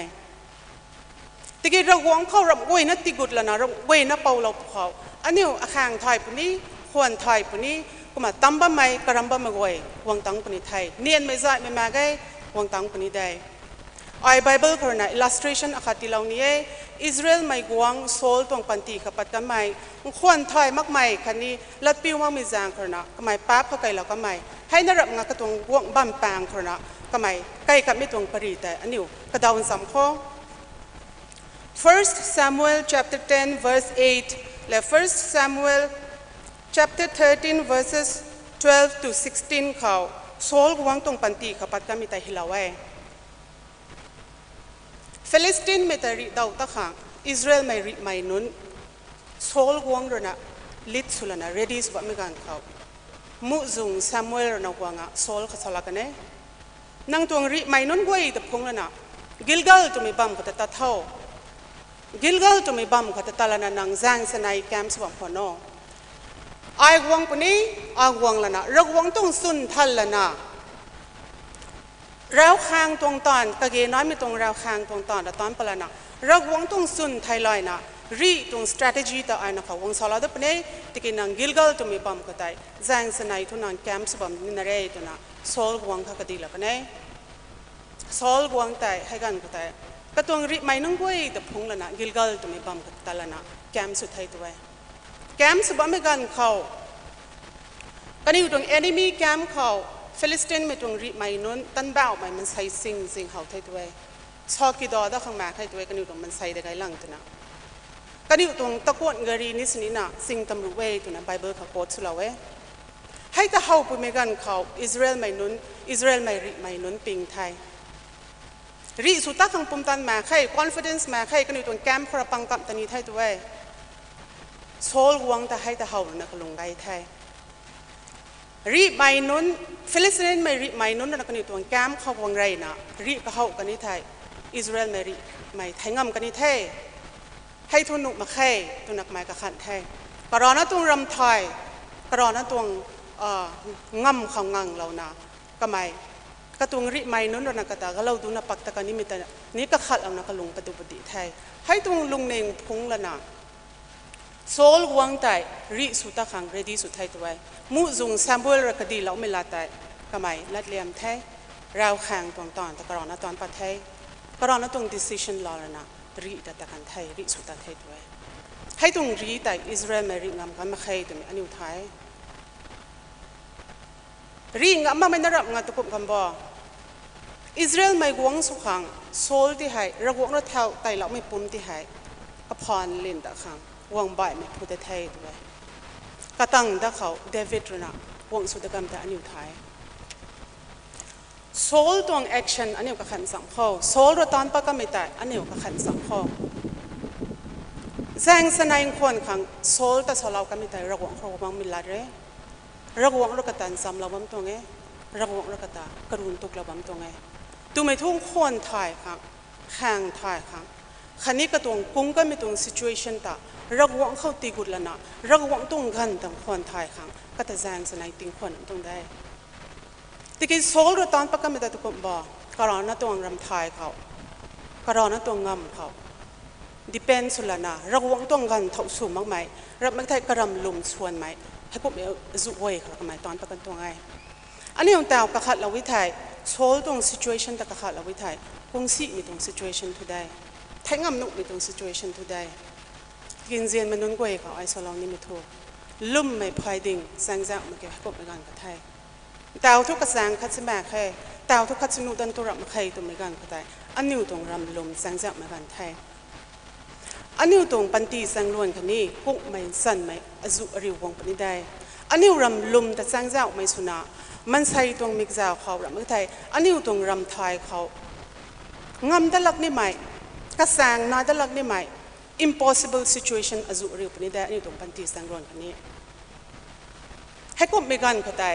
ที่กี่เราว่างเขารับเว้ยนัดติกุดแล้วนะเราเว้ยนัดเป่าเราเขาอันนี้อาคางไทยปุ่นนี้ควรไทยปุ่นนี้ก็มาตั้มบ้าไหมกระรำบ้าไม่ไหววังตังปนิไทยเนียนไม่ใจไม่มาไงวังตังปนิได้ไอ้ Bible คนนั้น illustration อาคติเหล่านี้อิสราเอลไม่กวางโซลตรงปันตีขับปัดกันไม่ควรไทยมักไม่คันนี้ลัดปิวมักมีจางคนนั้นก็ไม่ป้าเขาไกลเราก็ไม่ให้นรับงานกระตรงวงบัมปางคนนั้นก็ไม่ไกลกับไม่ตรงปริแต่อันนี้กระดาวสามข้อ First Samuel chapter 10 verse 8 และ First Samuel chapter 13 verses 12 to 16เขาโซลกวางตรงปันตีขับปัดกันมีแต่ฮิลาเวฟิลิสตินไม่แต่ริดาวตะขังอิสราเอลไม่ริไม่นุนโซลกวางรนะลิดสุลนะเรดี้สบัดไม่กันเขามุซุงซามูเอลรนะกวางอ่ะโซลขัดสลักกันเน่นั่งตวงริไม่นุนกวยแต่พงแล้วนะกิลกัลจะไม่บัมขัดตัดเท้ากิลกัลจะไม่บัมขัดตัดละนะนางจางสนายแคมส์บัมพอนอไอ้กวางปนี้ไอ้กวางละนะรักกวางต้องสุนทัลละนะเราคางตรงตอนตะเกียน้อยไม่ตรงเราคางตรงตอนแต่ตอนเปล่านะรักกวางต้องสุนไทยลอยนะรีตรง strategy ต่อไอ้นะคะวงสารดับนี้ตะกี้นางกิลกัลจะไม่บัมก็ได้แจงสนายทุนนางแคมส์บัมนินเรย์ตัวนะโซลกวางก็ดีละกันเนี่ยโซลกวางแต่ให้กันก็ได้ก็ตัวรีไม่นุ่งกุ้ยแต่พงละนะกิลกัลจะไม่บัมก็ได้ละนะแคมสุดท้ายตัวแคมส์บัมไม่กันเขากันอยู่ตรง enemy แคมเขาฟิลิสตินไม่ตรงรีไม่นุ่นตันบ่าวไม่มันใส่สิ่งเขาท้ายตัวชอบกิดอได้ข้างมาท้ายตัวกันอยู่ตรงมันใส่ได้ไงหลังตัวนะกันอยู่ตรงตะกวนเกรีนิสนี่นะสิ่งตำรวจเวตัวนะไบเบิลเขาโคตรสุดแล้วให้ตะเขาปุ่มไม่กันเขาอิสราเอลไม่นุ่นอิสราเอลไม่นุ่นปิงไทยรีสุดตาข้างปุ่มตันมาใคร confidence มาใครกันอยู่ตรงแคมป์พระปังกับตันนี้ท้ายตัวโซลวงแต่ให้ตะเขานะก็ลงไกไทยรีไม่นุนฟิลิสตินไม่รีไม่นุนนะกันอยู่ตัวแคมป์เขาวงไรนะรีก็เขากันนี้ไทยอิสราเอลไม่รีไม่ไทยงำกันนี้ไทยให้ทุนนุมาแค่ตัวนักไม้กับขันไทยกรอนะตัวรำไทยกรอนะตัวงำเขางังเรานะก็ไม่ กระตุงริไม่นู้นเราหนักกระตาก็เราดูนับปักตะกันนี่มีแต่นี่ก็ขัดเอานักลุงประตูปฏิไทยให้ตรงลุงเน่งพงละนะโซลวางใจริสุตะขังเรดี้สุดไทยตัวไว้มุจุงแซมเปิลระคดีเราไม่ละใจก็ไม่ลัดเลียมไทยเราแข่งตอนตะกรอนตอนปัดไทยกรอนตรง decision law ละนะริแต่ตะกันไทยริสุตะไทยตัวไว้ให้ตรงริแต่อิสราเอลไม่ริงามกันมาใครตัวนี้อันนี้ไทยริงามมาไม่น่ารับงานตุกกันบ่อิสราเอลไม่กวางสุขังโซลที่ให้ระวงระเท้าไต่เราไม่ปุ่มที่ให้ก็พรเล่นตะขังวงใบไม่พูดไทยด้วยกระตั้งตะเขาเดวิดรุนะวงสุดกรรมแต่อันนี้ไทยโซลตัวแอคชั่นอันนี้ก็ขันสังข้อโซลระตอนปะก็ไม่ได้อันนี้ก็ขันสังข้อแซงสนายคนขังโซลแต่โซลเราก็ไม่ได้ระวงเขาบังมิลลาเร่ระวงระกตันซ้ำเราบังตัวไงระวงระกตากระรุนตุกเราบังตัวไงตัวไม่ทุ่งคนไทยขังแข่งไทยขังขันนี้ก็ตัวกุ้งก็ไม่ตัว situation ตาระวงเขาตีกุดละนะระวงตรงกันต่างคนไทยขังก็แต่แซงสนายติงคนตรงได้ที่กินโซลระตอนปะก็ไม่ได้ตุกบ่กระรอนนั่นตัวรำไทยเขากระรอนนั่นตัวงำเขา depend สุดละนะระวงตรงกันเท่าสูงมากไหมรับไม่ได้กระรำลุมชวนไหมให้พวกเราจุเว้ยเขาทำไมตอนปะกันตัวไงอันนี้ของแต่กระขัดเราวิธีโซลตรง situation แต่กระขัดเราวิธีคงสิมีตรง situation today แทงงำนุกมีตรง situation today กินเจียนมันนุ่นกวยเขาไอ้สลองนี่ไม่ถูกลุ่มไม่พายดิ่งแสงจากมาเก็บให้พวกในการกระไทยแต่ทุกกระแสคัดสมาแค่แต่ทุกคัดสนุดันตัวรับมาใครตัวในการกระไทยอันนี้ตรงรำลมแสงจากมาการไทยอันนี้ตรงปันตีแสงล้วนคนนี้พวกไม่สั่นไม่อจุริววงปนิได้อันนี้รำลมแต่แสงจากไม่สุนัขมันใส่ตรงมิกซ์เขาละเมื่อไทยอันนี้ตรงรำไทยเขางำตะลักนี่ไหมกระแสงน้อยตะลักนี่ไหม impossible situation อจุริวปนิได้อันนี้ตรงปันตีแสงล้วนคนนี้ให้พวกมีการเข้าใจ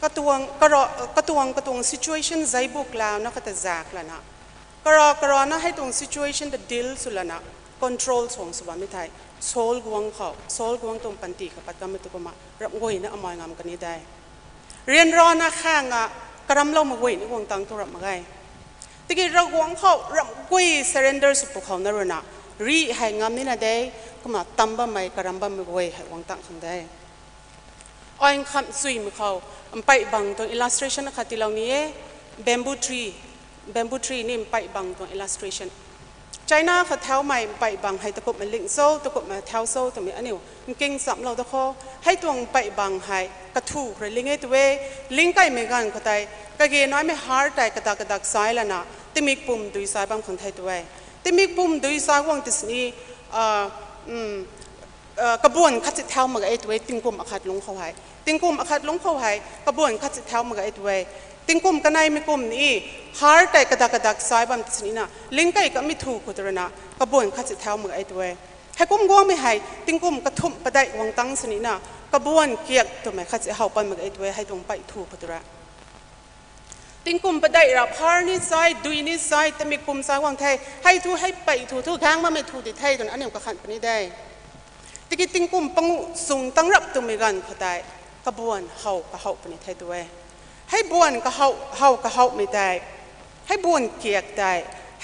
กระตวง situation ใจบุกแล้วนะก็จะจากแล้วนะกระนะให้ตรง situation จะ deal สุดแล้วนะ control ส่งสวรรค์ไม่ไทยโซลกวงเขาโซลกวงตรงปันตีกับปัตตามิตุกมารับงวยนะอมอยงามกันนี้ได้เรียนรอนะข้างอ่ะกระรำเล่ามาเวยนี่วงตังตัวรับมาไงตะกี้เราวงเขารับงวย surrender สุปเขานะรนะรีให้งามนี่นะได้ก็มาตั้มบ้าไม่กระรำบ้าไม่เวยให้วงตังขังได้อ้อยคำสุยมือเขาไปบังตรง illustration นะคะที่เรานี้ bamboo tree นี่ไปบังตรง illustrationใจน่าเขาเท้าใหม่ไปบังให้ตะกบมันลิงโซ่ตะกบมาเท้าโซ่ตรงนี้อันนี้เก่งสัมเราตะโคให้ตรงไปบังให้กระทูหรือลิงไอ้ตัวลิงไก่ไม่กันเขาใจกระเกยน้อยไม่ hard ใจกระดักซ้ายแล้วนะที่มีปุ่มดุยซ้ายบางคนไทยตัวที่มีปุ่มดุยซ้ายว่างติสนี้กระบวนคัดเท้ามาไอ้ตัวติงกุมอาคัดลงเขาให้ติงกุมอาคัดลงเขาให้กระบวนคัดเท้ามาไอ้ตัวติงกุมกันในไม่กุมนี่ฮาร์ดแต่กระดักซ้ายบางทีน่ะลิงก์ไก่ก็ไม่ถูกกุตระนะกระบวนคัดเท้ามือไอ้ตัวให้กุมกวางไม่ให้ติงกุมกระทุ่มประได้วางตั้งสนิน่ะกระบวนเกียกตัวไม่คัดเท้าปันมือไอ้ตัวให้ตรงไปถูกกุตระติงกุมประได้รับฮาร์นี่ซ้ายดุยนี่ซ้ายแต่มีกุมซ้ายวางไทยให้ถูให้ไปถูทุกครั้งมาไม่ถูติดไทยตอนอันนี้ก็ขันปนี้ได้ติกิติงกุมปังส่งตั้งรับตัวไม่กันเขาได้กระบวนเฮาก็เฮาปนี้ไทยตัวให้บวนก็เฮาก็เฮาไม่ได้ให้บวนเกียกได้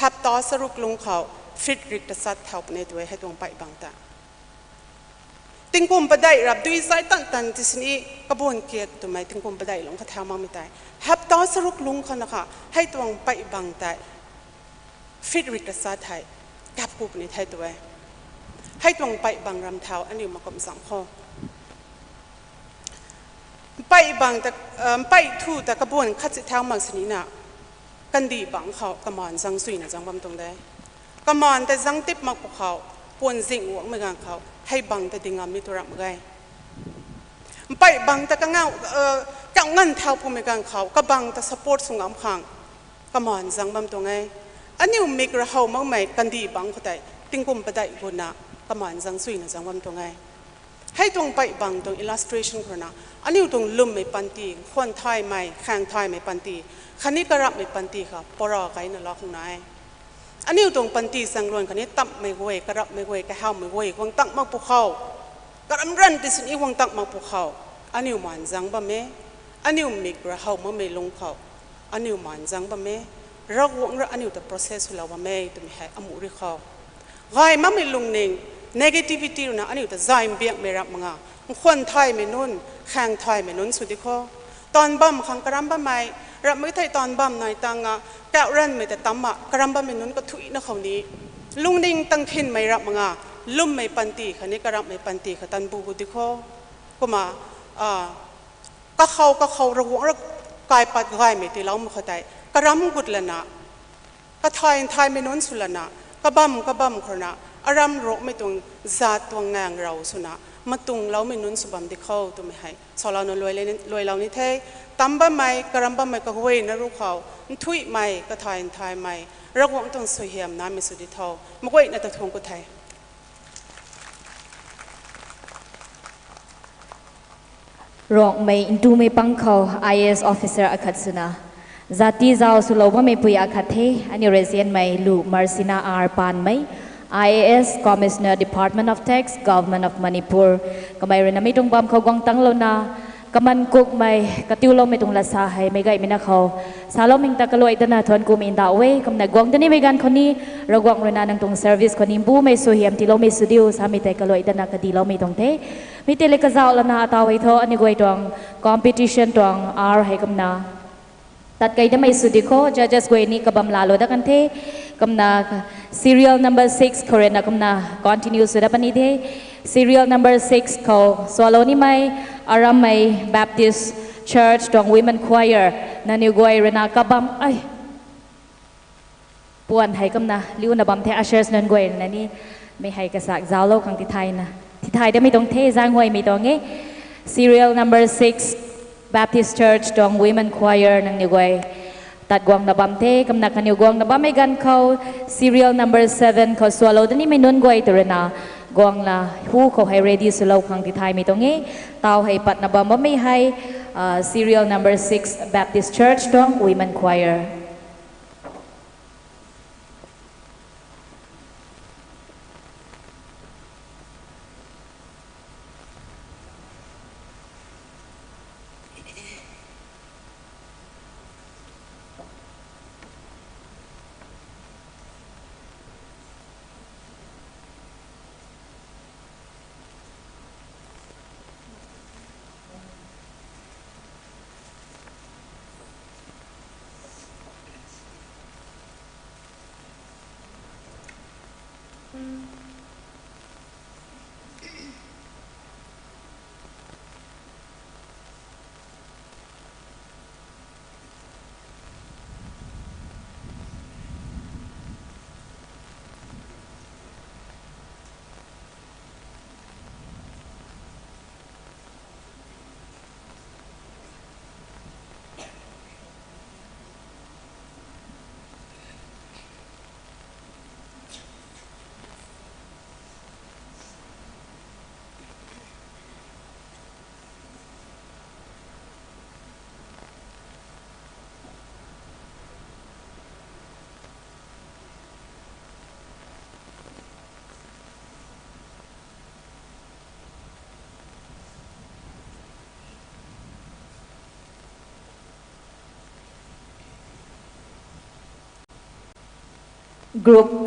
หับต่อสรุปลงเขาฟิตริกสัตว์เท่าในตัวให้ตรงไปบางตาติงกุมประได้รับด้วยสายตันที่สินี้กระบวนเกียกตัวไม่ติงกุมประได้ลงเขาเท้ามาไม่ได้หับต่อสรุปลงเขานะคะให้ตรงไปบางตาฟิตริกสัตว์ไทยกับกูในไทยตัวให้ตรงไปบางรำเท้าอันนี้มากรมสังข้อไปบางแต่ไปทูแต่กระบวนคัดเท้ามังสนินะกันดีบังเขากระมอนจังสุยนะจังบำตรงได้กระมอนแต่จังติบมาพวกเขาปวนสิ่งหวงเมืองเขาให้บังแต่ดิ่งมีตัวรับไงไปบังแต่ก็เงากังเงินเท้าพวกเมืองเขาก็บังแต่สปอร์ตส่งอ้ำขังกระมอนจังบำตรงไงอันนี้มีกระเฮามั่งไหมกันดีบังเขาแต่ติงกุมไปได้บุญนะกระมอนจังสุยนะจังบำตรงไงให้ตรงไปบังตรง illustration คนนะอันนี้ตรงลุ่มไม่ปันตีคนไทยไม่แข่งไทยไม่ปันตีคันนี้กระรับไม่ปันตีค่ะปรอไกนั่นล็อกนายอันนี้ตรงปันตีสังล้วนคันนี้ตับไม่เว้ยกระรับไม่เว้ยกระเฮาไม่เว้ยวังตั้งมาภูเขากระรำรันที่สินี้วังตั้งมาภูเขาอันนี้มันจังบ่แม่อันนี้มีกระเฮาไม่ลงเขา อันนี้มันจังบะเมรักวงรักอันนี้แต่ process เราบะเมตัวมีให้อมูริเขาไงมันไม่ลุงนิ่ง negativity นะอันนี้แต่ใจเบียกไม่รับมึงอ่ะคนไทยไม่นุ่นแข่งไทยไม่นุ่นสุดที่เขาตอนบ่มขังกระรำบ่ไม่รับไม่ไทยตอนบ่มหน่อยตังอ่ะแก้วเรนไม่แต่ตั้มอ่ะกระรำบ่ไม่นุ่นก็ถุยนะเขานี้ลุงนิ่งตั้งขินไม่รับมึงอ่ะลุ่มไม่ปันตีคันนี้กระรำไม่ปันตีขตันบูกุติเขาก็มาก็เขาระวังระกายปัดกายไม่ตีเราไม่เข้าใจกระรำกุดละนะก็ไทยไม่นุ่นสุดละนะก็บ่มคนนะอารมณ์โรคไม่ตรงจัดตัวงานเราสุนะมาตรงเราไม่นุ่นสุบัมที่เขาตัวไม่ให้สอนเราหน่วยเรานี่เท่ตั้มบ่ไม่กระรำบ่ไม่ก็ห้วยนะรู้เขาทุยไม่ก็ไทยไม่ระวังตรงสวยเหี่ยมน้ำไม่สุดที่เท่ามาห้วยในตะทงก็ไทยรองไม่อินดูไม่ปังเขา IAS officer อาคัดสุนะZati zau sulawma me pui akhathe ani resident mai lu Marsina R Pan mai IAS Commissioner Department of Tax Government of Manipur kamai rena mi tung bam kho gwang tang lo na kaman kuk mai katiu lo me tung la sa hai me gai mina kho salo ming ta kaloi dana thon ku min da we kam na gwang tani me gan khoni ragwang rena nang tung service khoni bu me so hiam ti lo me studio sa mi te kaloi dana ka di lo me tung the mi te le ka zau la na ta wei tho ani goi tong competition tong R hai kam naตัดไกด์ไม่สุดที่เขาจะจะสวยนี่กับบำลาโลดักันเทกัมนา serial number 6 Korean นะกัมนา continue สุดปันนี้เท serial number 6 เขาสวาโลนี่ไม่อารามไม่ Baptist Church ตรง Women Choir นั่นนี่กวยเรนากับบำไอปวนให้กัมนาลิวนะบำเทอาเชอร์สนั่นกวยนั่นนี่ไม่ให้กระสักจ้าโลกขังที่ไทยนะที่ไทยได้ไม่ต้องเทจ้างหวยไม่ต้องเงี้ serial number 6 Baptist Church ตรง Women Choir นั่งนิวตัดกวางนับบัมเทกำนักกันนิวกวางนับบัมไม่กันเขา serial number 7 เขาสวาโลดนี่ไม่นุ่นกวยตัวนะกวางละหูเขาให้ ready สุดแล้วครั้งที่ไทยไม่ต้องเงี้เตาให้ปัดนับบัมไม่ให้ serial number 6 Baptist Church ตรง Women Choir group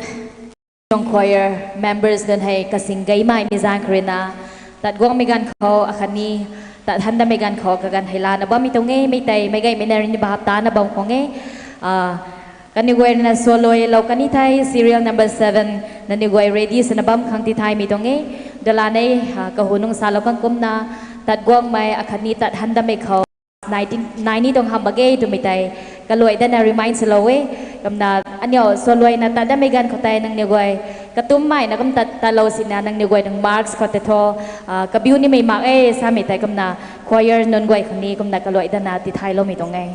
trong choir members dan hay kasing gaymay ni Zang Karina tat gwang megan ko akani tat handa megan ko kagan hila na ba mitonge may tay may gay minarin ni bahapta na bang konge kanigway na soloy law kanitay serial number 7 nanigway ready sa nabam kang titay mitonge dalanay kahunong salo kang kumna tat gwang may akani tat handa may ko 1990 dong hambagay dumitay kaluay da na remind sa lawe kamna anyo soloy na tada megan ko tay nang nigway katumay na kam talaw sina nang nigway ng marks ko teto kabiu ni may mak sa mi tay kamna choir non gway khani kamna kaluay da na ti thai lo mi tong ngay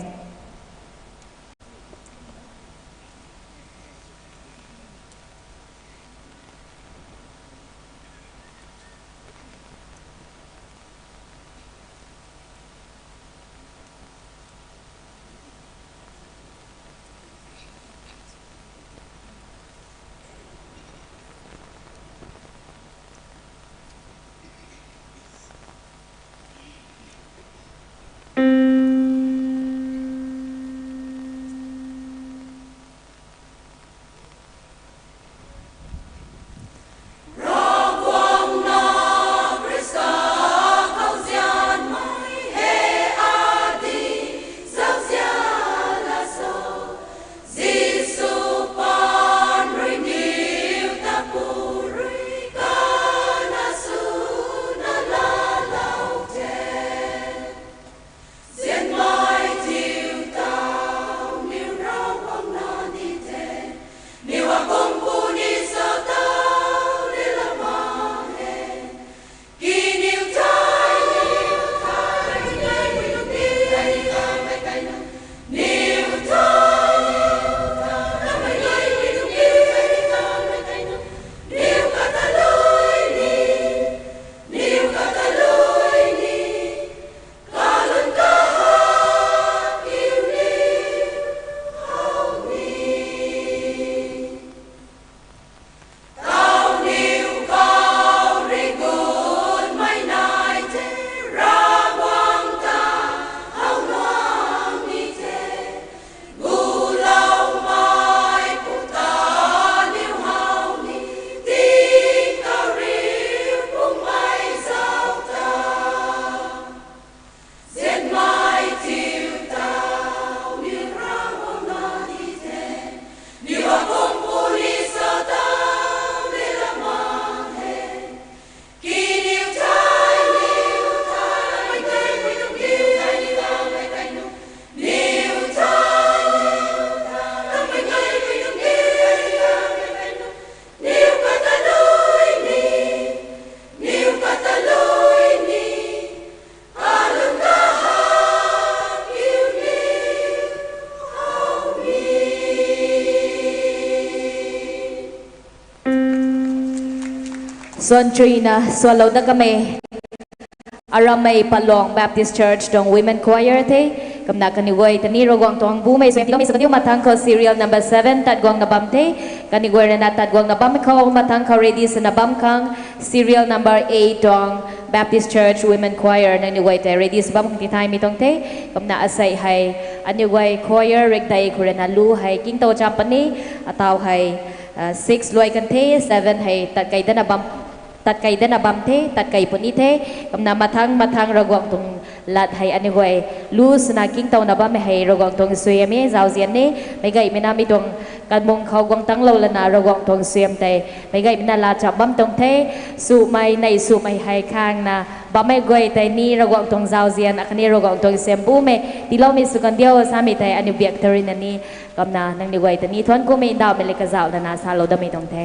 ส่วน3นะส่วนเราดักเมอารามไม่ปลอง Baptist Church ตรง Women Choir เทกำนักกันอยู่ไว้ตอนนี้เรากวางตองบูไม่ส่วนที่เรามีสกัดอยู่มาทางเขา serial number 7ตัดกวางนับบัมเทกันอยู่ไว้เรนัดตัดกวางนับบัมเขามาทางเขา ready สนับบัมคัง serial number 8ตรง Baptist Church Women Choir นั่นอยู่ไว้แต่ ready สบัมที่ไทยมีตรงเทกำนักอาศัยให้อันอยู่ไว้ choir เร็กได้คุเรนัดลูให้กิ้งโตจำปนนี้อัตาวให้6ลอยกันเท7ให้ตัดไก่ด้านนับบัมตัดไก่ด้านบัมเทตัดไก่ปนิเทกำนำมาทางระกวงตรงลัดให้อันนี้ไว้ลูสนากิ้งเตานับบัมไม่ให้ระกวงตรงสวยมีเจ้าเสียนนี้ไม่ไก่ไม่น่ามีตรงการมงเขากวงตั้งเราละนาระกวงตรงสวยแต่ไม่ไก่ไม่น่าลาจับบัมตรงเทสู่ไม่ในสู่ไม่ให้ข้างนะบัมไม่ไก่แต่นี่ระกวงตรงเจ้าเสียนอันนี้ระกวงตรงเสียมบูไม่ที่เรามีสุกันเดียวสามีแต่อันนี้เบียกเทอรินนี้กำนังนี่ไว้แต่นี่ทวนกูไม่ดาวเป็นเล็กเจ้าละนาซาโลดไม่ตรงเท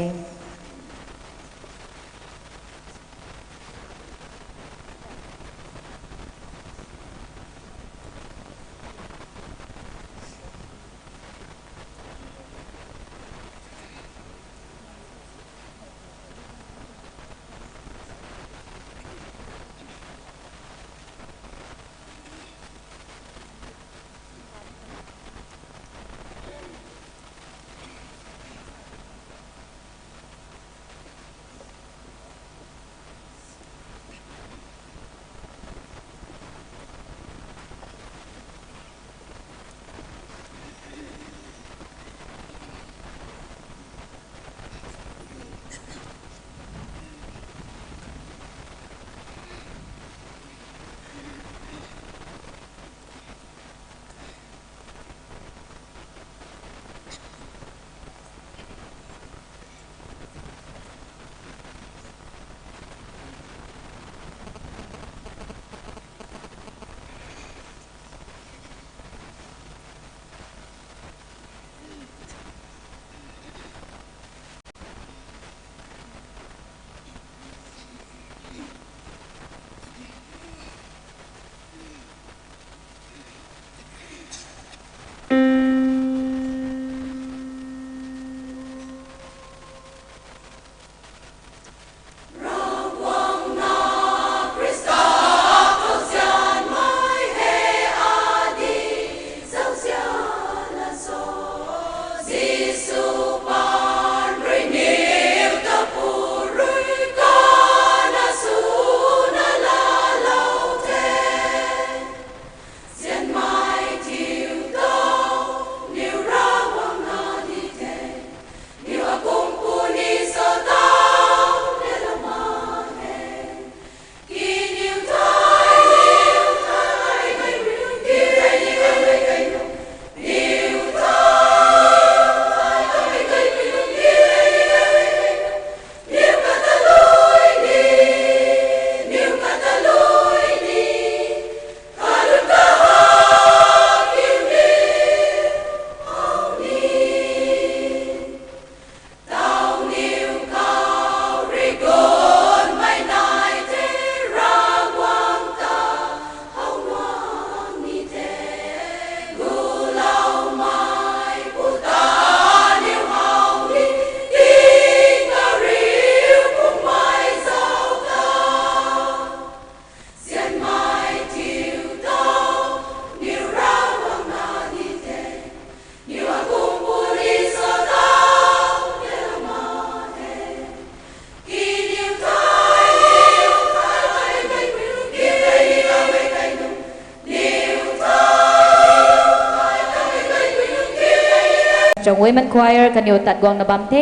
จง Women Choir กันอยู่ตัดกวางนับบัมเท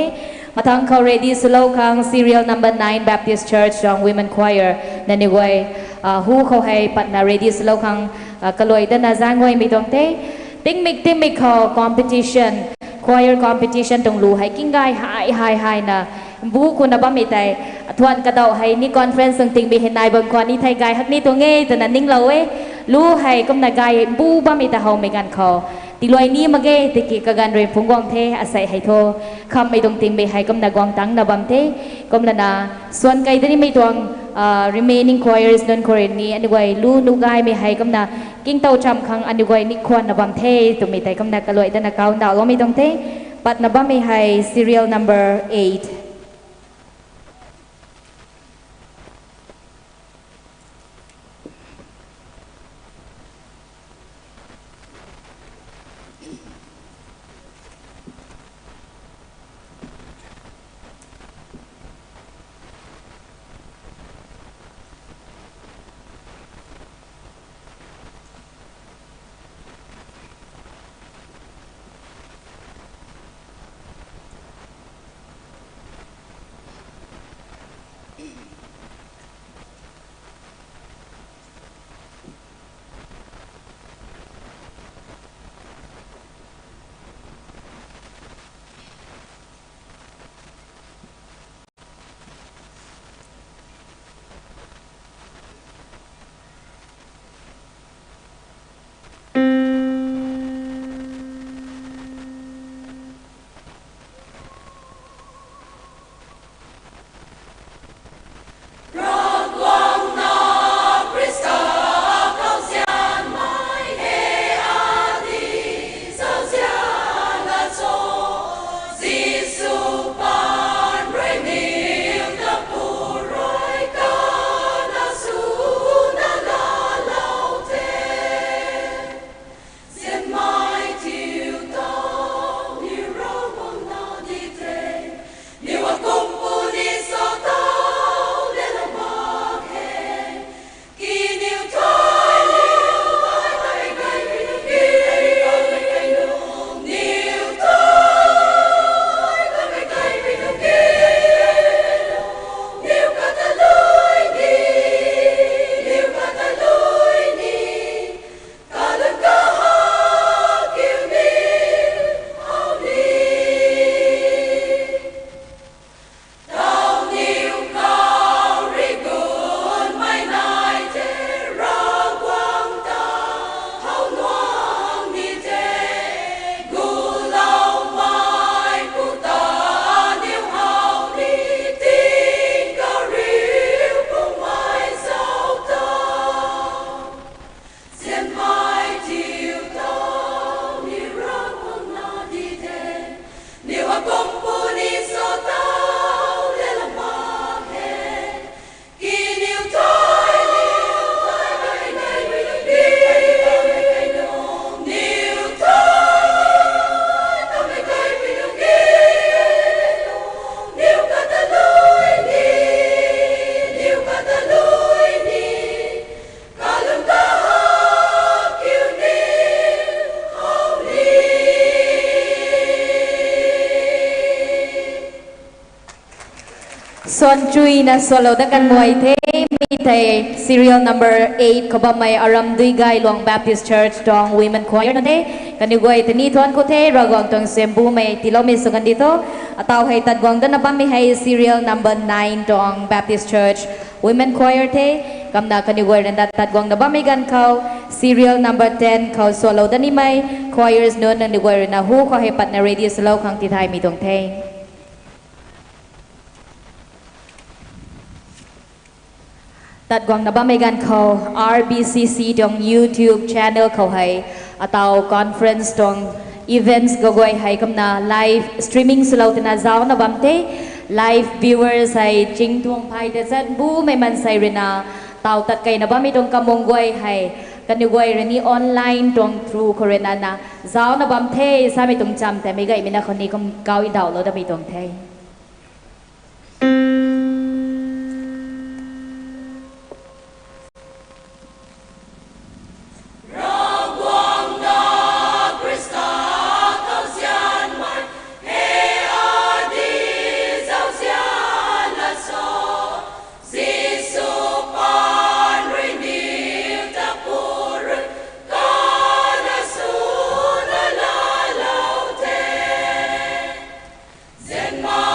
มาทางเขา ready slow ครั้ง serial number 9 Baptist Church จง Women Choir นั่นนี่ไว้หูเขาให้ปัดนา ready slow ครั้งกลอยด้านหน้าจ้างไว้ไม่ต้องเทติ้งมิกเขา competition choir competition ตรงรู้ให้กิ้งไก่หายนะบูคุณนับบัมไม่แต่ทวนกระดาให้นี่ conference ติงไปเห็นนายบางคนนี่ไทยไก่ฮักนี่ตัวเงี้ยแต่นั้นนิ่งเราเว้รู้ให้กำนักไก่บูบัมไม่แต่เขาไม่กันเขาตีลอยนี้มาเกติกิกกันเรียนพงกวางเทอาศัยให้โทคำไม่ตรงติงไปให้กำนักกวางตั้งนับบัมเทกำนักส่วนไก่ตัวนี้ไม่ตวงremaining choirs นั่นคนนี้อันนี้ไว้รู้นุกายไม่ให้กำนักกิ้งเต้าจำครั้งอันนี้ไว้นิควรนับบัมเทตัวไม่แต่กำนักกระลอยแต่นักเก่าดาวเราไม่ต้องเทปัดนับบัมไม่ให้ serial number 8 Son chui na solo da kan muay the mi thầy serial number 8 ko ba may aram dui gai Luang Baptist Church tong women choir na the kaniguay tani thon ko the ragong tong sembu may tilo mi sugan dito ataw hay tadgong da na ba mi hay serial number 9 tong Baptist Church women choir the kamna kaniguay na tadgong na ba mi gan kaw serial number 10 kaw solo da ni may choirs non na niguay na hu ko hay pat na radio slow kang tithay mi tong theตัดกวางนับไม่กันเขา RBCC ตรง YouTube channel เขาให้อาตาว conference ตรง events ก็กวยให้กำนา live streaming สลาวตินาเจ้านับเต live viewers ให้จริงทวงไพ่แต่จัดบูไม่มันใส่เรนาตาวตัดไก่นับไม่ตรงกำมงกวยให้กันกวยเรนี่ออนไลน์ตรง through โคเรนานะเจ้านับเตสาไม่ตรงจำแต่ไม่ไก่ไม่นักคนนี้ก็เกาอีดาวแล้วจะไม่ตรงเตZen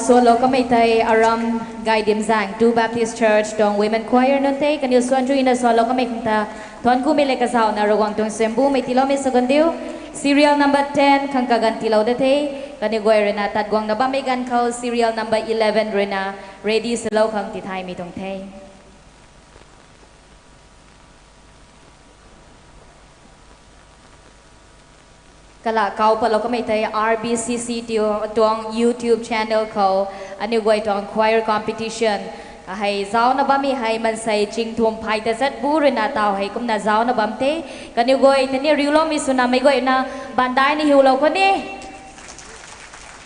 ส่วนเราก็ไม่ไทยอารมณ์ไกด์ดิมจังดู Baptist Church ตรง Women Choir นั่นเองกันอยู่ส่วนจุยนะส่วนเราก็ไม่คงตาทอนกูไม่เล็กกระเซานะระวังตรงเซมบูไม่ตีเราไม่สกันเดียว Serial number 10 ขังกักันตีเราได้เทกันอยู่ไว้เรนาตัดกวางนับไม่กันเขา Serial number 11เรนา ready สโลขังตีไทยมีตรงเทกละเขาพอเราก็ไม่ได้ RBCC ตรง YouTube channel เขาอันนี้ไว้ตรง choir competition ให้เจ้าหน้าบ้านมีให้มันใส่จริงทุ่มไพ่แต่เสร็จบูรณาเตาให้กุมนาเจ้าหน้าบ้านเตะกันอยู่ไว้แต่นี่ริวเรามีสุนัขไม่ไว้นะบันไดนี่หิวเราคนนี้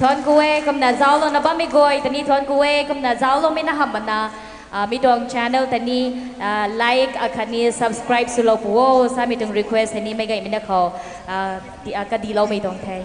ทอนกุเอกุมนาเจ้าเราหน้าบ้านไม่ไว้แต่นี่ทอนกุเอกุมนาเจ้าเราไม่น่าหำมันนะมีตรง channel แต่นี่ like คันนี้ subscribe สุโลปัวสามีตรง request ให้นี่ไม่ไงไม่ได้เขาที่ก็ดีเราไม่ตรงไทย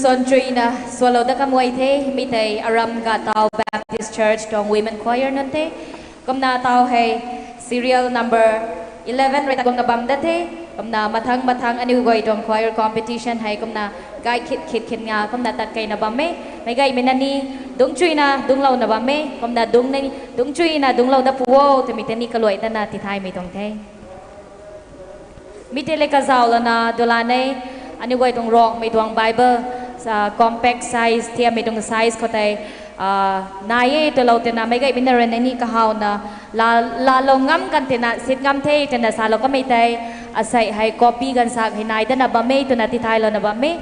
ส่วนจุยนะส่วนเราได้ขโมยเทมีแต่อารมณ์กับเตา Baptist Church ตรง Women Choir นั่นเทก็นาเตาให้ Serial number 11เรตากงกบัมได้เทก็นามาทั้งอันนี้ก็ตรง Choir competition ให้ก็นาไกคิดงาก็นาตัดไก่นาบัมไม่ไกไม่นันนี่ดุงจุยนะดุงเรานาบัมก็นาดุงนี่ดุงจุยนะดุงเราได้ผัวแต่มีแต่นี่ก็ลอยแต่นาที่ไทยไม่ตรงเทมีแต่เล็กเจ้าแล้วนะดูแลในอันนี้ก็ตรงรอกไม่ตรง Bible compact size ที่ไม่ตรง size เขาแต่นายตัวเราแต่น่ะไม่ก็เป็นอะไรในนี้ก็เฮานะลาลงงั้มกันแต่น่ะสิทธิ์งั้มเทแต่น่ะสาเราก็ไม่ได้อาศัยให้ copy กันสักให้นายแต่น่ะบ่ไม่ตัวน่ะที่ไทยเราน่ะบ่ไม่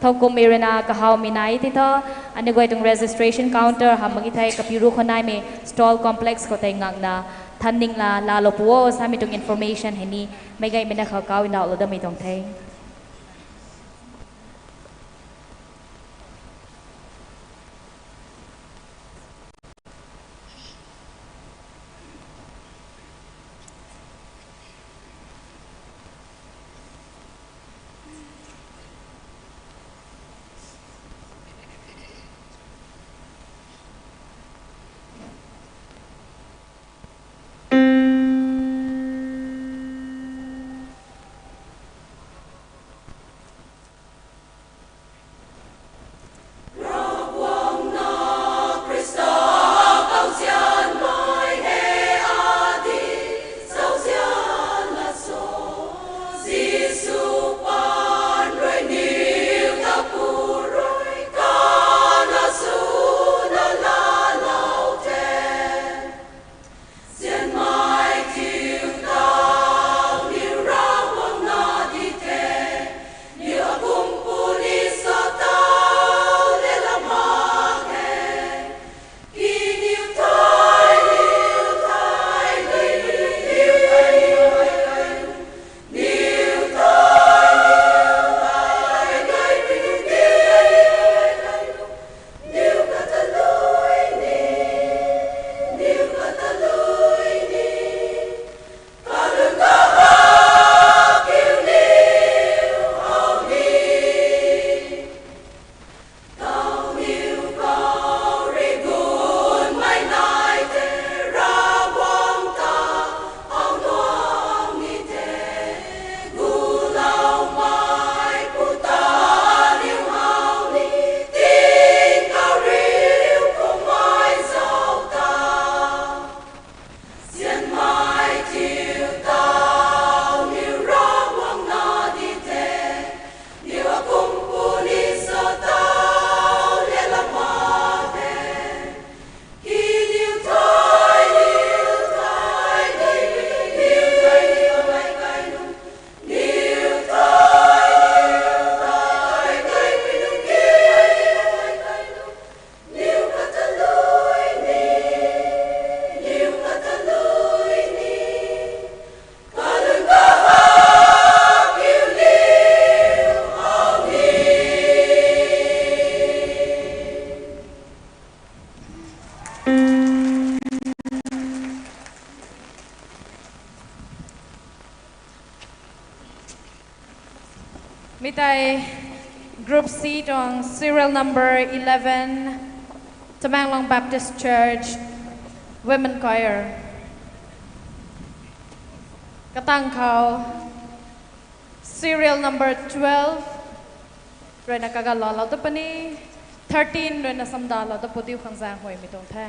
เท่ากุมเอเรนาก็เฮามีนายที่เท่าอันนี้ก็ตรง registration counter หามังกิไทยกับพิรุคนนายมี stall complex เขาแต่งักนะทันนิ่งลาโลปัวสามีตรง information ให้นี่ไม่ก็เป็นเขาเก่าอินดาวเราได้ไม่ตรงเท mi tai group C trong serial number 11 Tamang Long Baptist Church Women Choir katang khao serial number 12 rồi na kaga lo lo to pani 13 rồi na samda lo to putiu khang giang hoi mi tong the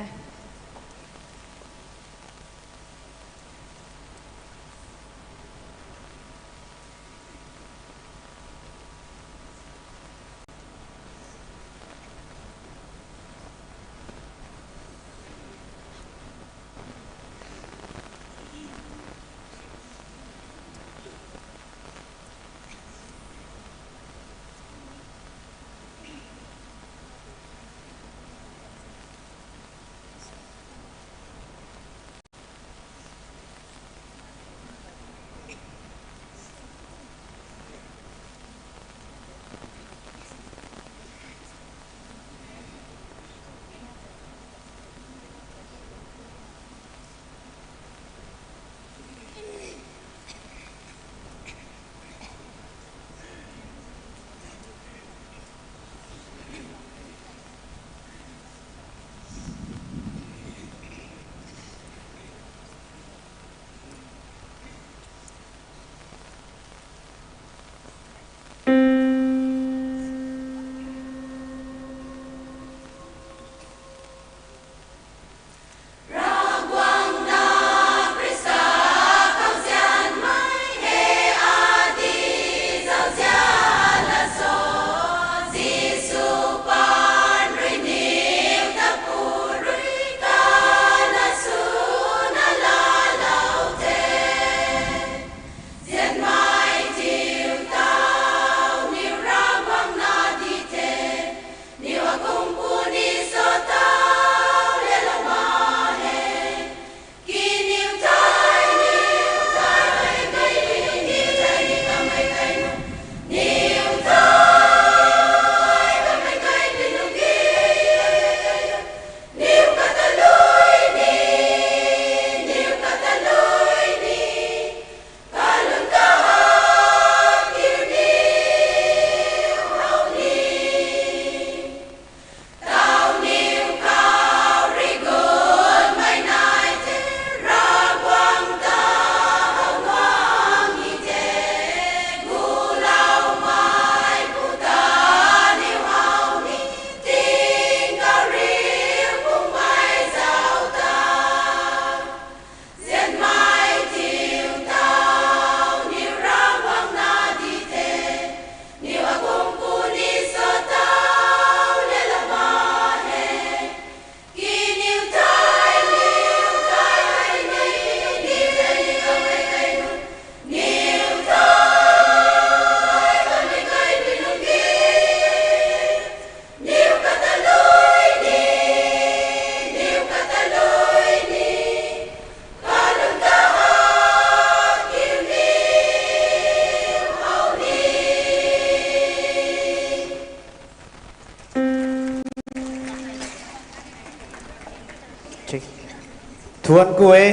Tuan kue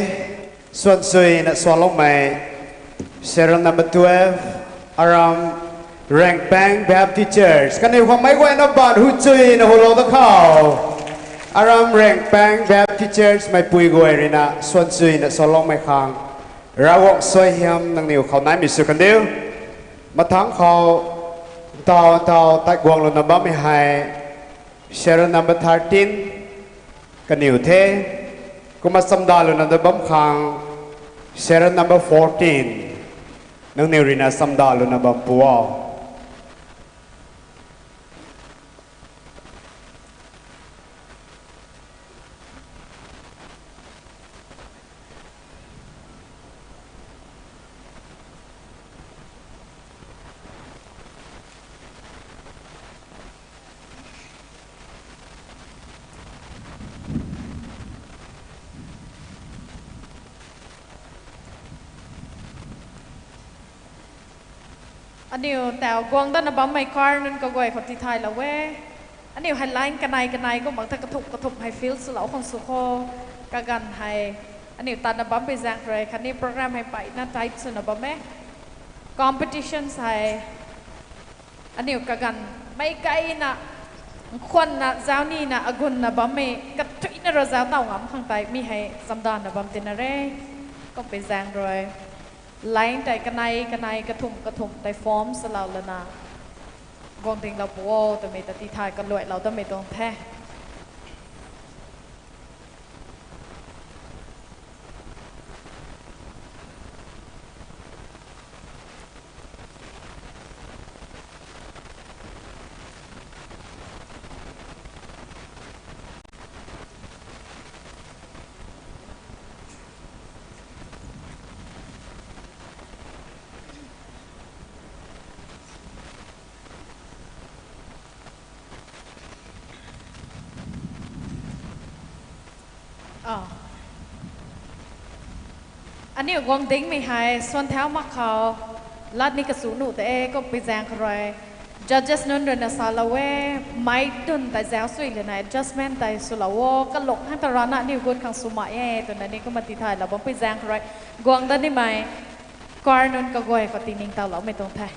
Suan Sui na swalong mai serial number 12 aram Rank Bang Baptist Church kan yêu mai kue na ban hu chui na holo da khao aram Rank Bang Baptist Church mai pui kue rina Suan Sui na swalong mai khang rawok soi hiam nang niu khao nai mi su kan diu mathang khao tao tại quang lo na ba mi hai serial number 13 kan niu the kuma samdalo na bam khang serial number 14 nang nirina samdalo na bam puaw anh yêu tàu quăng đó nó bấm mày car nên có quay khỏi thay là quê anh yêu highlight cái này có bằng thật cái thục hay feel sự lão không số khô cái gần hay anh yêu ta nó bấm bây giờ rồi cái này program hay bảy nó tay sự nó bấm ấy competitions hay อันนี้ก็กันไม่ไกลนะคนนะเจ้านี่นะอกุลนะบ่มีกระทุยนะเราเจ้าเต่างำข้างใต้มีให้สำดานนะบ่ตินอะไรก็ไปแซงเลยไล่แต่กันในกระทุ่มแต่ฟอร์มสลาวละนะกองทิ้งเราปัวแต่ไม่ตัดที่ทายกันรวยเราต้องไม่ต้องแท้อันนี้กองดิ้งไม่หายส่วนแถวมักเขาลัดนี้กระสุนหนูแต่ก็ไปแจงใคร judges นั้นเดินสารเวไม่ดุนแต่แจวสุยเลยนะ adjustment แต่สุลาวก็หลกให้ตระหนักนี่กุนขังสุมาตัวนั้นนี่ก็มาติดถ่ายเราบ้องไปแจงใครกองดันนี่ไม่กวาร์นนก็กวยก็ตีนิ่งเต่าเราไม่ต้องแพ้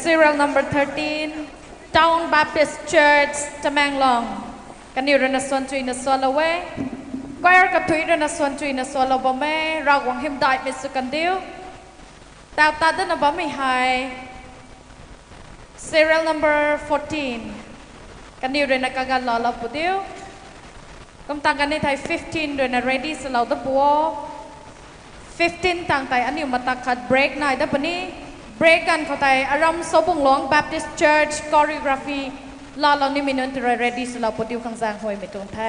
serial number 13 Town Baptist Church จะแมงลองกันอยู่ในส่วนจุยในส่วนละเวก็ยังกับทุยในส่วนจุยในส่วนละบ่แม่เราหวังเห็นได้เป็นสุกันเดียวแต่ตาเดินบ่ไม่หาย serial number 14กันอยู่ในการกันรอเราปุ๊เดียวกำตังกันในไทย15โดยใน ready สลาวตะบัว15ต่างไทยอันนี้มาตักขัด break นายตะปนี้ break กันเขาไทยอารมณ์สบุงหลวง Baptist Church choreography ลาเรานี่มีนนทรี ready สลาวปุ๊เดียวขังจางหอยไม่ตรงแท้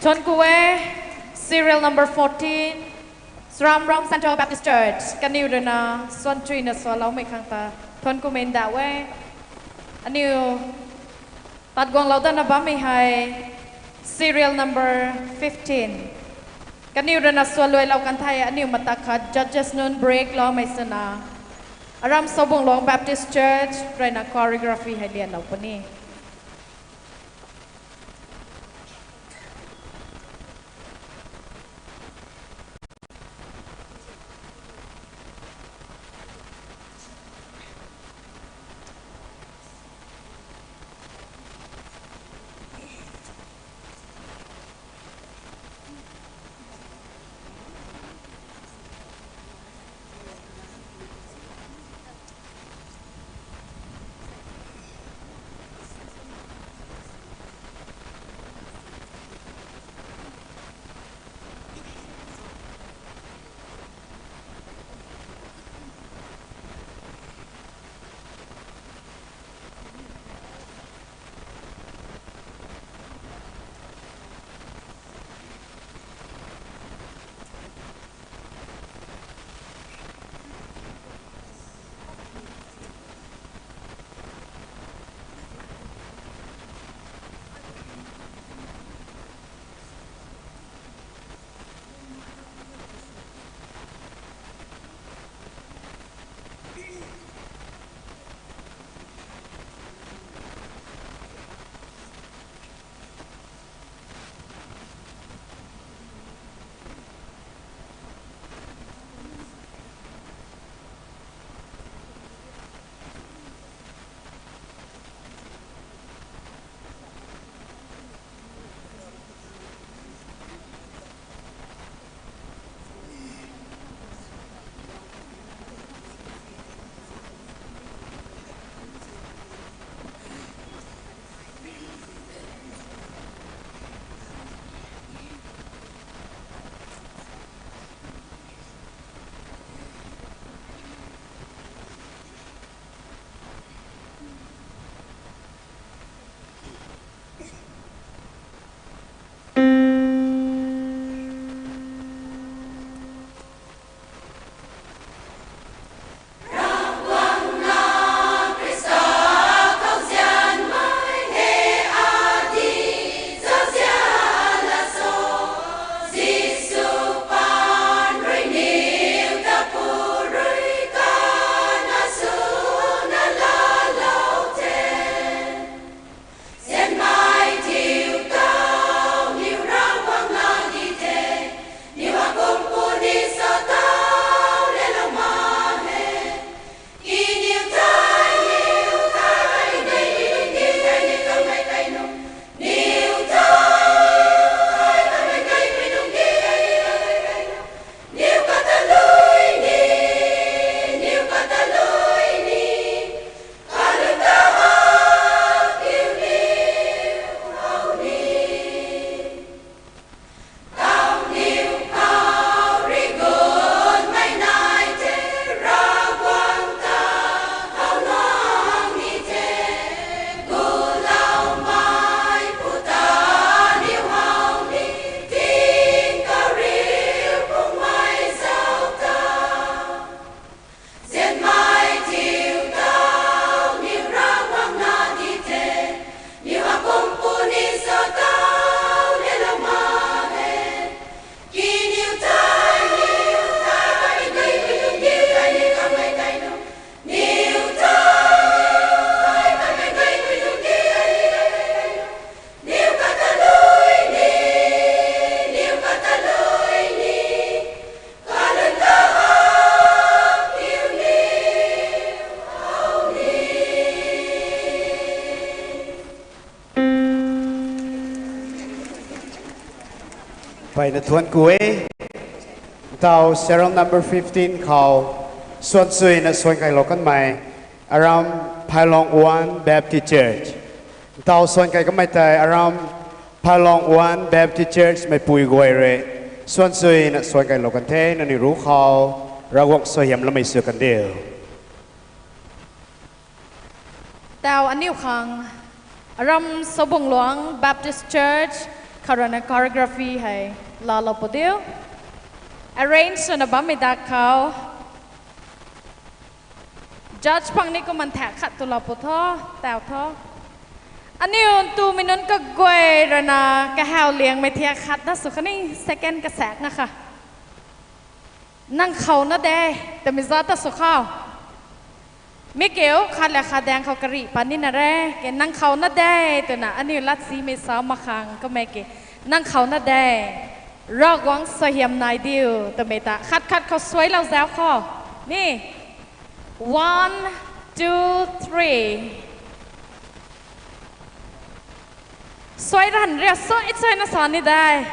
ทนกูเว serial number 14 Sram Rong Central Baptist Church กันนิวเดนะส่วนจุยนะส่วนเราไม่ขังตาทนกูเมนด่าเวอันนิวตัดกวางเราด้านบ้าไม่ให้ serial number 15กันนิวเดนะส่วนรวยเรากันไทยอันนิวมาตักขัด judges นุน break ล้อไม่สนาอารามสบงหลวง Baptist Church ไรนัก choreography ให้เรียนเราปนี้ไปในทวนกุยเตา serial number 15เขาส่วนสุยในส่วนไก่โลกันใหม่ around Pylong 1 Baptist Church เตาส่วนไก่ก็ไม่แต่ around Pylong 1 Baptist Church ไม่ปุยกวยเลยส่วนสุยในส่วนไก่โลกันเทนั่นนี่รู้เขาเราวกสวยยำแล้วไม่เสือกันเดียวแต่อันนี้ขังรำสบงหลวง Baptist Church karana choreography hai la lo podio arrange na ba me da khao judge pang ni ko man tha khat tu la po tho taw tho ani on tu minon ka goi rana ka hao liang me thia khat na su khani second ka sak na kha nang khau na de te mi za ta su khao mi kêu khát là khát đen khao kari pani na re cái năng khao na đe từ na anh yêu lát xí mi sao mà khang có mấy cái năng khao na đe rõ quang soi hiểm này điều từ mấy ta khát khát khao xoay lâu giáo kho nè 1, 2, 3 xoay rắn ra xoay nó sao nè đây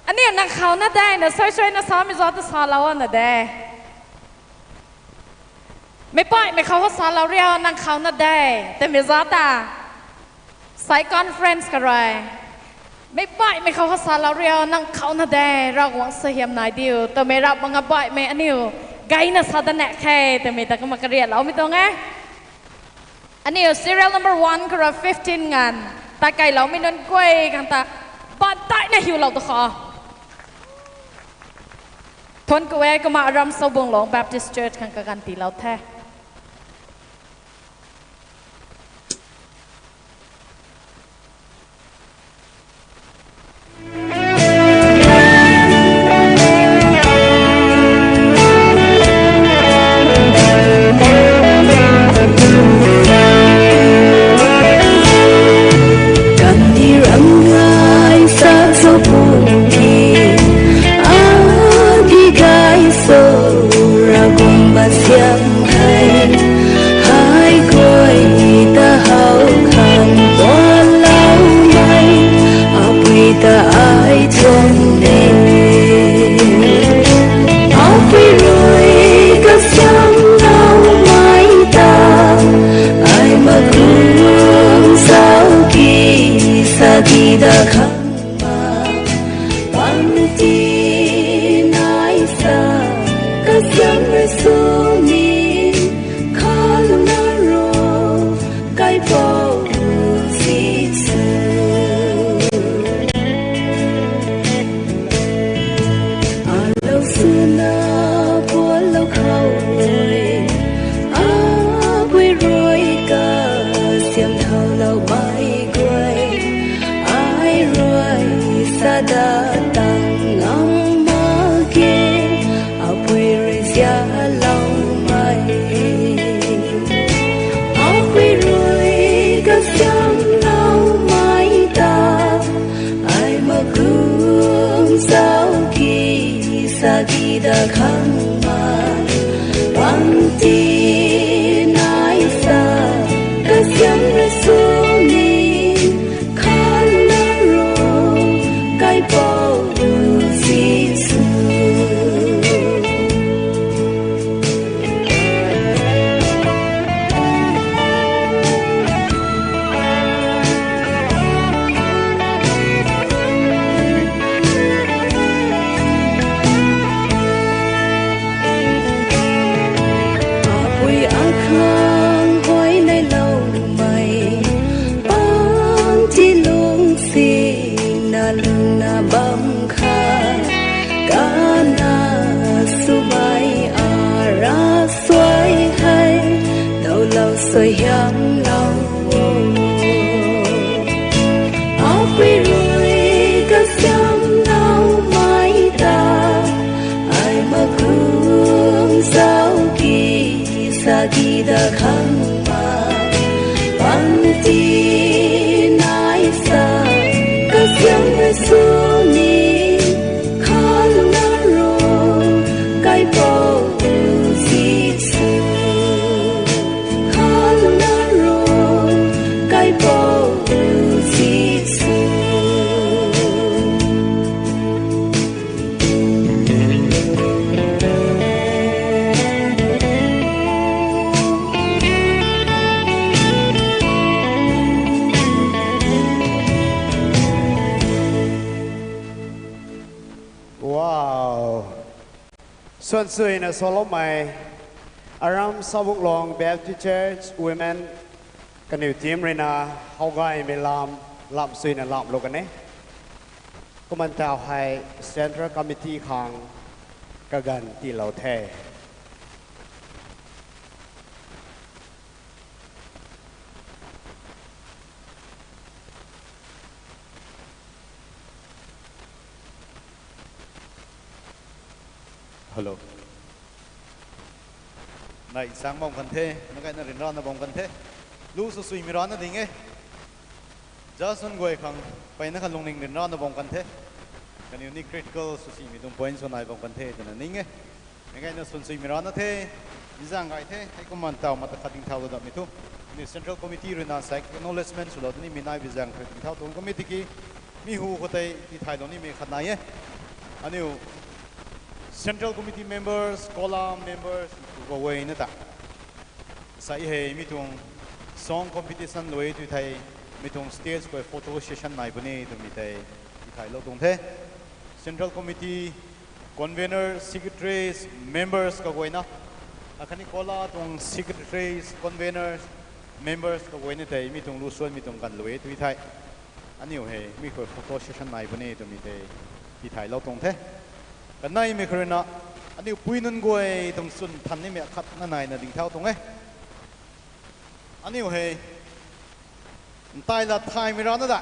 anh yêu năng khao na đe nó xoay nó sao mi gió ta sao lâu anh đeไม่ปล่อยไม่เขาสอนเราเรียวนั่งเขาน่ะได้แต่ไม่รู้ตาสายคอนเฟรนซ์กันเลยไม่ปล่อยไม่เขาสอนเราเรียวนั่งเขาน่ะได้เราหวังเสียมนายเดียวแต่ไม่รับบังคับบ่อยไม่อันนี้ไกน่ะสอนแต่แน่แค่แต่ไม่แต่ก็มาเรียนเราไม่ต้องไงอันนี้ serial number 1คือ15งานตาไก่เราไม่นนกล้วยกันตาบ้านใต้เนี่ยหิวเราตัวคอทนกูเอก็มารำสบงหลง Baptist Church กันกันตีเราแท้ส่วนสุยนะโซโลใหม่อารามสาวกลองแบบที่เชิร์ชวีแมนกันอยู่ทีมเลยนะเขาก็ไม่ลามสุยนะลามโลกันเนี่ย ก็มันจะให้ Central Committee ของกระกันที่เราแท้ฮัลโหลนายสังบงกันเทนักการเรียนร้อนนะบงกันเทรู้สุยมีร้อนนะดิ่งเอ้จะส่วนกวยขังไปนักการลงหนึ่งเรียนร้อนนะบงกันเทกันอยู่นี่ critical สุยมีตรง point ส่วนนายบงกันเทจะนั่นนิ่งเอ้นักการส่วนสุยมีร้อนนะเทดิจังไงเทให้ก็มันเต่ามาตะขัดทิ้งเท้าระดับนี้ทุกนี่ Central Committee เรียนน่า sec acknowledgement สุดแล้วนี่มีนายดิจังขัดทิ้งเท้าตรงก็มีที่กี่มีหูคนไทยที่ไทยตรงนี้มีขัดนายเอ้อันนี้ Central Committee members, column members, go away na ta. Sa ihe mitong song competition loe tu thai mitong stage ko photo session nai bune tu mi thai thai lo tung the. Central Committee convener, secretaries, members ka goina. Akhani kola tung secretaries, conveners, members ka goina thai mitong lusuan mitong kan loe tu thai. Ani he mi ko photo session nai bune tu mi thai lo tung the.กันนายไม่เคยนะอันนี้ปุยนุ่นกวยตรงส่วนทันนี่ไม่ขัดนั่นนายนะดิ่งเท้าตรงเอ้อันนี้เฮ้ยตายละไทยไม่ร้อนนะด่ะ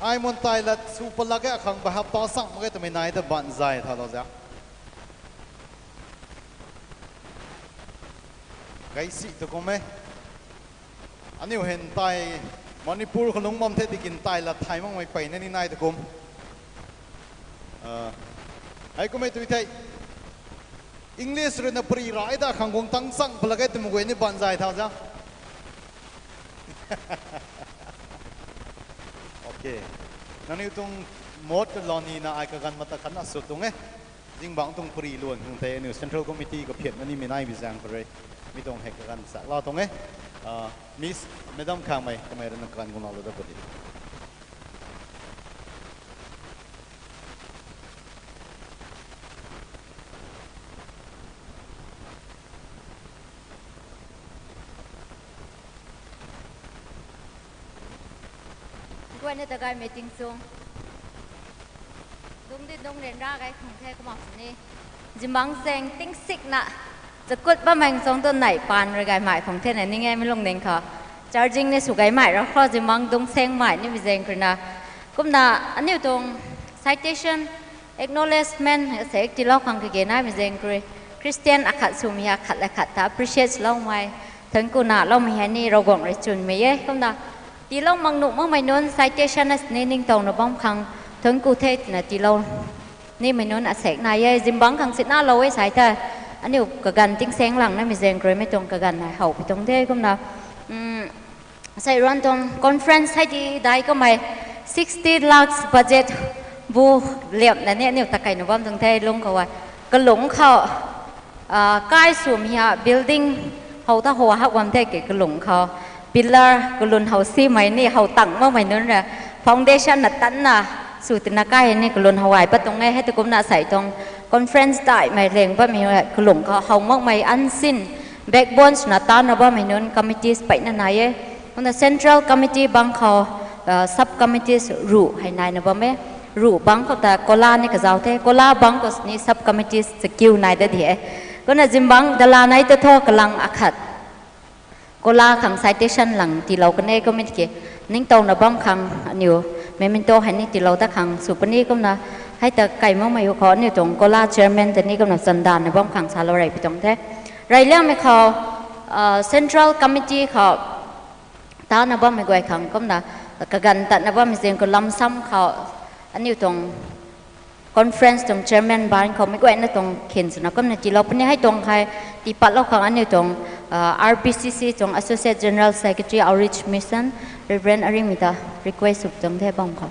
ไอ้มันตายละสูบลักแก่ขังแบบต่อสั่งมันก็จะไม่นายแต่บันใจท่าเราจะไก่สิตัวกูไหมอันนี้เห็นตายมณีปูร์ขนมมั่มเทติกินตายละไทยมั่งไม่ไปนี่นายตัวกูไอ้ก็ไม่ตุยไทยอังกฤษเรื่องปรีร้ายแต่ขังกงตั้งสั่งพลังไอ้ตัวมึงเว้ยนี่บันใจเท่าจ้ะโอเคนั่นนี่ตรงหมดกันลอนี่นะไอ้กันมาตะขันน่ะสุดตรงเอ้จริงบางตรงปรีล้วนตรงเทนี่ Central Committee ก็เพียรนั่นนี่มีนายวิจังไปเลยมีตรงให้กันสักเราตรงเอ้มิสไม่ต้องข้างไหมทำไมเรื่องการกุนเอาได้พอดีวันนี้ตะการมีติงซุงดุงดิดุงเรียนรักไอ้ของแท้ก็บอกสินี่จิมบังเซงติ้งสิกนะจะกดบ้ามันทรงต้นไหนปานรายการใหม่ของแท้ไหนนี่ไงไม่ลงเด้งค่ะจาร์จิงในสุกไอ้ใหม่แล้วก็จิมบังดุงเซงใหม่นี่มีเซงคือนะก็น่ะอันนี้ตรง citation acknowledgement เสกที่เราฟังคือเกี่ยน่ามีเซงคือคริสเตียนอาคัดสุมีอาคัดและขัดแต่ appreciate เราไหมถึงกูน่ะเราไม่เห็นนี่เรากงไรจุนไม่เย่ก็น่ะตีเรามังหนุ่มมังไม่นน citation นี่นิ่งตรงนะบ้องคังถึงกูเทศนะตีเรานี่ไม่นนอาศัยนายจิมบังคังสิหน้าเราไว้ใส่เธออันนี้กกันติ้งแสงหลังนั่นมีเซงกรไม่ตรงกันนะเขาไปตรงเทศก็นะใส่รันตรง conference ให้ดีได้ก็ไม่60 lakhs budget บูเหลี่ยมนั่นเนี่ยตะไคร่หนุ่มบ้องตรงเทศลงเขาว่าก็หลงเขาใกล้สูงเฮีย building เขาถ้าหัวหักวันเทศก็หลงเขาpillar กุลุนเฮาซีไหมนี่เฮาตั้งเมื่อไหร่นั้นแหละ foundation น่ะตั้งน่ะสุดนักการนี่กุลุนเฮาไหวปะตรงไงให้ตะกุมน่ะใส่ตรง conference ได้ไม่เร่งปะมีอะไรกุลุนเขาเฮาเมื่อไหร่อันสิ้น backbone น่ะตั้งนะปะไม่นั้น committees ไปนั่นไหนคนละ central committee บางเขา sub committees รู้ให้นายนะปะไม่รู้บางเขาแต่โกลานี่ก็เจ้าเท่โกลาบางก็นี่ sub committees สกิลนายเดียก็น่ะจิมบังดลาไหนตัวทอกำลังอักขัดก็ลาขัง citation หลังที่เราก็เนี่ยก็ไม่เกี่ยนิ่งตรงนะบ้องขังนิวไม่เป็นตัวให้นี่ที่เราตะขังสุปนี้ก็นะให้แต่ไก่มั่งไม่ขอเนี่ยตรงก็ลา chairman แต่นี่ก็นะสันดานนะบ้องขังสารอะไรไปตรงแท้ไรเรื่องไม่เขาcentral committee เขาตานะบ้องไม่กวยขังก็นะกกันแต่นะบ้องไม่เสียงก็ล้ำซ้ำเขาอันนี้ตรง conference ตรง chairman บ้านเขาไม่กวยนะตรงเขียนสนะก็นะที่เราเป็นให้ตรงใครที่ปัดเราขังอันนี้ตรงRPCC จง Associate General Secretary Outreach Mission Reverend Arimita request สุดจังเทบ้องเขา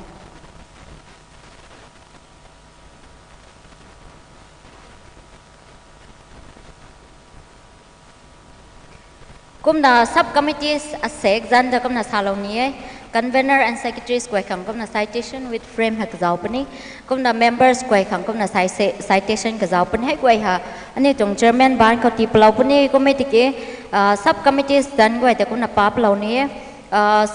กุมดา subcommittees อาศัยจันทร์กุมดาซาลานี้ convener and secretaries กวยขังกุมดา citation with frame ให้กับเจ้าปนิกุมดา members กวยขังกุมดา citation กับเจ้าปนิให้กวยหาอันนี้ตรง chairman บ้านเขาตีเปล่าปนิก็ไม่ติดsubcommittees ดันกวยแต่กุมดาป้าเปล่านี้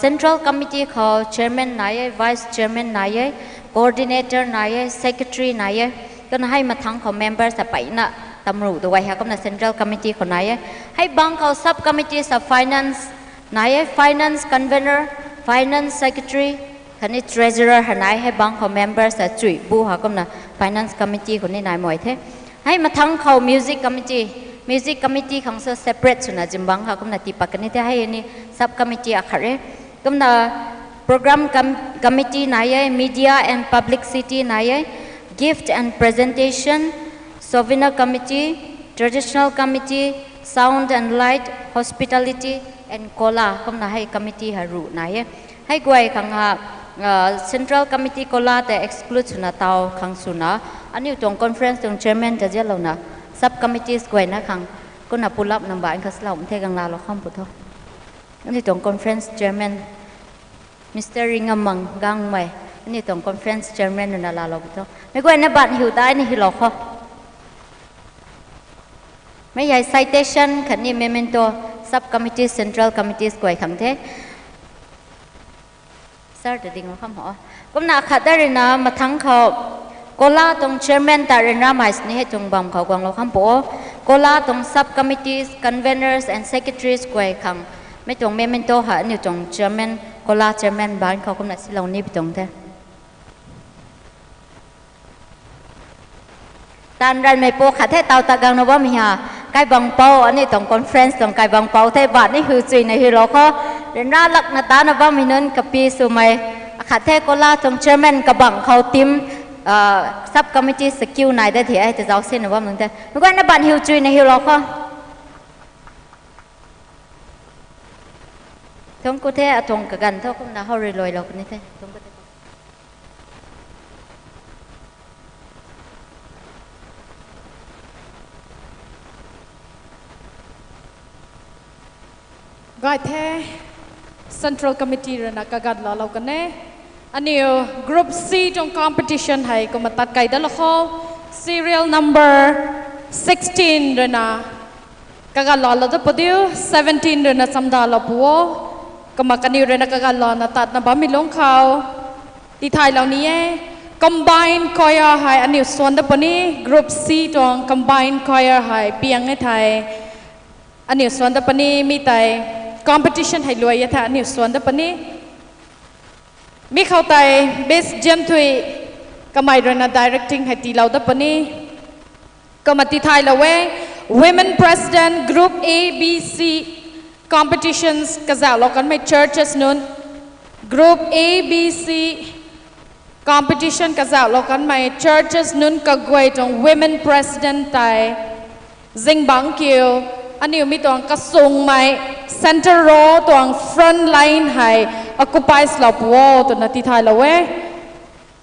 Central Committee เขา Chairman นาย Vice Chairman นาย Coordinator นาย Secretary นายก็ให้มาทั้งเขา Member สไปนะตำรวจด้วยค่ะก็ใน Central Committee เขานายให้บางเขา Sub Committee สับ Finance นาย Finance Convener Finance Secretary คันนี้ Treasurer นายให้บางเขา Member สับจุยบูค่ะก็ใน Finance Committee คนนี้นายหมวยเทให้มาทั้งเขา Music Committee ของเซอร์ separate สุนัขจิมบังค่ะก็ในที่ปักกันนี้ให้นี่ Sub Committee อาคาเร่ก็ใน Program Committee นาย Media and Publicity นาย Gift and Presentation Souvenir Committee Traditional Committee Sound and Light Hospitality and Kola ก็ในให้ Committee หารูนายให้กวยขังCentral Committee Kola แต่ exclude สุนัขเตาขังสุนัขอันนี้ตรง Conference ตรง Chairman จะเจ้าเรานะ Sub Committee กวยนะขังก็นับผู้รับนำบ่ายก็สลาวเทกังลาเราข้ามปุถุอันนี้ตรง Conference Chairman Mr. Ringamang กังไม่อันนี้ตรง Conference Chairman นั่นลาเราปุถุไม่กวยนะบัตรหิวได้นี่หิวเราข้อไม่ใหญ่ Citation ขันนี้ Memento Sub Committee Central Committee กวยขังเทSir จะดิ่งเราข้ามหอก็น่าขัดได้เลยนะมาทั้งเขาโกลาตรง Chairman แต่เรนรามาสนี่ให้จงบังเขากวางเราข้ามปัวโกลาตรง Sub Committees Conveners and Secretaries กวยขังไม่จงเมมโตหานี่จง Chairman โกลา Chairman บ้านเขาก็น่าสิเรานี่ไปจงเท่ตานรันไม่ปัวขัดให้เตาตะกังนะว่ามีฮะใกล้บังเป้าอันนี้ตรง Conference ตรงใกล้บังเป้าเท่บาทนี่คือจุยในฮิโร่เขาเรนราลักนาตานะว่ามีนั่นกับปีสุมัยขัดให้โกลาตรง Chairman กับบังเขาทีมSub Committee สกิลนายได้ที่ไอ้จะเอาเส้นนะว่ามึงแต่มึงก็นับบันฮิวจุยในฮิวล็อกเขาทงกูเทอะทงกันเท่ากับน่าเขาเรลอยเราคนนี้เท่ทงกูเทก็ไอ้เท่ Central Committee เรื่องนักการเรากันเน่อันนี้ Group C ตรง Competition ให้ก็มาตัดไก่ได้ละข้อ Serial Number 16 เรื่องนะการเราจะพอดี17 เรื่องนะจำได้เราปัวก็มากันนี้เรื่องนะการเรานะตัดนะบ้ามีลงเขาที่ไทยเหล่านี้ Combine Choir ให้อันนี้ส่วนเดียวกันนี้ Group C ตรง Combine Choir ให้เพียงให้ไทยอันนี้ส่วนเดียวกันนี้มีแต่ Competition ให้รวยยะท่าอันนี้ส่วนเดียวกันนี้มีเข้าใจเบสเจมทุยก็ไม่เรื่องนะ directing ให้ตีเราดับปนี้ก็มาตีไทยเราเว้ Women President Group A B C Competitions ก็จะเรากันไม่ Churches นู้น Group A B C Competition ก็จะเรากันไม่ Churches นู้นก็กวยตรง Women President ไทยซิงบังคิวอันนี้มีตัวกระทรวงไหม Center Row ตัว Front Line ให้ Occupies เราปัวตัวนาทีไทยเราเว้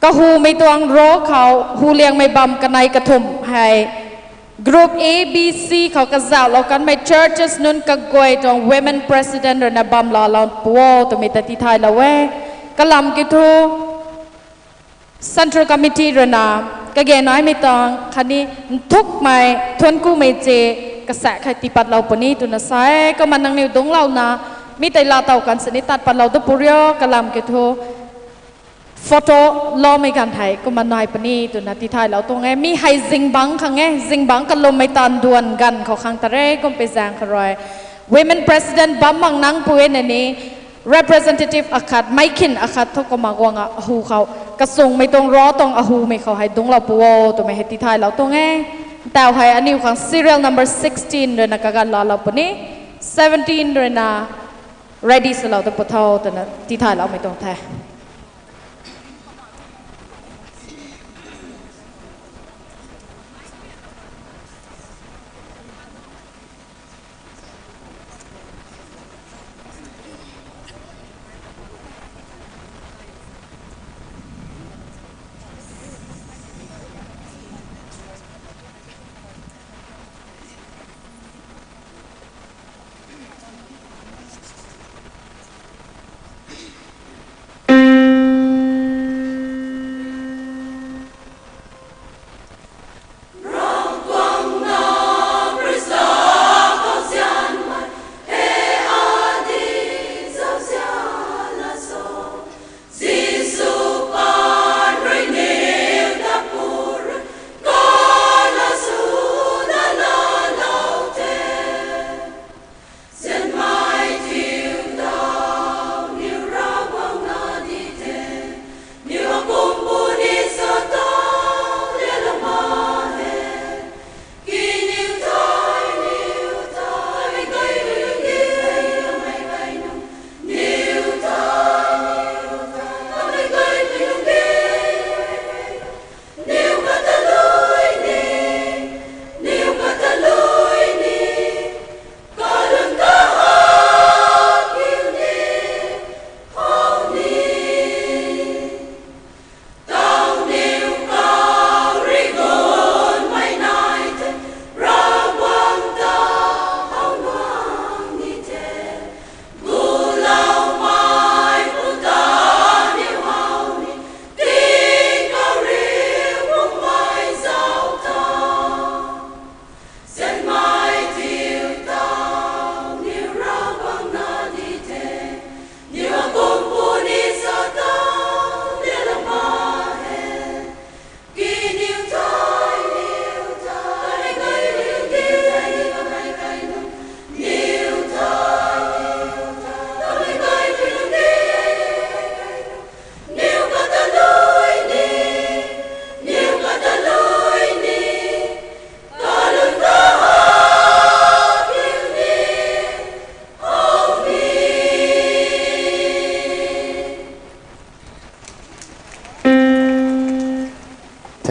ก็หูมีตัวโรเขาหูเลี้ยงไม่บำกันในกระทุ่มให้ Group A B C เขากระจายเรากันไม่ Churches นู้นก็กวยตัว Women President เรื่องบำเราปัวตัวมีนาทีไทยเราเว้ก็ลำกิทู Central Committee เรื่องก็เกณฑ์น้อยไม่ต้องคันนี้ทุกไม่ทวนกู้ไม่เจกระแสใครตีปัดเราปนี้ตุนสายก็มันนั่งนิ้วดงเรานะมีแต่ลาเต่ากันสนิทตัดปัดเราตัวปุริโยกลำเกทัวโฟโต้ล้อไม่กันไทยก็มันน้อยปนี้ตุนที่ไทยเราตัวไงมีให้ซิงบังขังไงซิงบังกันลมไม่ตันดวนกันเขาขังตะเร่ก็ไปแซงขรอย Women President บัมมังนังปุ้ยในนี้ Representative อาคาดไม่ขินอาคาดทุกก็มากวางอาหูเขากระทรวงไม่ตรงรอตรงอาหูไม่เขาให้ดงเราปัวตัวไม่ให้ที่ไทยเราตัวไงแต่ให้อันนี้ของ Serial Number 16 เรื่องนักการเราปนี้17 เรื่องนะ ready สเราตัวปะเท่าตัวนั้นที่ไทยเราไม่ต้องแท้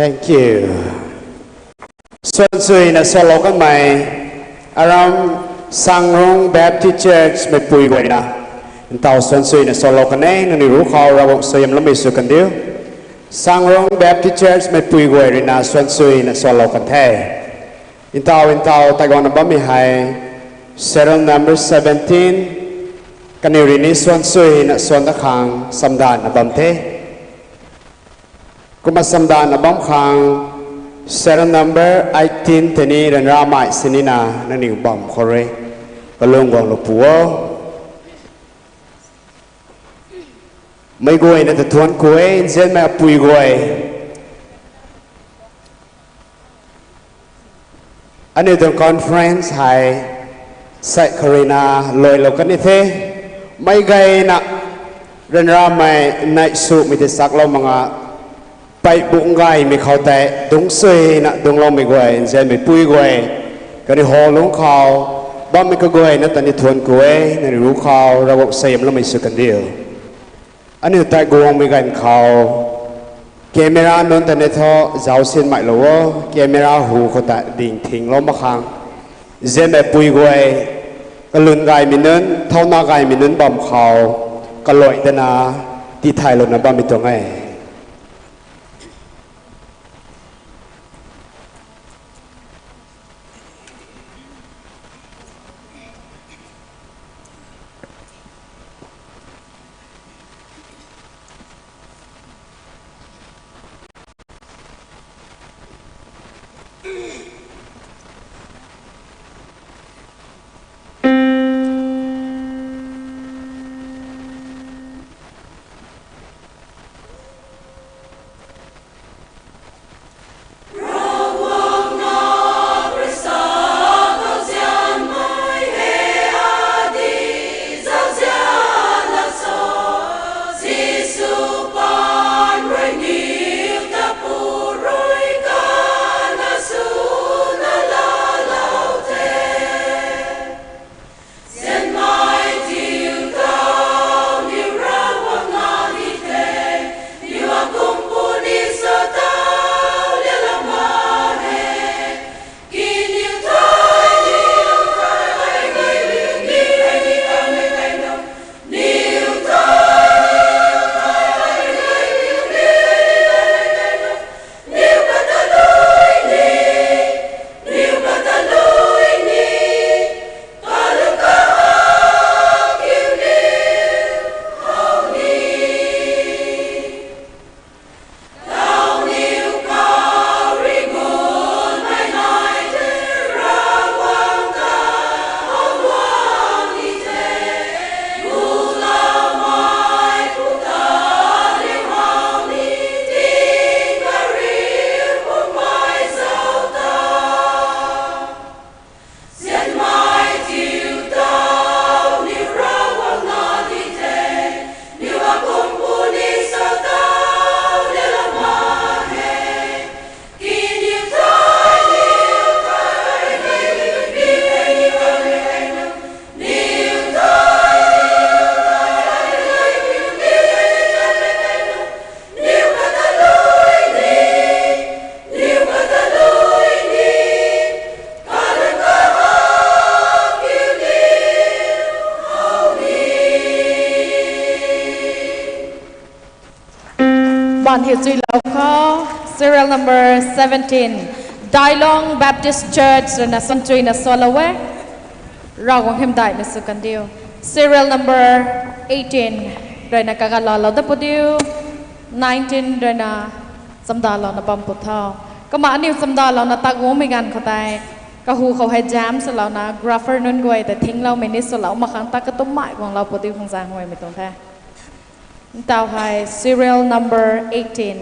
Thank you. Xuân suy là solo các mày around Sangrong Baptist Church mày bùi gọi nè. Tao xuân suy là solo cái này nên rủ kho ra bụng xây lắm mày sự cần điếu. Sangrong Baptist Church mày bùi gọi nè xuân suy là solo cần thế. Tao tại còn là 32 serial number 17 cái này rini xuân suy là xuân đã khang samdan là bấm thế. Kuma samdan là bấm khang serial number 18 thế này là ra mãi sinina nên nhiều bấm khore và luôn quăng lục búa mấy người này thật thuần cuối dân mà bùi người anh ấy từng conference hay sai Karina lôi lộc cái thế mấy ngày nè rồi ra mày nãy sụ mình thì sắc lâu mà bay bụng gai mình khâu tệ đúng suy nè đúng lâu mình quay dân mình bùi người cái này hồ lúng khâu bao mình cái người nó tận đi thuần cuối nên rú khâu ra bụng xem là mình sự cần điều anh ấy tại guồng mình gần khâu camera nón tận đây thôi giáo xin mãi lâu camera hù có tại đỉnh thình lắm mà khang dân mình bùi người cái lươn gai mình nến thâu na gai mình nến bầm khâu cái loại tên là đi thay luôn là bao mình tuổi này. Ban hiệu duy lâu khó serial number 17 Dailong Baptist Church na son truy na solowe ra quang hem dai na su kan dio serial number 18 rồi na kagala lo da podiu 19 rồi na samda lo na pam puthao kama aniu samda lo na tagu mi gan khotai ka hu khau hai jam sa lo na grapher nun goi ta thing lo meni so lo ma khang ta ka tum mai quang lo podiu khang sang hoi mi tong tha tao hai serial number 18.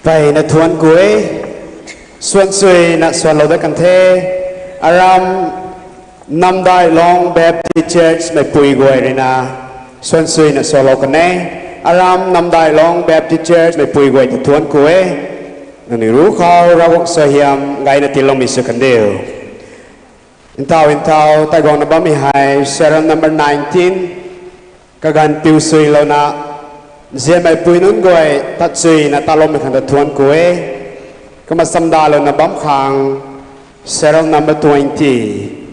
vậy là thuần cuối xuân suy là xuân lâu đất cần thế aram năm đại long Baptist Church mấy bùi gọi rồi na xuân suy là xuân lâu cần nè aram năm đại long Baptist Church mấy bùi gọi thuần cuối nên rú khao ra cuộc soi hiểm ngay là tiền long mình sẽ cần đều in thao tai gong na bấm hai serial number 19 kagan piu suy lâu na Zian mai pui nun goi tat sui na talom me khanda thuan kue kama samdalo na bam khang serial number 20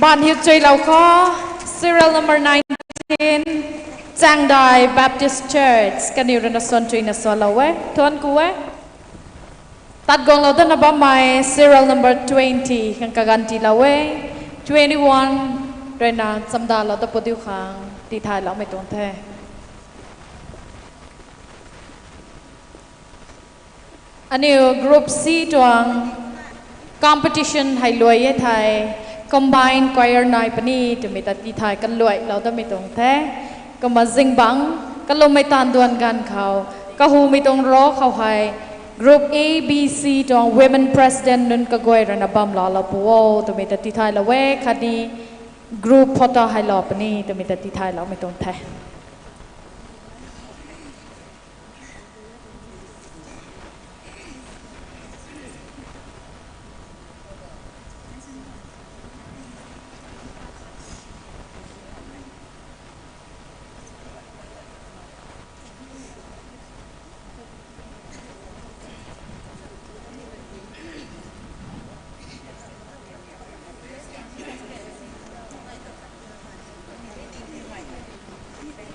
Bạn hiệp chơi lâu khó serial number 19 Trang Đài Baptist Church Cái điều nó xuân chơi nó xuân lâu ấy Thuần cú ấy Tắt gong lâu tên là bóng mai serial number 20 Khang kaganti lâu ấy 21 Rồi nà xâm đà lâu tập bộ tiêu khang Đi thai lâu mấy tuần thế Anh yêu group C tuang competition hay lùi ấy thầy combined choir nai pani tu mi tati thai kan loi lo da mi tong the ka ma jing bang ka lo mai tan duan gan khao ka hu mi tong ro khao hai group A B C tong women president nun ka goi ran abam la la pu tu mi tati thai la we khadi group phota hai lo pani tu mi tati thai lo mi tong the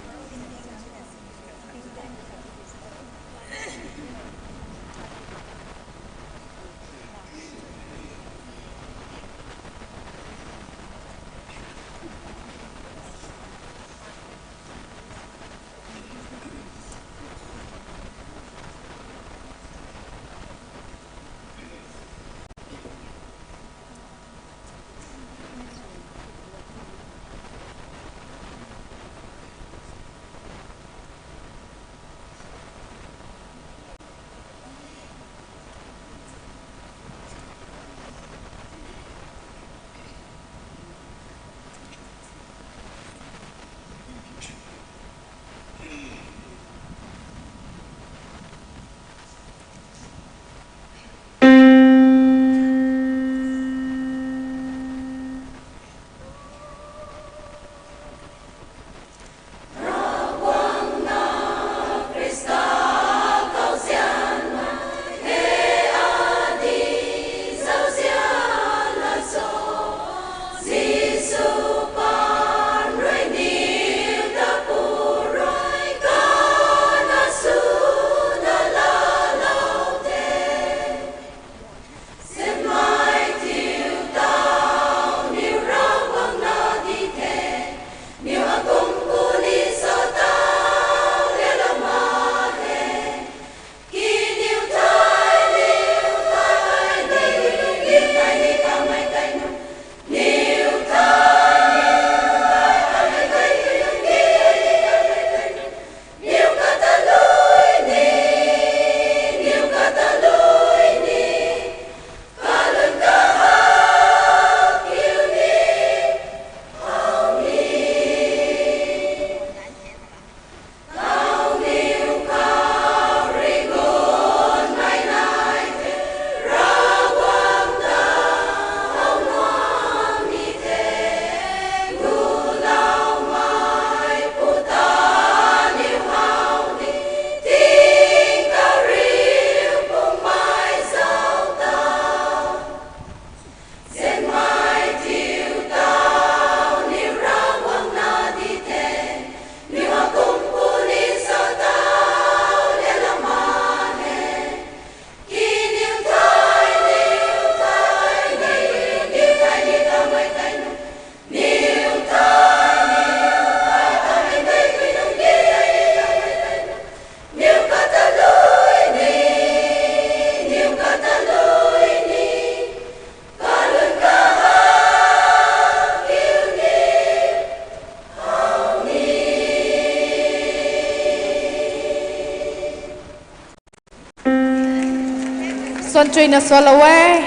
Son Train as well away.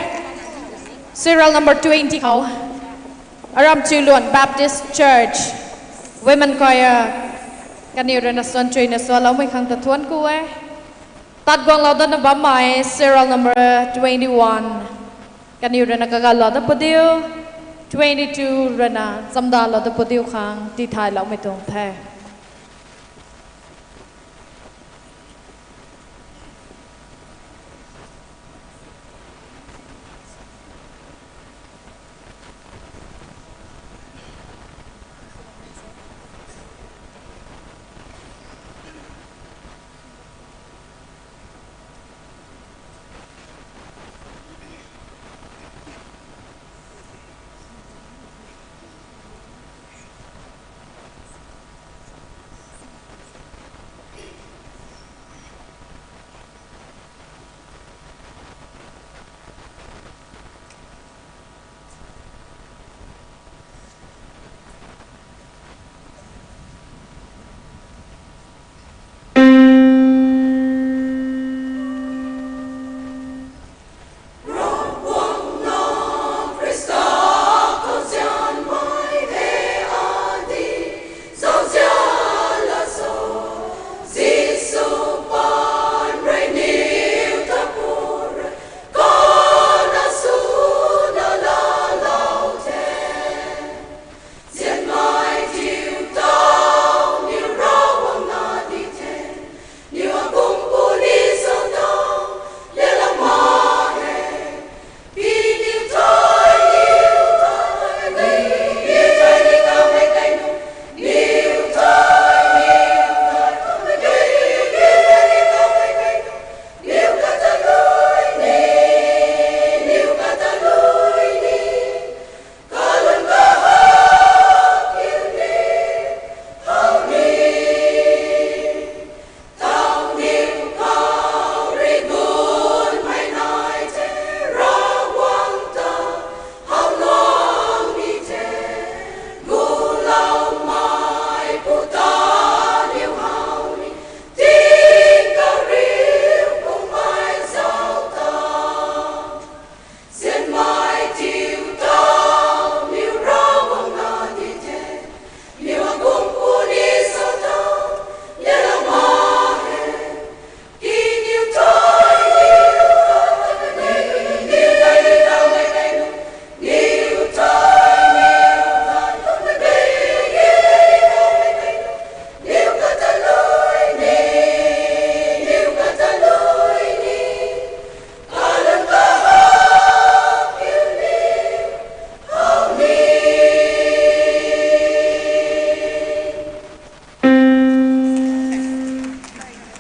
Serial number 20 เขา Aram Chulun Baptist Church Women Choir กันอยู่ในส่วนช่วยในส่วนเราไม่ขังตะทวนกูเว้ตัดกวางเราต้นบัมใหม่ serial number 21 กันอยู่ในกากาเราตะปดิว22 เรนะจำดาเราตะปดิวขังที่ไทยเราไม่ตรงแท้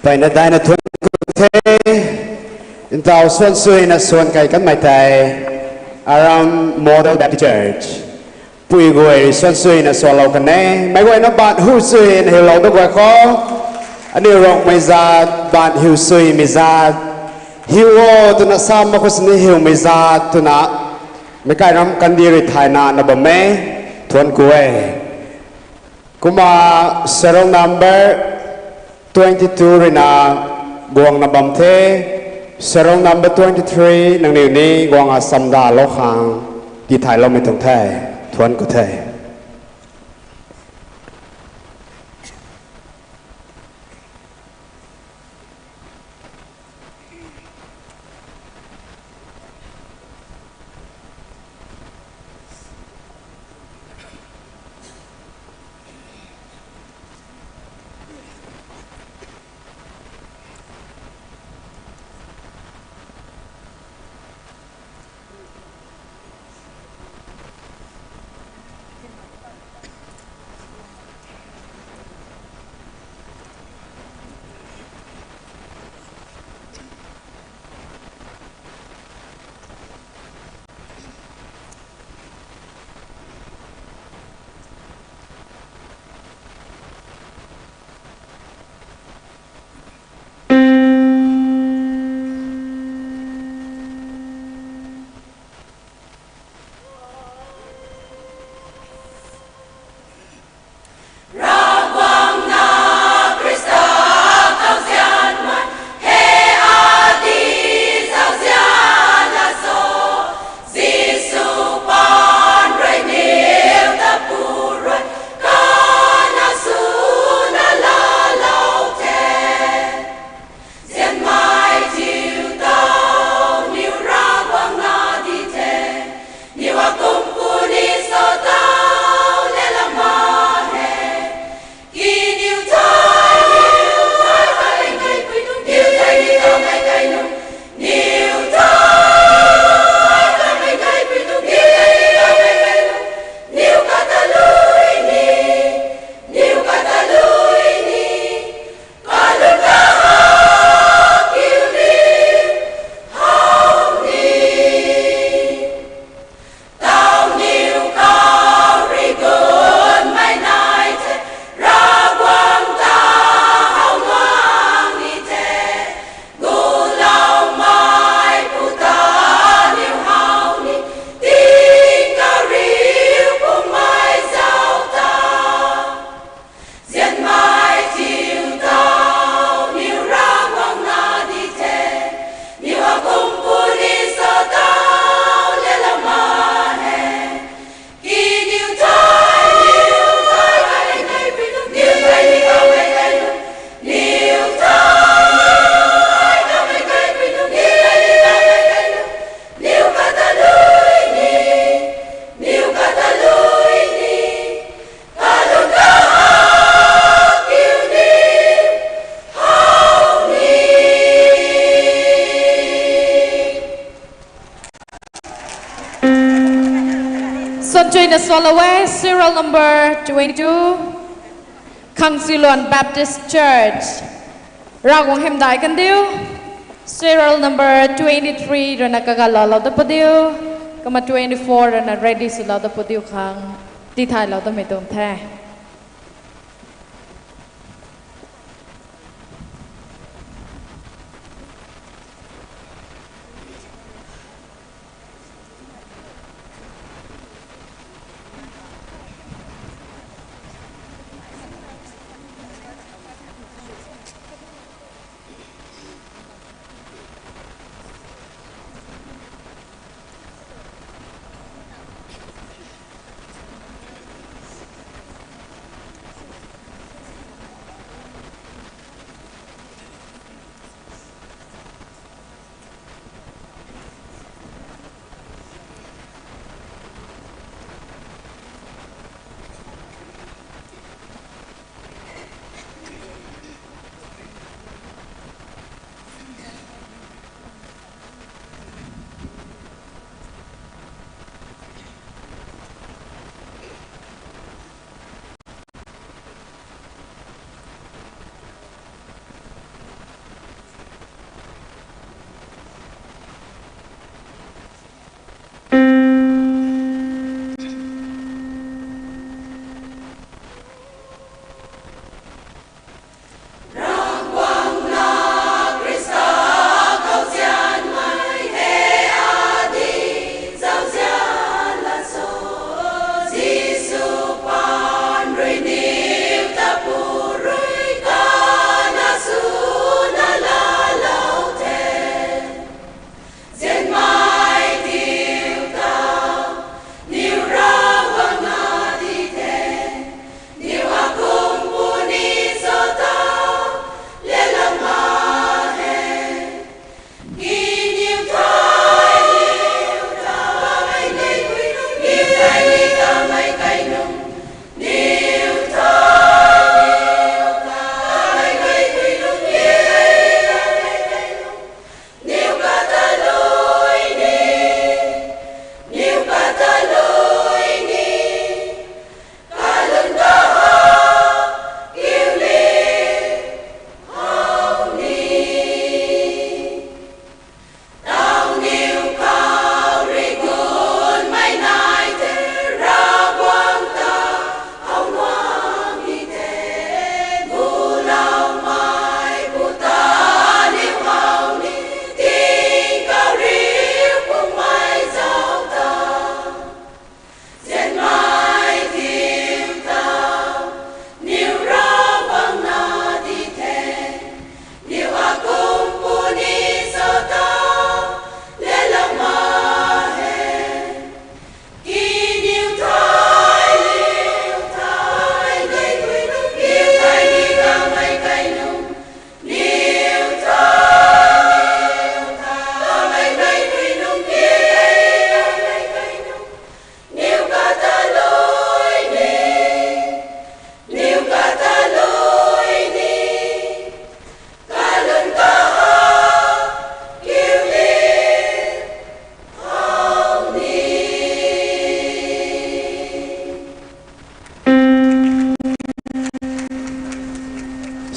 ไปในได้ในทุนเทอินเตาส่วนสวยนะส่วนไก่กันไม่ไทยอารามโมเดลแบบเชิร์ชปุยกวยส่วนสวยนะส่วนเรากันแน่ไม่กวยนะบาดหูสวยนะเราต้องกวยเขาอันนี้รองไม่จัดบาดหิวสวยไม่จัดหิวตัวน่ะซ้ำมาคุสนี่หิวไม่จัดตัวน่ะไม่ไก่รำกันดีริไทยนานะบ่แม่ทวนกวยกุมาเซรองนัมเบอร์22 rin na guwang na bamte serong number 23 nang niu ni guwang asamda lokhang di thai lo mitong thai thuan ko thai Son Chui na Swalloway, serial number 22, Khang Silon Baptist Church. Ragwang Hemdai Kandiu, serial number 23, Rana Kagalala the Podiu, Kama 24, Rana Ready Sula the Podiu Kang, Titai Lauda Metum Te.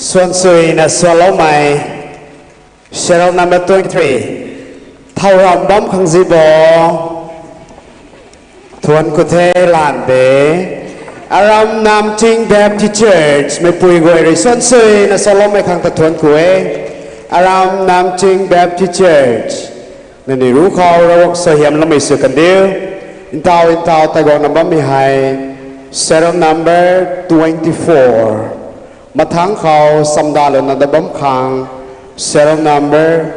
Xuân Sui na Swallow Mai, serial number 23, Thao Ram Bom Khang Zibo, Thuan Kuthe Lan De, Aram Nam Ching Baptist Church, Mai Pui Goi Ri Xuân Sui na Swallow Mai Khang Ta Thuan Kue, Aram Nam Ching Baptist Church, Nani Ru Khao Rawak Sahiam Lamai Su Kandiu, Intao Tai Gong Nambam Mi Hai, serial number 24. Mathang Khao Samdalo na Dabam Khang, serial number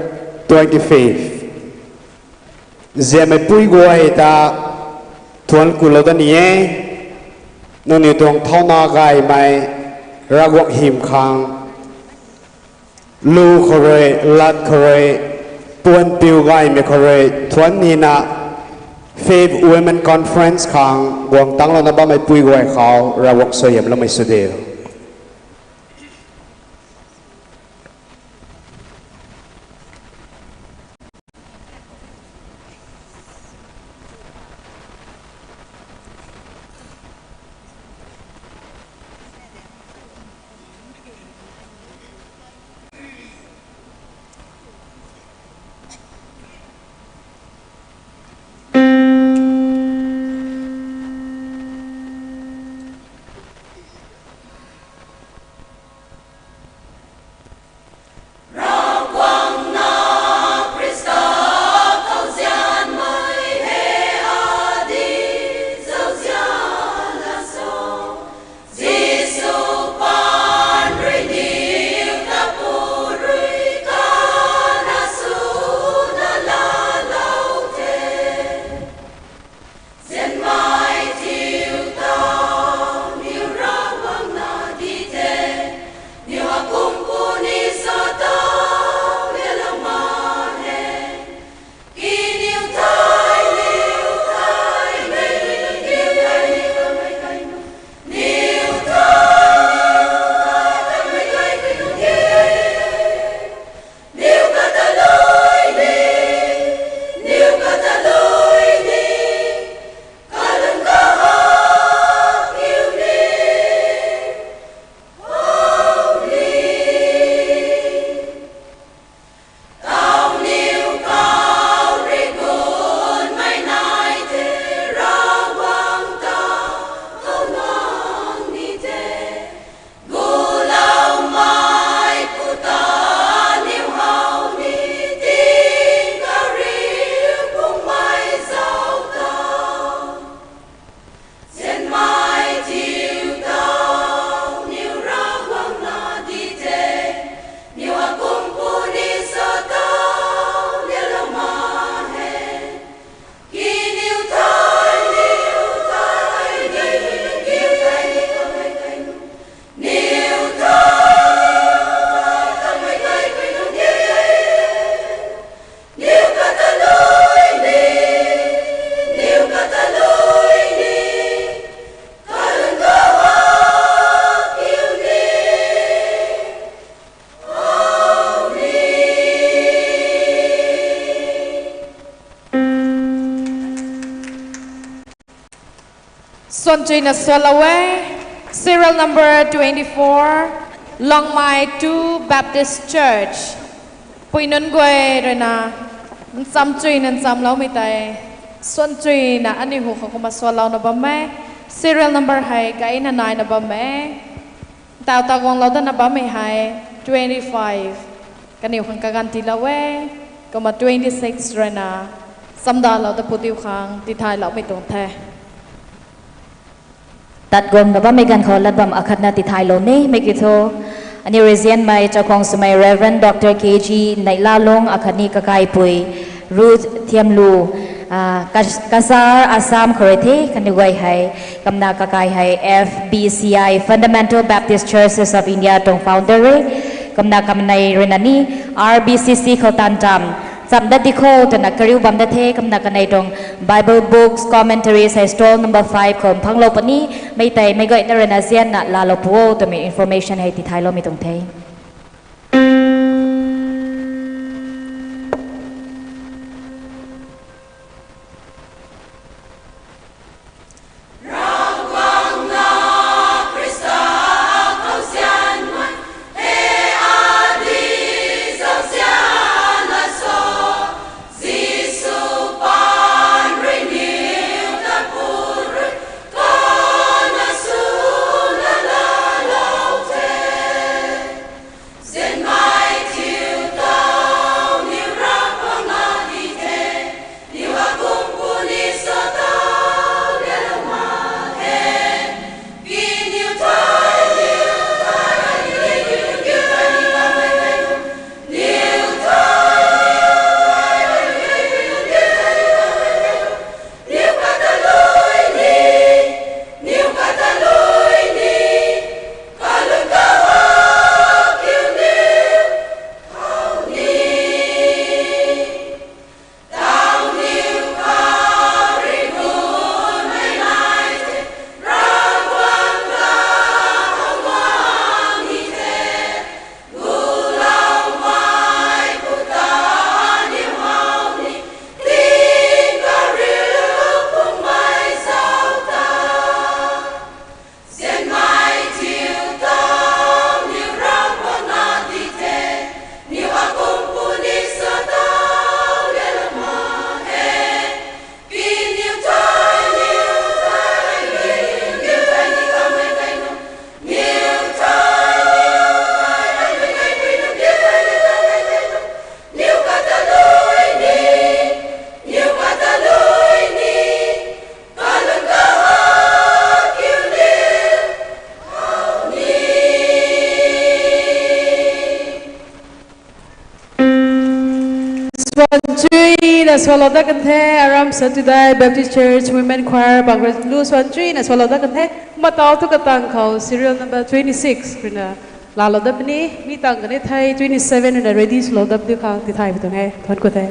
25. Zeme Pui Goi ta Thuan Kulodanie, Noni Tong Thona Gai Mai Ragwak Him Khang, Lu Khore, Lat Khore, Puan Piu Gai Me Khore, Thuan Nina, Faith Women Conference Khang, Guang Tang Lo na ba Mai Pui Goi Khao, Ragwak Soyam Lamai Sudeo. Sonjina Solaway, serial number 24, Longmai 2 Baptist Church. Puinon gwe rena, samchui nan samlau mitai. Sonjui na ani hu ko maswalau na bame. Serial number hai kai na 9 na bame. Tao gong lauda na bame hai 25. Kaniu kang kaganti lawe, kama 26 rena. Samda lauda putiu kang tithai lau mi tong the. ตัดกงนะว่าไม่กันขอลัดบำอาคัดนาติไทยโลนี่ไม่กี่โทอันนี้เรียนมาจากของสมัย Reverend Dr. KG ในลาลงอาคัดนี้กะไกปุย Ruth เทียมลูกษาอาสามคอร์เทกันดีกว่าให้กำนักกะไกให้ FBCI Fundamental Baptist Churches of India ตรง Founder กำนักกำในเรนนี่ RBCC เขาตันจำจำได้ที่โคตรนักกริวบัมได้เทกำนักกันในตรง Bible Books Commentaries ให้ Stall number 5 ของพังโลปนี้ไม่แต่ไม่ก็อินเทอร์เน็ตเซียนน่ะลาโลปัวตัวมี information ให้ที่ไทยเราไม่ตรงเทSwallowกันเทอารามสันติได้ Baptist Church Women Choir บางกระลูสวันจีนะสวอลโลกันเทมาต่อทุกตังเขา serial number 26คือนะลาลดับนี้มีตังกันในไทย27นะ ready สโลดับที่เขาที่ไทยไปตรงไหนทอนกูเท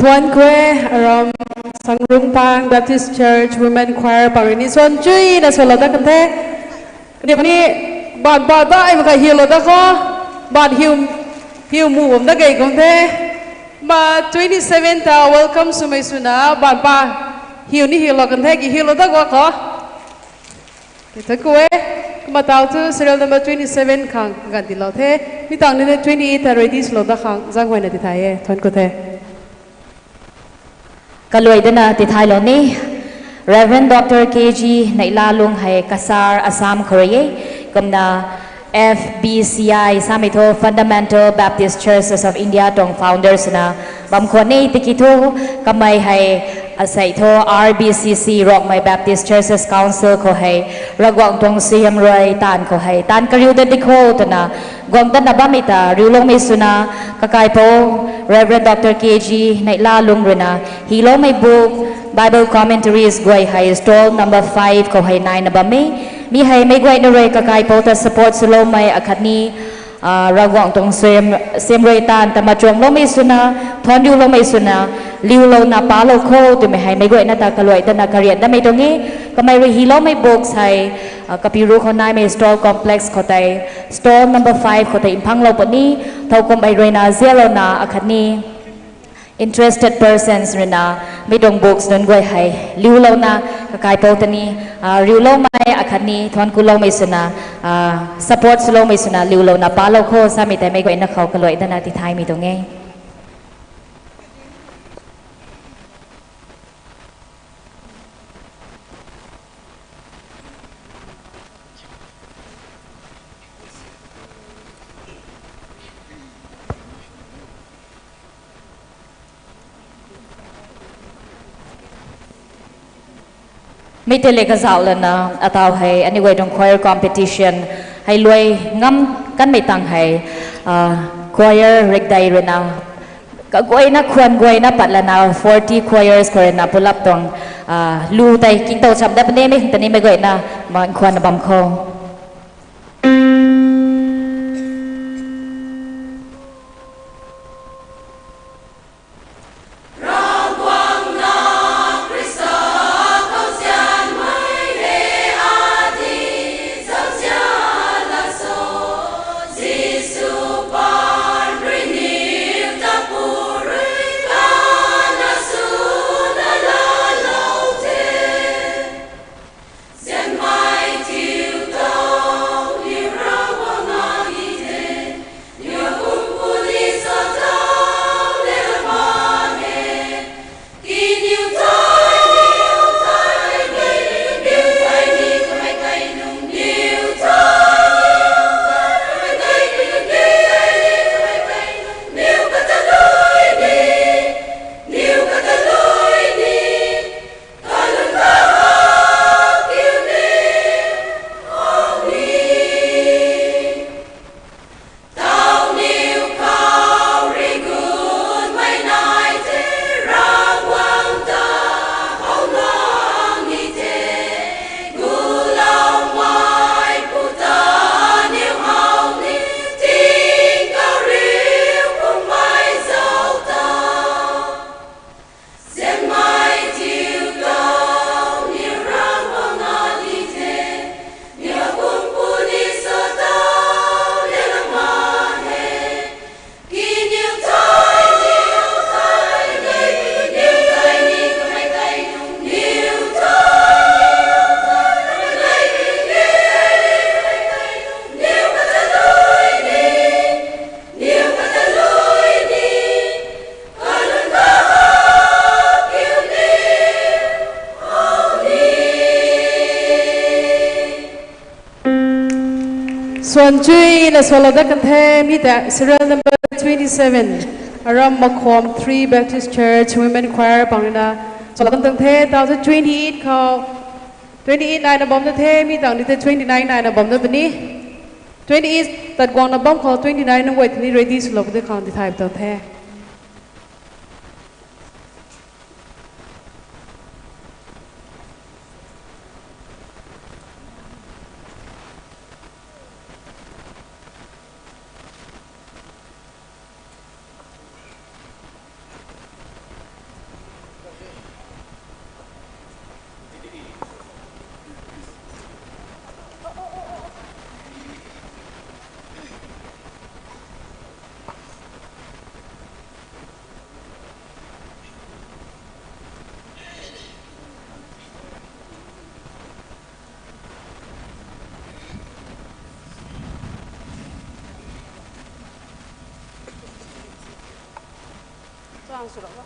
Tuan Kwe from Sangrung Pang Baptist Church Women Choir Parini Son Chui na solo da kante. Ni pani bad da ai maka hilo da ko bad hiu mu da gai kante. Ba 27 ta welcome sumai suna bad ba hiu ni hilo kante ki hilo da ko. Kita Kwe matau tu serial number 27 khang ganti lo the. Mi tang ni 28 ta ready slo da khang jang hoi na ti thai Tuan ko the. Kaloi dana ti thai lo ni Reverend Dr. KG Naila Lung hai Kasar Assam Korea kamna FBCI Samito Fundamental Baptist Churches of India tong founders na bamkhone tikito kamai hai asai tho RBCC Rock My Baptist Churches Council ko hai ragwang tong Siam Roy tan ko hai tan kariu da dikho tana gwang da nabamita riulong may suna kakai po Reverend Dr. KG Naila Lung rena hilo may book Bible commentaries gwai hai stall number 5 ko hai 9 nabami mi hai may gwai na roy kakai po ta support sulo may akadni ragwang tong Siam Roy tan tamachong lo may suna thon yu lo may suna liu lo na pa lo ko tu me hai mai goi na ta kaloi ta na kariat da mai to ngi kamai ri hilo mai box hai kapiru ko nai mai store complex ko tai store number 5 ko tai imphang lo pani thau kom ai roi na zelo na akhani interested persons rena mai dong box don goi hai liu lo na kakai po tani riu lo mai akhani thon ku lo mai suna support lo mai suna liu lo na pa lo ko sa mi tai mai goi na khau kaloi da na ti thai mi to ngiไม่เตะกระสาวเลยนะอาตาวให้อันนี้ไว้ตรง choir competition ให้รวยงั้มกันไม่ตังให้choir เร็กได้เลยนะก็กวยนะควรกวยนะปัดละนะ40 choirs ก็เลยนะพูดลับตรงลูแต่กินโตจำได้ปะเนี่ยไม่แต่นี่ไม่กวยนะมันควรนะบำคงส่วนจุยและสวลดกันเทมีแต่ serial number 27 around Makhom 3 Baptist Church Women Choir ปังนะสวลกันเทตอน28เขา28นายนะบอมเทมีต่างที่29นายนะบอมตัวนี้28ตัดกวางนะบอมเขา29นั่งไว้ที่นี่ ready สวลกันเขาที่ไทยตัวเท Sang Suraba.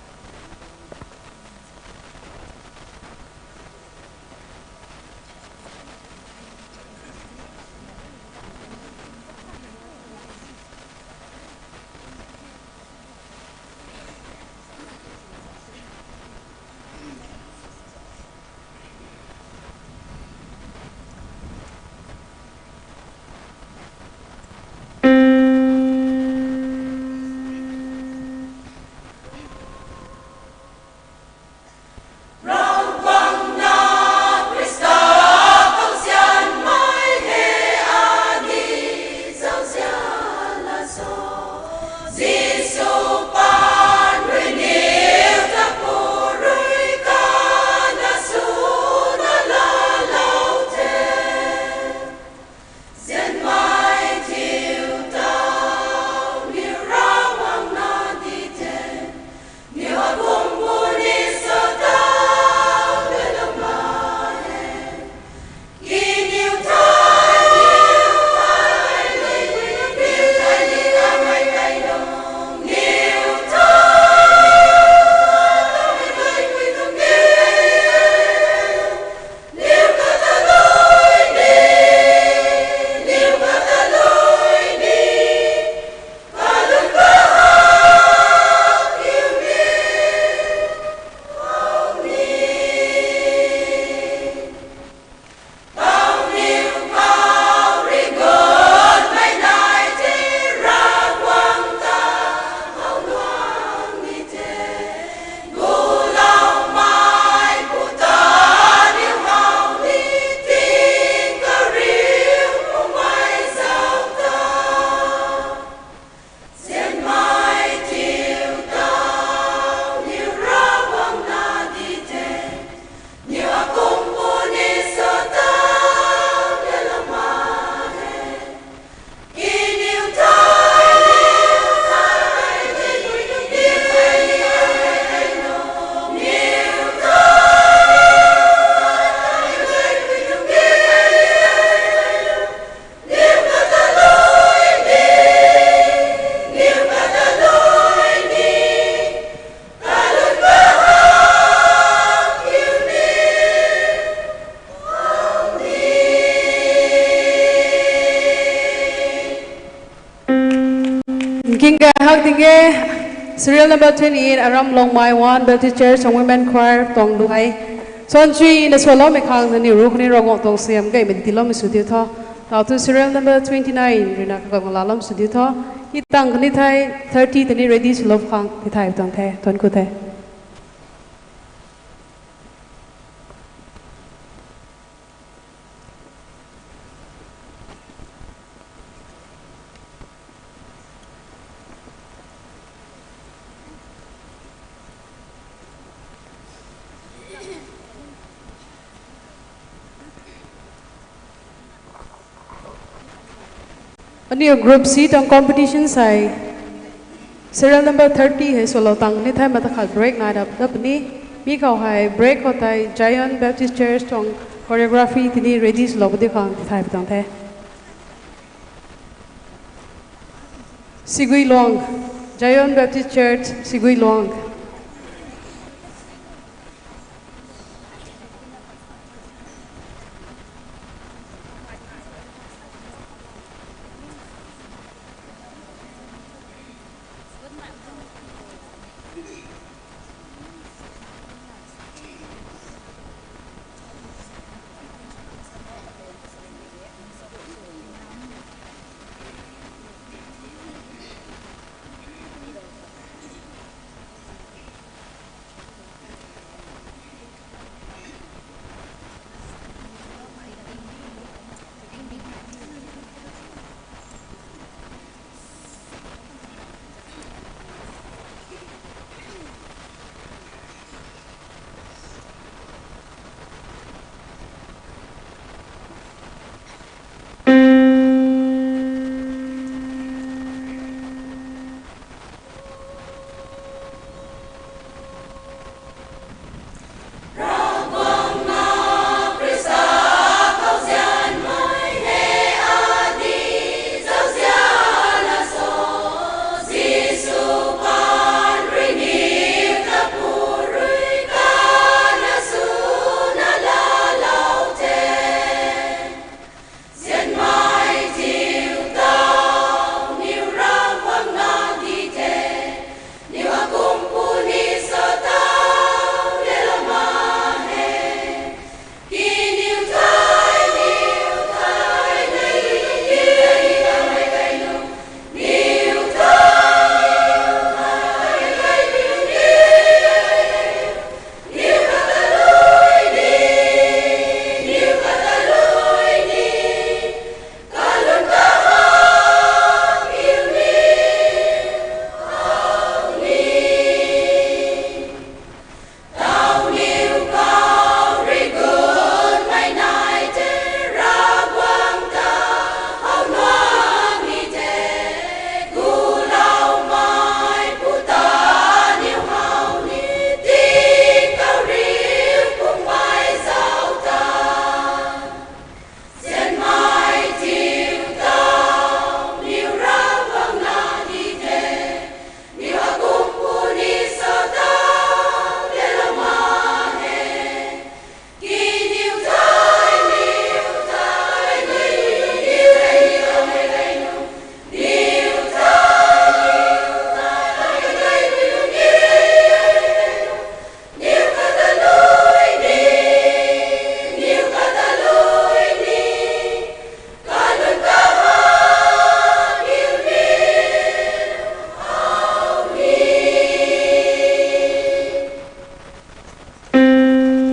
Ginga hak dinge serial number 28 Aram Long Mai 1 Baptist Church and Women Choir Tong Duhai Son Chui na swalo me khang ni ru khni rong tong siam gai men tilom su di tho now to serial number 29 rina ka gong lalam su di tho hi tang ni thai 30 tani ready su lov khang ti thai tong the ton ku the On your group seat on competition side, serial number 30 है सोलो तंग नि थाई मत खाल break ना दब दब नि मी खाओ है break होता है Zion Baptist Church तोंग choreography तिनी ready सोलो बदे खां थाई बताऊं थे Sigui Long Zion Baptist Church Sigui Long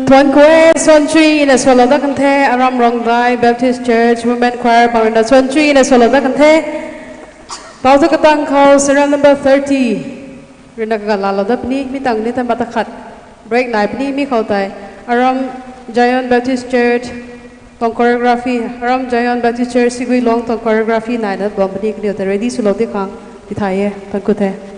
Tuan Kue Swan Tree in Swallow Kante Aram Rongdai Baptist Church Women Choir Bangna Swan Tree in Swallow Kante Pautu Katang Kau serial number 30 Rina Kagalalo Dapni Mitang Nita Matakat Break Night Ni Mi Kautai Aram Jayon Baptist Church Tong choreography Aram Jayon Baptist Church Sigui Long Tong choreography Night at Bombani Kniota Ready Sulo Dikang Ditaye Tuan Kute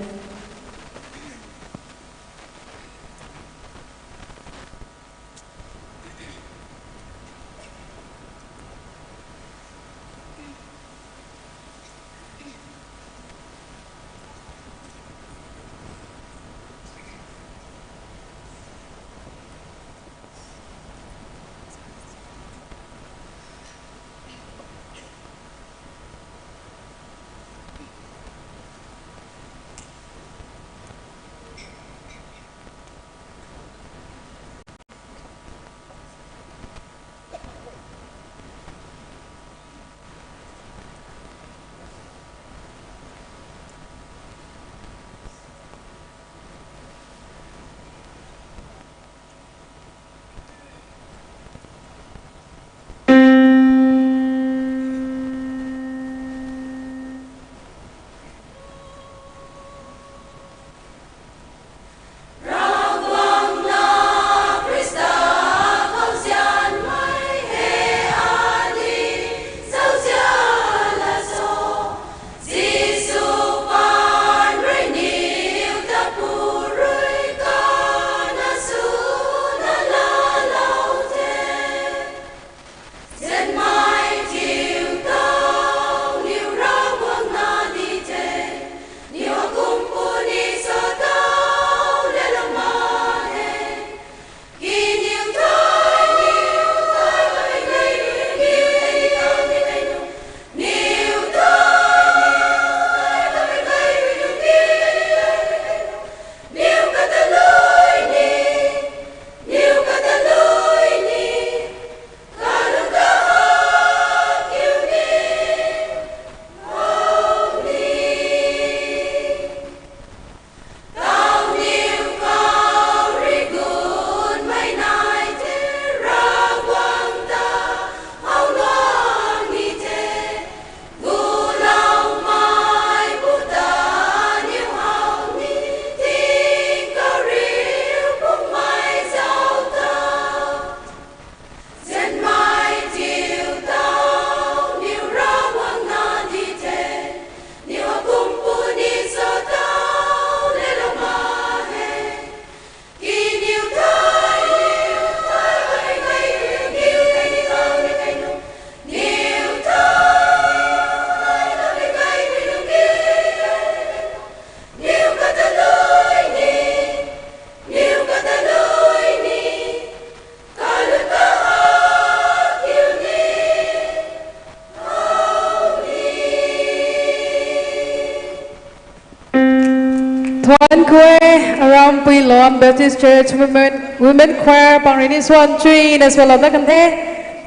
Tuan Kue Aram Pui Lom Baptist Church Women Choir Pangrini Swan Tree as well as the Kante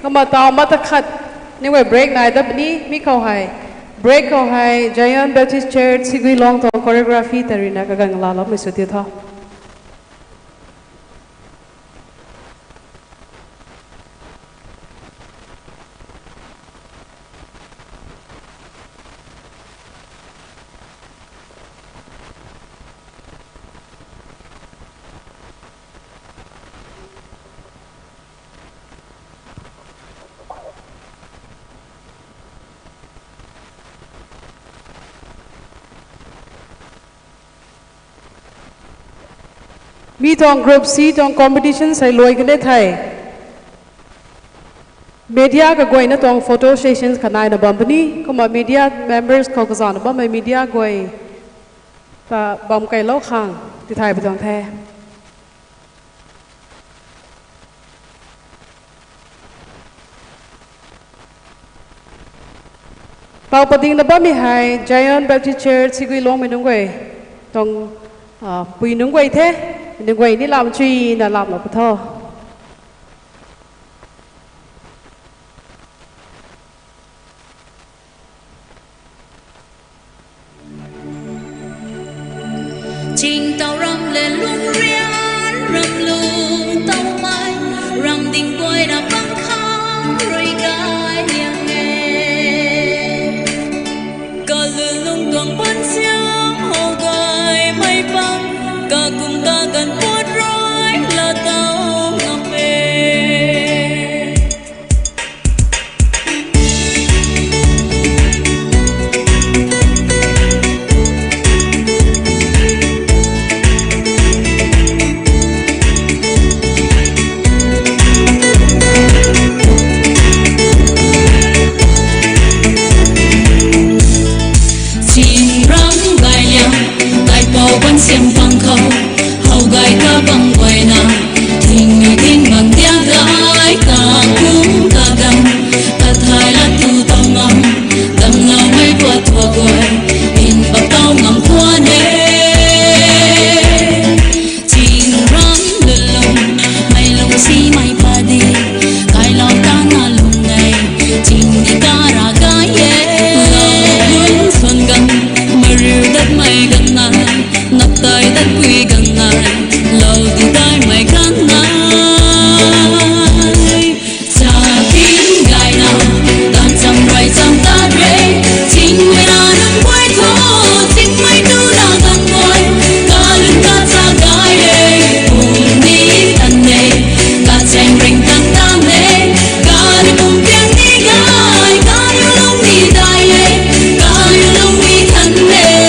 Kamata Matakat Anyway break night up ni mi kau hai break kau hai Jayon Baptist Church Sigui Long Tong choreography Tarina Kagang Lalo Misuti Tho Mi tong group C tong competition sai loi kene thai media ka goi na tong photo sessions khanai na bambani kuma media members ko ka zan ba mai media goi ta bam kai lo khang ti thai ba tong the pau pating na ba mi hai Jayon Baptist Church Sigui Long Menung goi tong pui nung goi the đừng quay đi làm truy là làm một thơ trình tàu rầm lên lung riêng rầm lung tàu mai răng đình quay đã băng khang rồi gai liang nghe cả lư lung tuang ban xiang hồ gai mây băng cả cùng ta gần buốt rối là tao ngập về vẫn xem bằng khâu hầu gai ta bằng quầy nào tình người tin bằng tiếng gái ta cũng ta đầm ta thay là tu tao ngầm đầm ngầu mấy qua thua quầy in bạc tao ngầm qua nè tình rắn lừa lùng mày lùng si mày pa đi cái lòng ta na lùng này tình đi ta ra gái lòng xuân gần mày riu đất mày gần này nắp tay đất quy gần này lâu thì tay mày gần này cha kín gai nào đàn trăm rồi trăm ta rê chính người ta nâng quay thô chính mày tu đã gần ngoài cả lưng cả cha gai đê cùng đi tận đê cả tranh rình tận ta đê cả đi cùng tiếng đi gai cả yêu lòng đi đại đê cả yêu lòng đi thân đê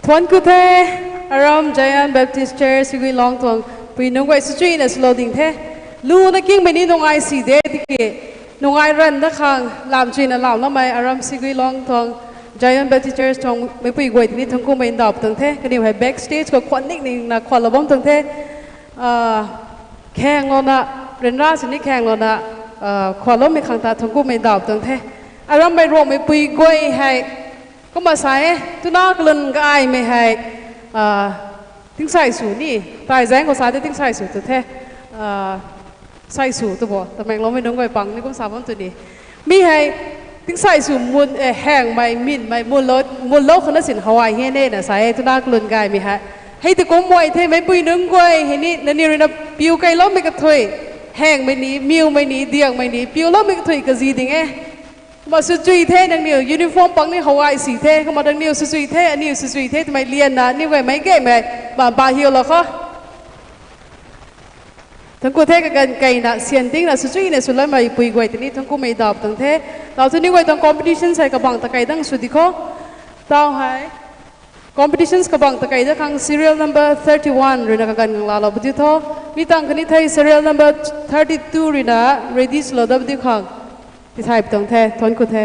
Tuan Kuthe Aram Jayan Baptist Church Sigui Long Tuang Pui Nungwai Street as loading the Lu na king many nungai si de tike nungai ran na khang lam chin na lam na mai Aram Sigui Long Tuang Jayan Baptist Church Tong mai pui goi ni thang ku mai dap tang the ka ni hai backstage ko khwan nik ning na khwal lobom tang the khang lo na ren ra sin ni khang lo na khwal lom mi khang ta thang ku mai dap tang the Aram mai ro mai pui goi haiก็มาใส่ตุน่ากลืนก็ไอไม่ให้ทิ้งใส่สูนี่ตายแจ้งก็ใส่ได้ทิ้งใส่สูตัวแท้ใส่สูตัวบ่แต่แมงเราไม่น้องไว้ปังนี่ก็สามวันตัวนี้มีให้ทิ้งใส่สูมุนแห้งไม่มินไม่มุนลดคนละสินฮาวายเฮเน่น่ะใส่ตุน่ากลืนก็ไอไม่ให้ตะกมวยเท่ไม่ปุยนึงก้อยเห็นนี่นั่นนี่เลยนะปิวไก่ล้อมไม่กระถอยแห้งไม่หนีมิวไม่หนีเดียงไม่หนีปิวล้อมไม่กระถอยกระซีดิงมาสุจุยเท่ดังนี้ยูนิฟอร์มปังนี่ฮาวายสีเท่เขามาดังนี้สุจุยเท่อันนี้สุจุยเท่ทำไมเรียนนะนี่ไงไม่เก่งไหมบาฮิลหรอคะทั้งกูเท่กันไกลนะเสียนติ้งนะสุจุยเนี่ยสุดเลยมาปุยกวยทีนี้ทั้งกูไม่ดอบทั้งเท่เราจะนี่ไว้ตั้งคอมเพติชันใส่กระบังตะไคร้ตั้งสุดที่เขาต้าให้คอมเพติชันกระบังตะไคร้ตั้งครั้ง serial number 31เรื่องนักการเงินลาลาบุตรท้อมีตั้งคันนี้ไทย serial number 32เรื่องนะ ready slow ดับบุตรครั้งที่ไทยตรงแท้ทนกูแท้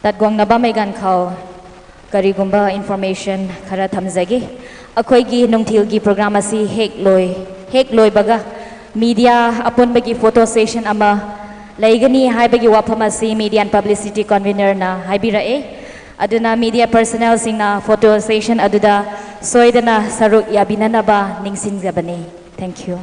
ตัดกวางนับไม่กันเขาการิกุมบา information ขณะทำใจกี่อคอยกี่นงทิลกี่โปรแกรมสิเฮกลอยบักมีเดียอปนไปกี่ photo session อามาเลยกันนี่ให้ไปกี่ว่าพมาสิ media and publicity convener นะให้บิระอดุนา media personnel สิงนะ photo session อดุดาสวยดนะสรุปยาบินันบานิ่งสินกับบันนี้ thank you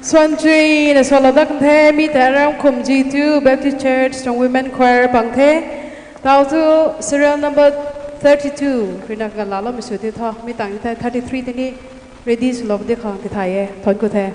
Xuân Truy là số lộc đắc thế mi tại ram khum G2 Baptist Church trong Women Choir bằng thế tàu tu serial number 32 vì nak gala lo mi suy thế thôi mi tặng thế 33 thế ni ready số lộc đi khang thì thay thon cô thế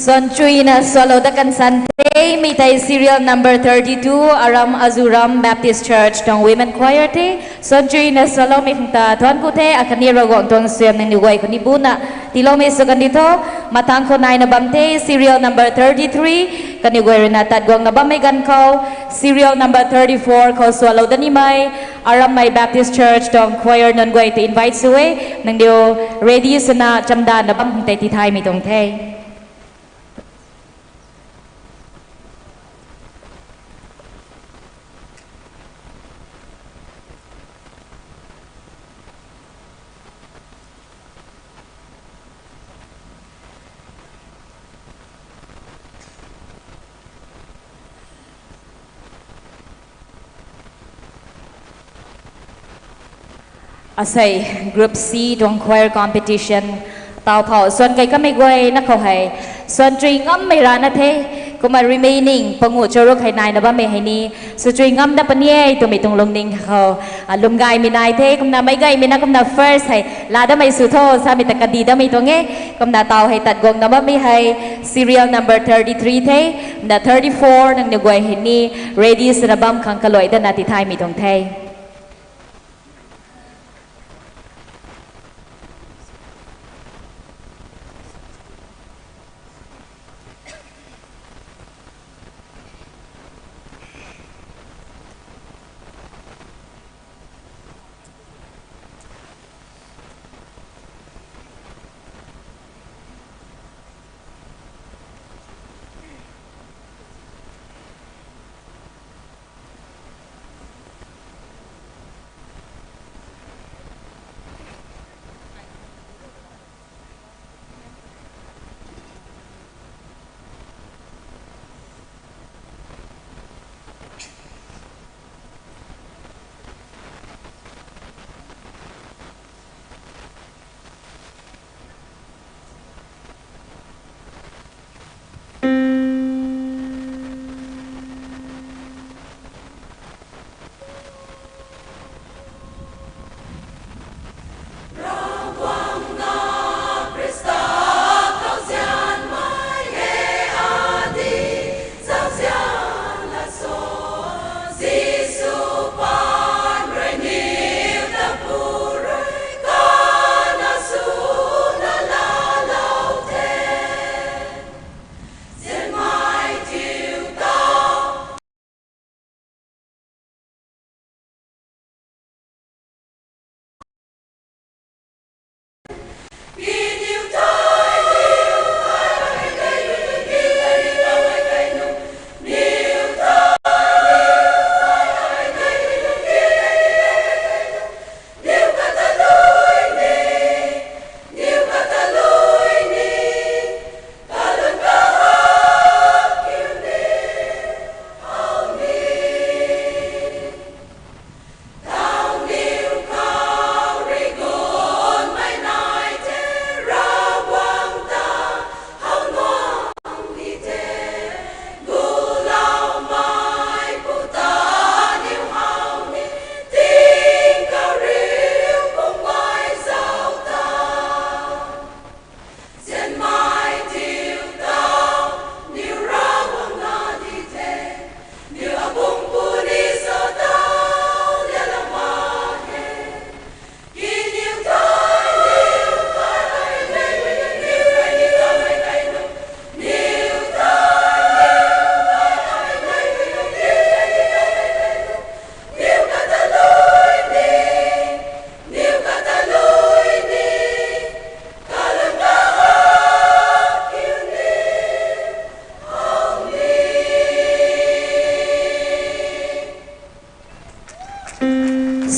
Son Chui na solo da kan sante mi tay serial number 32 Aram Azuram Baptist Church tong Women Choir te Son Chui na solo mi khungta tuan ko te akani rogong ton siam ni wai ko ni buna tilo mi so dito matang ko nai na bamte serial number 33 kani wai na tat gong na bamay gan ko serial number 34 ko swallow da ni mai Aram Mai Baptist Church tong choir non wai to invite suwe nang dio ready sana chamda na bam te ti thai mi tong te asai group C dong choir competition tao phao xuân cây các mấy quay nó khâu hay xuân truy ngắm mấy ra nó thế cũng mà remaining pangu chorok hay nai nó ba mấy hay ni xuân truy ngắm đã panie tụi mình tung lông ninh khâu lông gai mình nai thế cũng là mấy gai mình nó cũng là first hay là đó mấy số thô sao mình ta đi đó mấy tung nghe cũng là tao hay tạt gong nó ba mấy hay serial number 33 thế là 34 nang nagway hay ni ready sa nabam khang kaloy da nati thai mi tung thế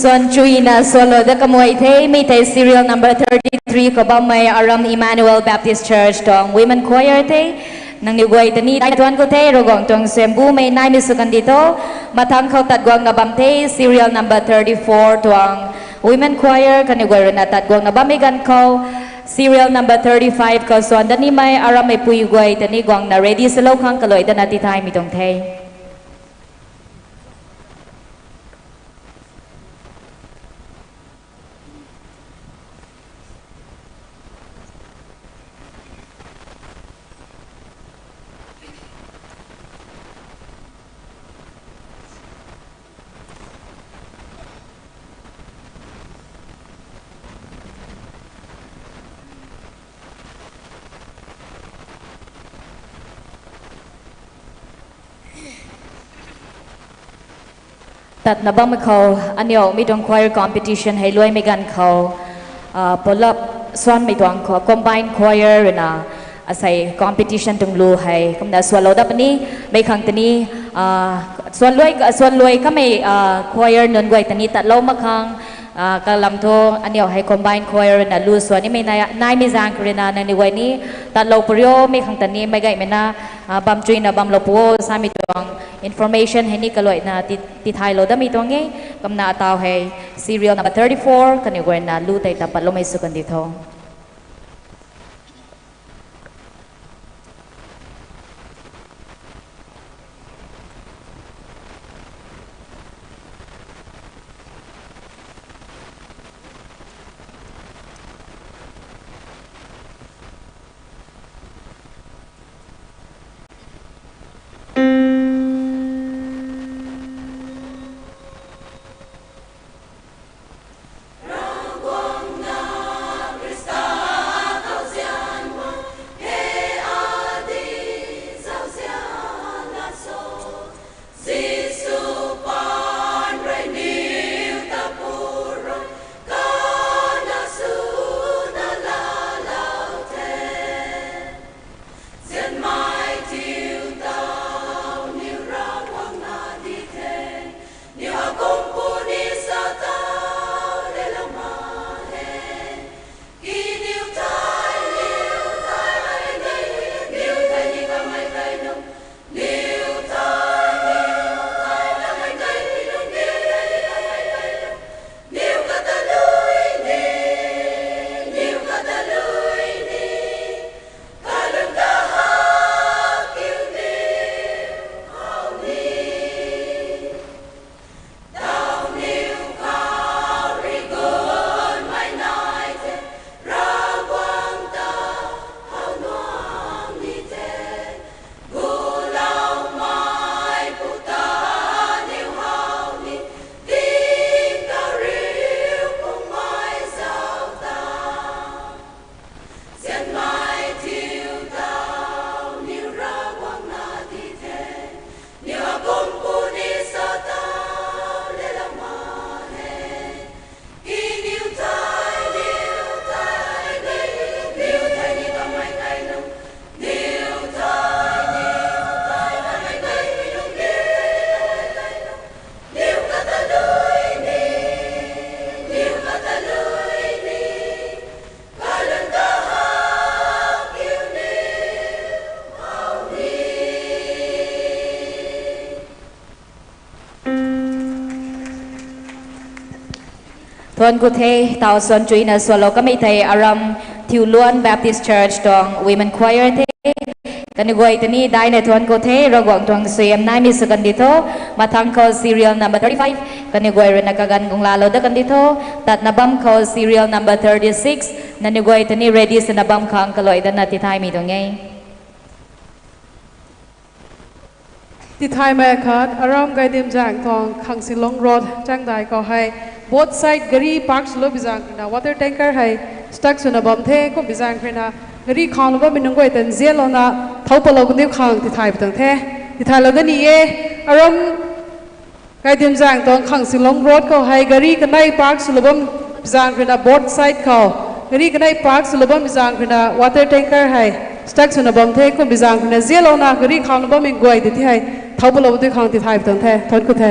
ส่วนจุยนะส่วนเราได้ขโมยเทมีเท serial number 33ก็บ่ไม่อารมณ์ Emmanuel Baptist Church ตอง Women Choir เทนังนิวไว้ตอนนี้ได้ทวนก็เทรกองตองเซมบูไม่นายมิสุกันดิโตมาทางเขาตัดกวางนับเท serial number 34ตอง Women Choir กันนิวไว้รนัดตัดกวางนับไม่กันเขา serial number 35ก็ส่วนตอนนี้ไม่อารมณ์ไม่ปุยไว้ตอนนี้กวางน่ะ ready สโลกขังก็เลยตอนนาทีท้ายมีตรงเทตัดนับไม่เขาอันเดียวมีตรง choir competition ให้รวยไม่กันเขาพอลับส่วนไม่ตรงเขา combine choir นะอาศัย competition ตรงรู้ให้คำนั้นส่วนเราดับนี้ไม่ขังตัวนี้ส่วนรวยก็ไม่ choir นนไว้ตัวนี้ตัดเรามาขังกำลังโทอันเดียวให้ combine choir นะรู้ส่วนนี้ไม่นายไม่จางกรีนาในวันนี้ตัดเราปริโยไม่ขังตัวนี้ไม่ไกลไม่น่าบัมจุยนะบัมเราปัวสามีตรง information ให้นี่ก็เลยนะติดท้ายเราได้มีตรงนี้กำนาตาวให้ serial number 34กันอยู่วันนะรู้แต่ตัดปัดเราไม่สุกันดีทอง ทวนกุเทตาวส่วนจุยนะส่วนเราก็ไม่ไทยอารมณ์ทิวล้วน Baptist Church ตอง Women Choir เทกันกวยตัวนี้ได้ในทวนกุเทเราหวังตรงเสียมนายมิสกันดิโตมาทางเขา serial number 35กันกวยเรนักกันกงลาเราได้กันดิโตตัดนับบัมเขา serial number 36นั่นกวยตัวนี้ ready สนับบัมขังก็เลยดันนาทีไทยมีตรงไงที่ไทยแม่คัดอารมณ์ไกด์เดียมจางทองขังสิลงรถจังได้ก็ให้ both side กรีพาร์คสโลบิจางนะ water tanker ให้ stuck สุนบอมเทก็บิจางคือนะกรีขังลงว่ามีน้องกวยเต็นเซลนะเท่าปลอกนิ้วขังที่ไทยไปตั้งเทที่ไทยเราได้นี่เออารมณ์ไกด์เดียมจางทองขังสิลงรถก็ให้กรีกันได้พาร์คสโลบอมบิจางคือนะ both side เขากรีกันได้พาร์คสโลบอมบิจางคือนะ water tanker ให้ stuck สุนบอมเทก็บิจางคือนะเซลนะกรีขังลงว่ามีกวยที่ให้เท่าปลอกนิ้วขังที่ไทยไปตั้งเททนกุเท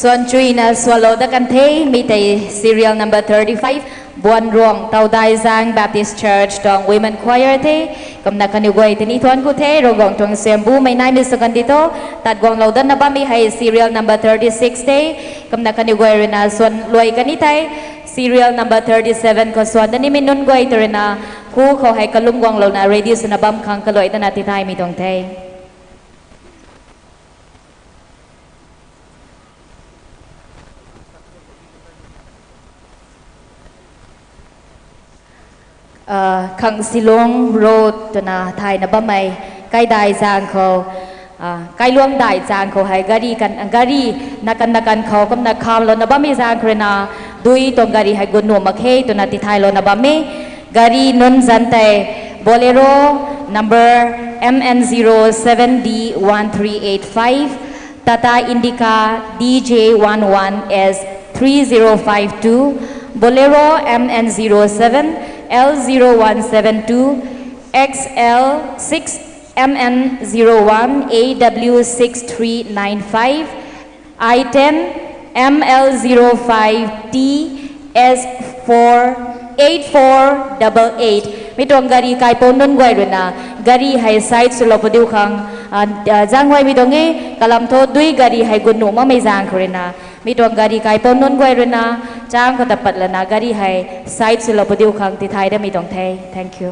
Suan chui na swallow da kan the mi te serial number 35 Buan Rong Tau Dai Giang Baptist Church tong Women Choir the kam na kanugoi te ni thuan ku the rogong tong sembu mai nai mi sakan dito tat gong lo dan na ba mi hai serial number 36 te kam na kanugoi rena suan loi kani tai serial number 37 ko suan da ni min nun goi te rena ku kho hai kalum gong lo na radio sana bam khang kaloi da na ti thai mi tong the khang silong road to na thai na ba mai kai dai jang kho kai luang dai jang kho hai gari kan gari nakan kho kam na kham lo na ba mi jang krena dui to gari hai gun no ma khe to na ti thai lo na ba mi gari non jan tai bolero number MN07D1385 Tata Indica DJ11S 3052 Bolero MN07 L0172 XL6 MN01 AW6395 I10 ML05T S48488 mitong gari kai ponon gwai runa gari hai side sulo podiu khang jangwai midonge kalam tho dui gari hai gunu ma mai jang khorena mitong gari kai ponon gwai runa chang ko tapat lana gari hai side sulo podiu khang ti thai da mitong thai thank you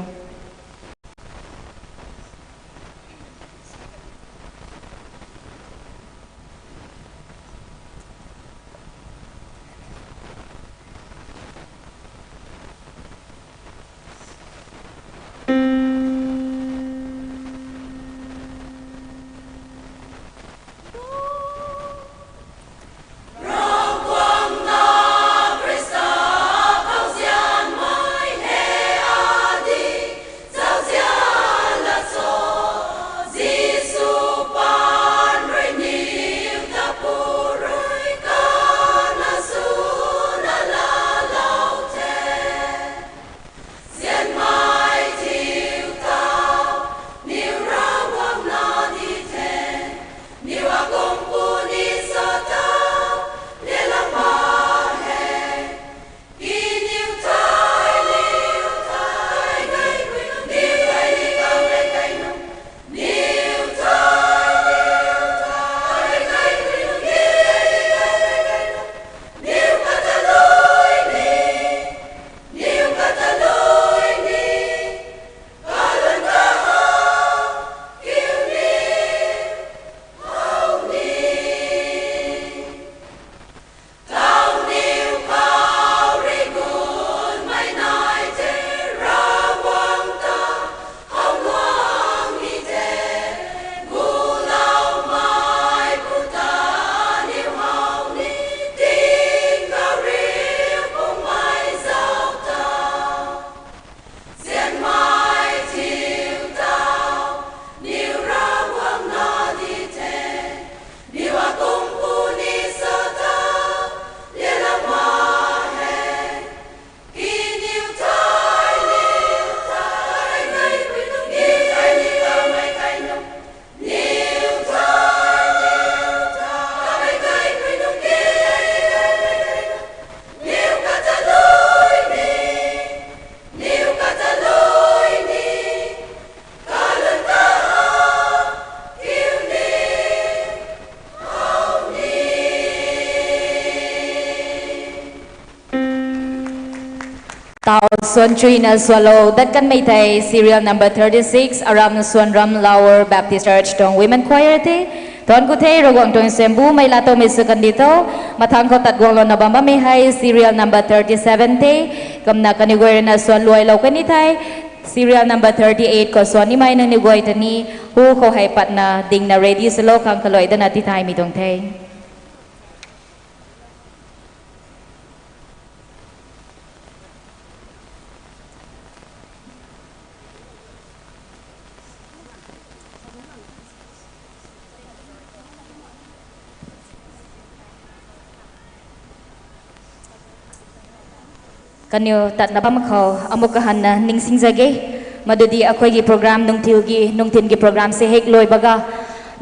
Tao Suan Chui na swallow that kan may tay serial number 36 Aram Suan Ram Lower Baptist Church tong Women Choir te Tuan ko te rogong tong sembu may lato may sukan dito matang ko tatgong lo na bamba may hay serial number 37 te kam na kanigway na Suan Luay Law kanitay serial number 38 ko Suan ni may nang nigway tani hu ko hay pat na ding na ready sa lo kang kaloy da nati tay mitong te kanyo tat na pamakhaw amukahan na ningsing jage madudi akhoi gi program nungtin gi program se hek loi baga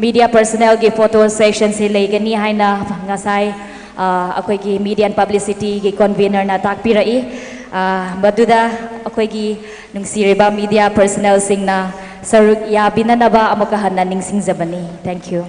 media personnel gi photo session se legani haina ngasai ꯑꯩꯈꯣꯏꯒꯤ media and publicity ꯒꯤ convener ꯅ ꯇꯥꯛꯄꯤꯔꯛꯏ ꯃꯗꯨꯗ ꯑꯩꯈꯣꯏꯒꯤ ꯅꯨꯡꯁꯤꯔꯤꯕ media personnel ꯁꯤꯡꯅ ꯁꯔꯨꯛ ꯌꯥꯕꯤꯅꯅꯕ ꯑꯃꯨꯛꯀ ꯍꯟꯅ ꯅꯤꯡꯁꯤꯡꯖꯕꯅꯤ. Thank you.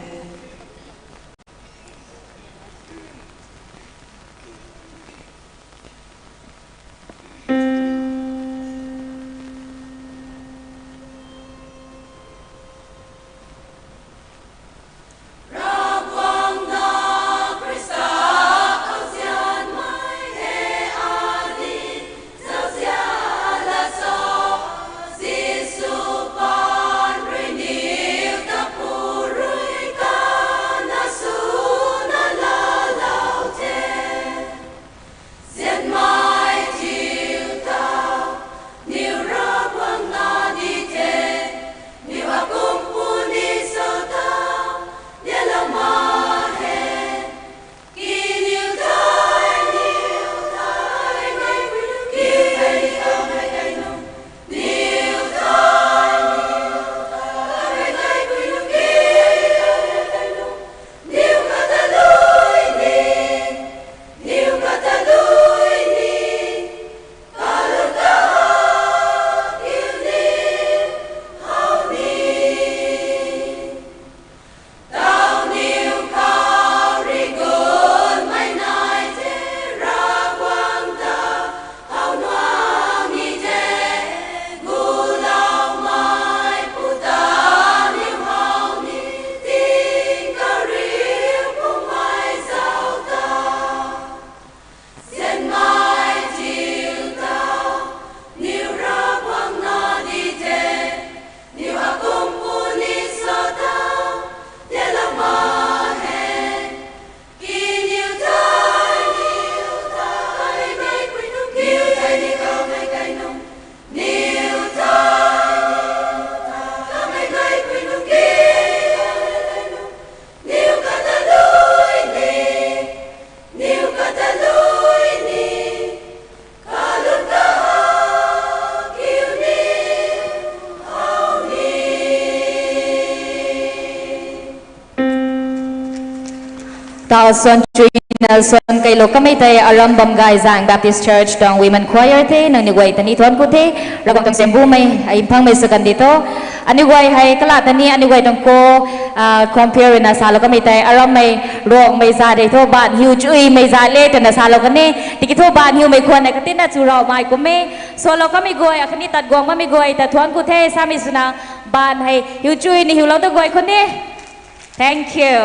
Tao Son Chui Nelson kay lo kami tay aram Bamgay Zang Baptist Church dong Women Choir te nang nigway tani tuan ko te ragam kam sembu may ay pang may sakan dito anigway hay kala tani anigway tong ko compare na salo kami tay aram may rong may sa dito ban hiu chui may za le tan na salo kani tikito ban hiu may kwan na katin na churao mai ko me solo kami goy akani tat gong mami goy ta tuan ko te sami suna ban hay hiu chui ni hiu lo to goy ko ni. Thank you.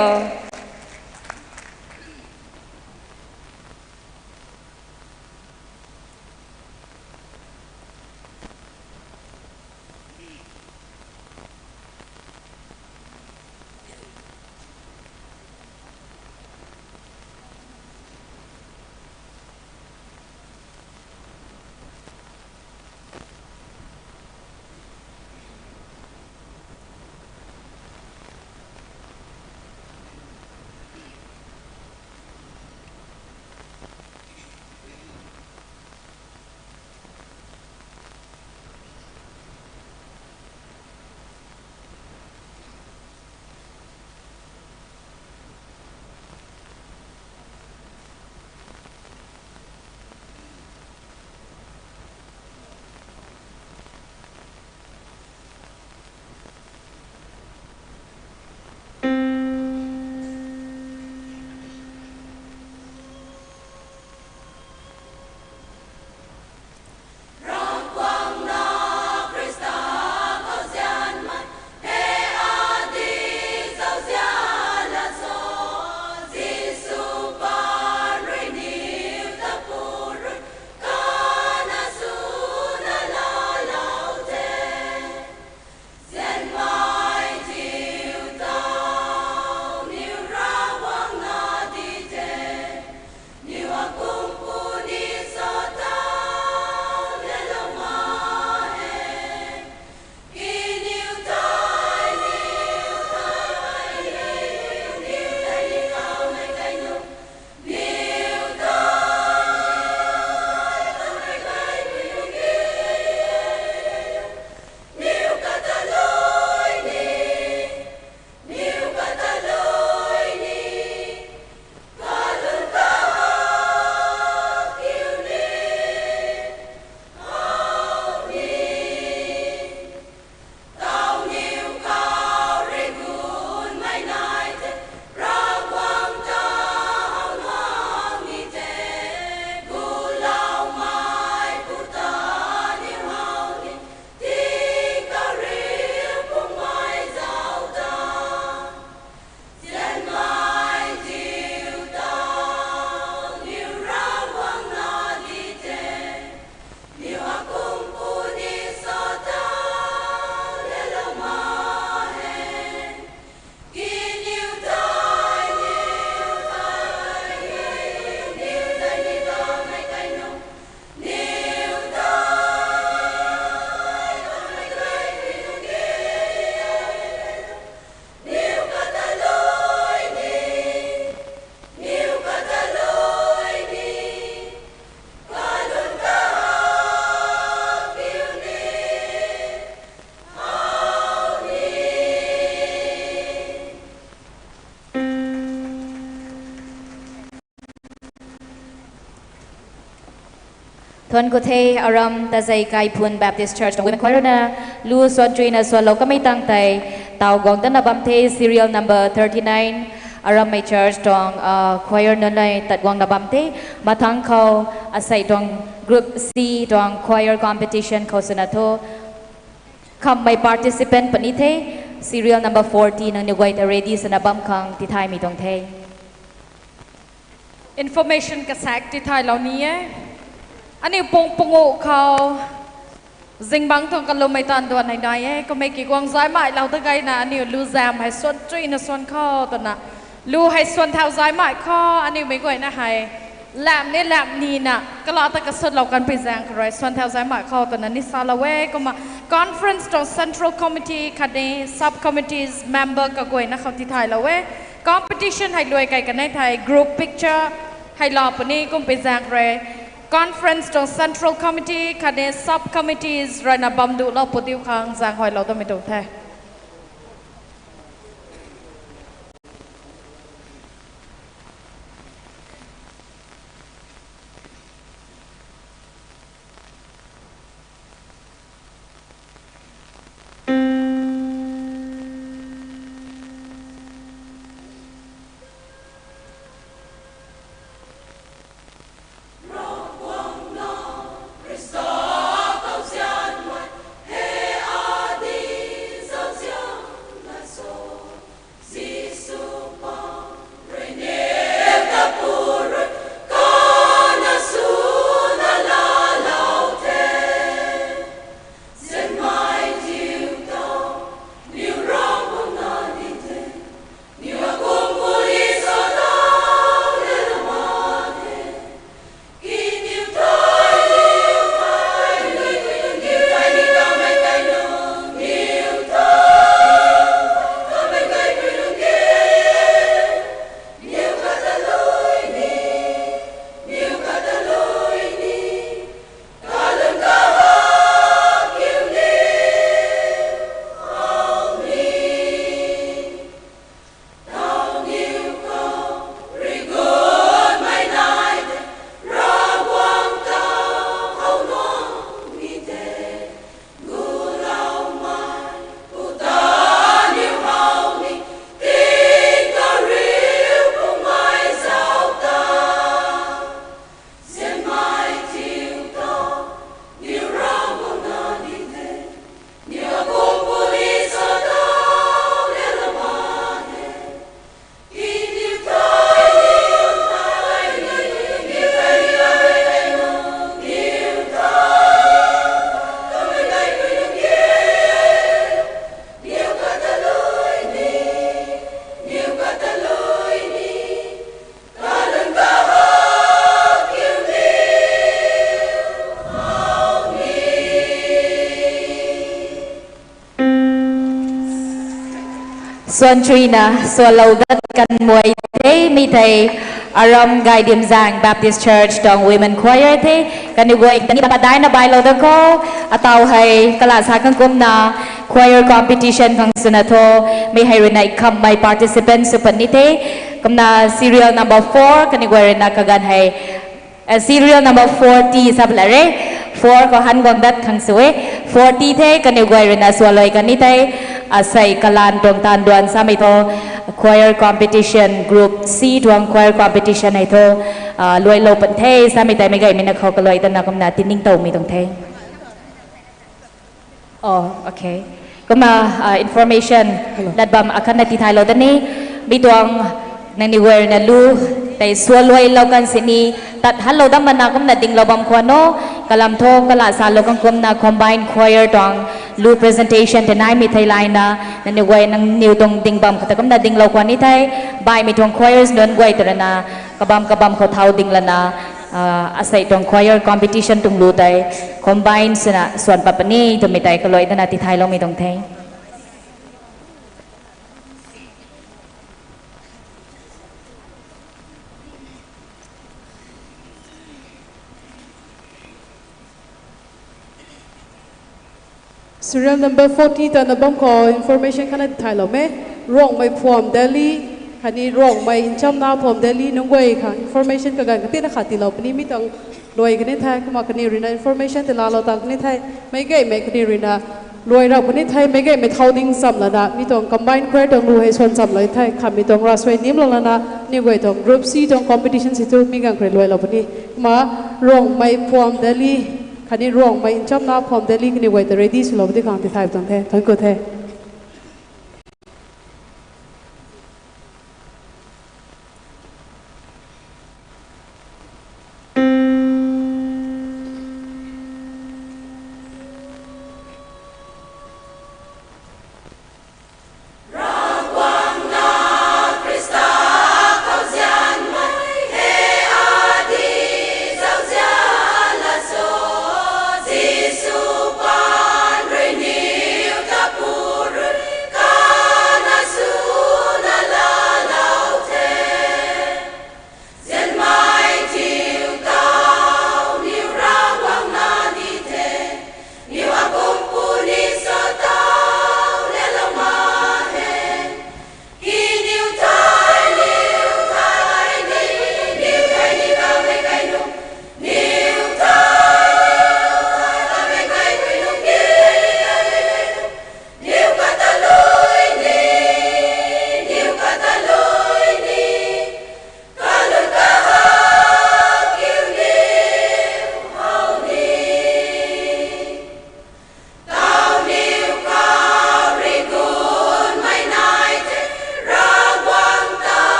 ทวนกุเทอารมณ์ตาใจไกพุน Baptist Church ตรงวิมควายนะลูส่วนจุยนะส่วนเราก็ไม่ตั้งใจเตากองตันบัมเท serial number 39อารมณ์ไม่ Church ตรงควายนั่นเลยตัดกองดับบัมเทมาทั้งเขาอาศัยตรง Group C ตรง choir competition เขาสนับสนุนคำไม่ participant ปนิเท serial number 40นังนิวไว้แต่ ready สนับบัมคังที่ไทยมีตรงเท information กระแสที่ไทยเหล่านี้อันนี้ปงปงโอเขาจิงบังทงกันลมไม่ตันตัวไหนๆก็ไม่กี่กวางซ้ายใหม่เราตั้งไงนะอันนี้ลูแซมให้ส่วนจุยนะส่วนข้อตัวน่ะลูให้ส่วนเท้าซ้ายใหม่ข้ออันนี้ไม่ก่อยนะให้แหลมนี่น่ะก็เราตั้งกระสุนเรากันไปแซงใครส่วนเท้าซ้ายใหม่ข้อตัวนั้นนี่ซาลาเวก็มา conference ตรง central committee คันนี้ sub committees member ก็ก่อยนะเขาที่ไทยละเว competition ให้รวยกันในไทย group picture ให้รอปนี้ก็ไปแซงใครconference ตรง central committee คันนี้ sub committees รายนับบำดูเราปฏิวคังแซงหอยเราต้องไม่ตรงแท้ ส่วนทรีนะส่วนเราดัดกันมวยเทมีไทยอารมณ์ไกด์ดิมจาง Baptist Church ตรง Women Choir เทกันอยู่อีกตอนนี้บัดได้นะใบเราตะโกอาตาวให้กลาสาขังกุมนา Choir Competition ของสุนัโตไม่ให้เรนายคำไม่ participant สุปนิเทกุมนา serial number 4กันอยู่เรนายกักันให้ serial number 40 สับละเร่ 4ก็หันกองดัดขังสวย40เทกันอยู่เรนายส่วนลอยกันนี่เทอาศัยกลานตรงตานดวนสามีโต choir competition group C ดวง choir competition ให้โตลอยโลปันเทสามีแต่ไม่ไกลมีนักเขาก็ลอยตนากำนาตินิ่งโตมีตรงเทอ๋อโอเคก็มา information ดัดบำอาคารที่ไทยเราตอนนี้มีดวงในนิเวศนั่นลูแต่ส่วนลอยเรากันสินีตัดฮัลโหลดัมมันากำนาดิ่งเราบำควานโนกลำโทกลาสาโลกังกำนา combine choir ดวงลู presentation แต่นายมีไทยไลน์นะนั่นนิเวศนั่งนิวตรงดิ่งบำแต่กำนาดิ่งเราควานี่ไทยบายมีดวง choirs นนไว้แต่ละนะกบำเขาเท้าดิ่งละนะอาศัยตรง choir competition ตรงลูไทย combine สนะส่วนปัปนี่ตัวมีไทยก็ลอยแต่นาที่ไทยเรามีตรงไทยserial number 40 ตอนนั้นผมขอ information ขนาดไทยเราไหมร่วงไม่พร้อมเดลี่ คันนี้ร้องไม่จำหน้าผมเดลี่น้องเวยค่ะ information กับการกตินะคะที่เราปนี้ไม่ต้องรวยกันนี่ไทยก็มาคันนี้รินา information ที่เราต่างกันนี่ไทยไม่เก่งไม่คันนี้รินารวยเราคนนี้ไทยไม่เก่งไม่เท่าดิ้งซ้ำแล้วนะมีต้อง combine ครต้องรู้ให้ส่วนซ้ำเลยไทยค่ะมีต้องรัสไว้นิ่มลงแล้วนะนี่เวยต้อง group C ต้อง competition สิทุกมีการเคยรวยเราคนนี้มาร้องไม่พร้อมเดลี่คันนี้ร้องไม่จำหน้าผมเดลี่คันนี้เวยแต่ ready สุดเราที่การที่ไทยต้องแท้ทั้งกูแท้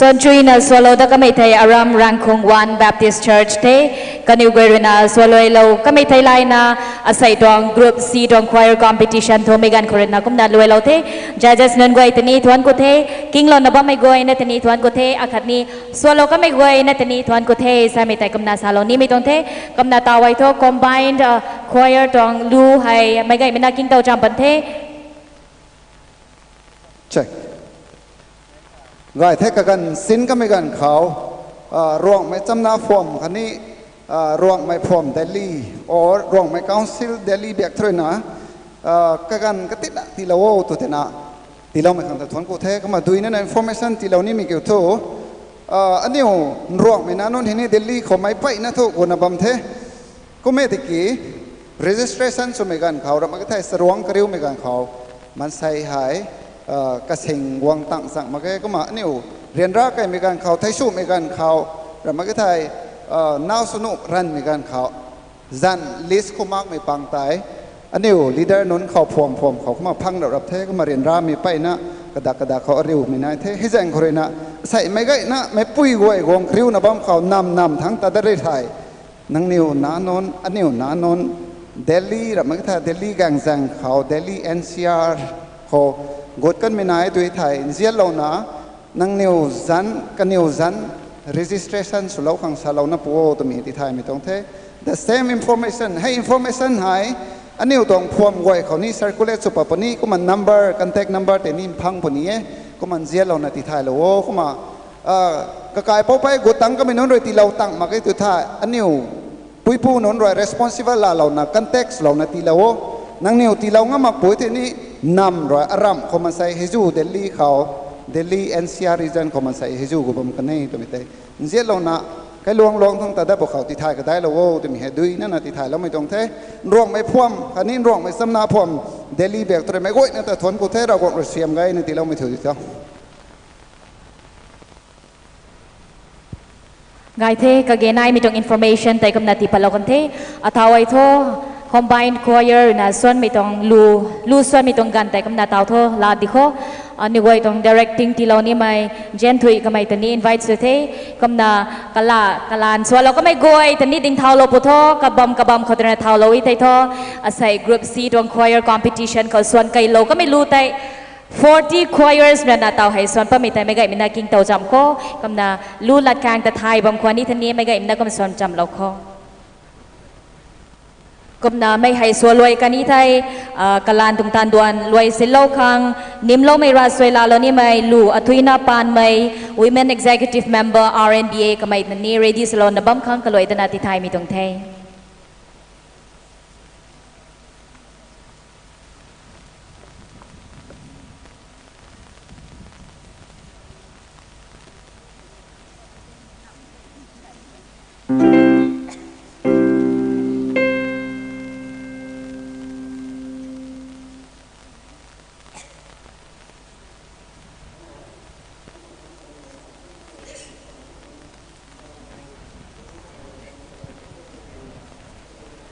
ส่วนจุยนะสวโลตก็ไม่ไทยอารามรังคงวัน Baptist Church เทกันอยู่กันนะสวโลเราก็ไม่ไทยไลนะอาศัยตองกรุ๊ป C ตอง choir competition ทมีกันคนนะกุมนัดรวยเราเท judges นันกวยตนี้ทวนกุเทกิงลอนนับไม่กวยนะตนี้ทวนกุเทอาคัดนี้สวโลก็ไม่กวยนะตนี้ทวนกุเทสามีไทยกุมนัดสาโลนี้ไม่ต้องเทกุมนัดตาไว้ทอ combined choir ตองดูให้ไม่ไงไม่น่ากินเต้าจำปันเท check ง่ายเทกันสินก็ไม่กันเขาร่วงไม่จำนาฟอมคันนี้ร่วงไม่ฟอมเดลี่โอร่วงไม่คาวซิลเดลี่เบียกทรีนะกันก็ติดที่เราตัวเทนะที่เราไม่กันแต่ทวนกูเทก็มาดูนั่น information ที่เรานี่มีเกี่ยวกับอันนี้ร่วงไม่นานนที่นี่เดลี่เขาไม่ไปนะทุกคนบัมเทก็ไม่ติกี้ registration สมัยกันเขาเราไม่ก็ไทยสรวงกริ้วไม่กันเขามันใส่หายกระเซ็งวงตั้งสั่งมาก็มาเนี่ยเรียนรักกันมีการเขาไทยสู้มีการเขาเรามาก็ไทยน่าสนุกรันมีการเขาจันลิสเขามากไม่ปังตายอันนี้ลีดเดอร์นั้นเขาพวมเขามาพังระดับเทก็มาเรียนรักมีไปนะกระดักเขาเร็วไม่นายเทให้แจ้งเขาเลยนะใส่ไม่ก็นะไม่ปุ้ยกวยกองคริ้วนะบ้างเขานำทั้งตาได้ไทยนังนิวนานนอันนิวนานนเดลีเรามาก็ไทยเดลีกังจังเขาเดลี NCR เขากดกันไม่นายตัวไทยเสียเรานะนังนิวซันกันนิวซัน registration สุดแล้วขังสาวนะปัวตัวมีที่ไทยไม่ต้องเท the same information ให้ information ให้อันนี้ต้องพวมไว้เขานี่ circulate สุปปนี้ก็มัน number contact number แต่นี่พังปนี้ก็มันเสียเรานะที่ไทยแล้วก็มากระจายพอไปกดตั้งก็ไม่น้อยที่เราตั้งมาก็ตัวไทยอันนี้ผู้น้อย responsible เรานะ context เรานะที่เรานังนิวที่เราง่ามาปุ๋ยที่นี่นำรอยอารมณ์เขามาใส่ให้จูเดลี่เขาเดลี่ NCR region เขามาใส่ให้จูกูผมกันนี่ตัวมิเตเสียเรานะ cái luồng thông ta đã bảo khẩu thì thải cái đấy là vô thì mình hay đuôi nên là thì thảiแล้วไม่ตรงthế ruộngไม่พ่วมอันนี้ruộngไม่ซ้ำหน้าพ่วมเดลี่เบรกตัวไม่ก้อยนั่นแต่ทนกูเทเราก็เสียมไงนั่นที่เราไม่ถือเจ้าไงเทก็เกณฑ์มีตรง information แต่กำนัดที่พเราคนเทอัฐาวไอโท combined choir นะส่วนมีตรงลูส่วนมีตรงกันแต่กำนัดเตาโทลาดิโคอันนี้ไว้ตรง directing ที่เรานี่ไม่เจนทุยก็ไม่ตันนี้ invite สุดเทกำนัดกลานส่วนเราก็ไม่กวยตันนี้ดิ้งเท้าเราปุโทกับบอมเขาตันเท้าเราอีไทโทอาศัย group C ตรง choir competition เขาส่วนไกลเราก็ไม่รู้แต่40 choirs นั่นนะเตาให้ส่วนป้ามีแต่ไม่ไกลมีนากิงเตาจำก็กำนัดลู่ลัดกลางแต่ไทยบางคนนี่ทันนี้ไม่ไกลมีนาก็มาส่วนจำเราข้อกำนัดไม่ให้ส่วนรวยกันนี่ไทยกลานตุงตันดวนรวยสิโลคังนิมโลไม่รัสวยลาโลนี่ไม่ลู่อทุยนาปานไม่ women executive member RNBA ก็ไม่ทันนี้ ready สโลนบัมคังก็รวยตนาที่ไทยมีตรงไทย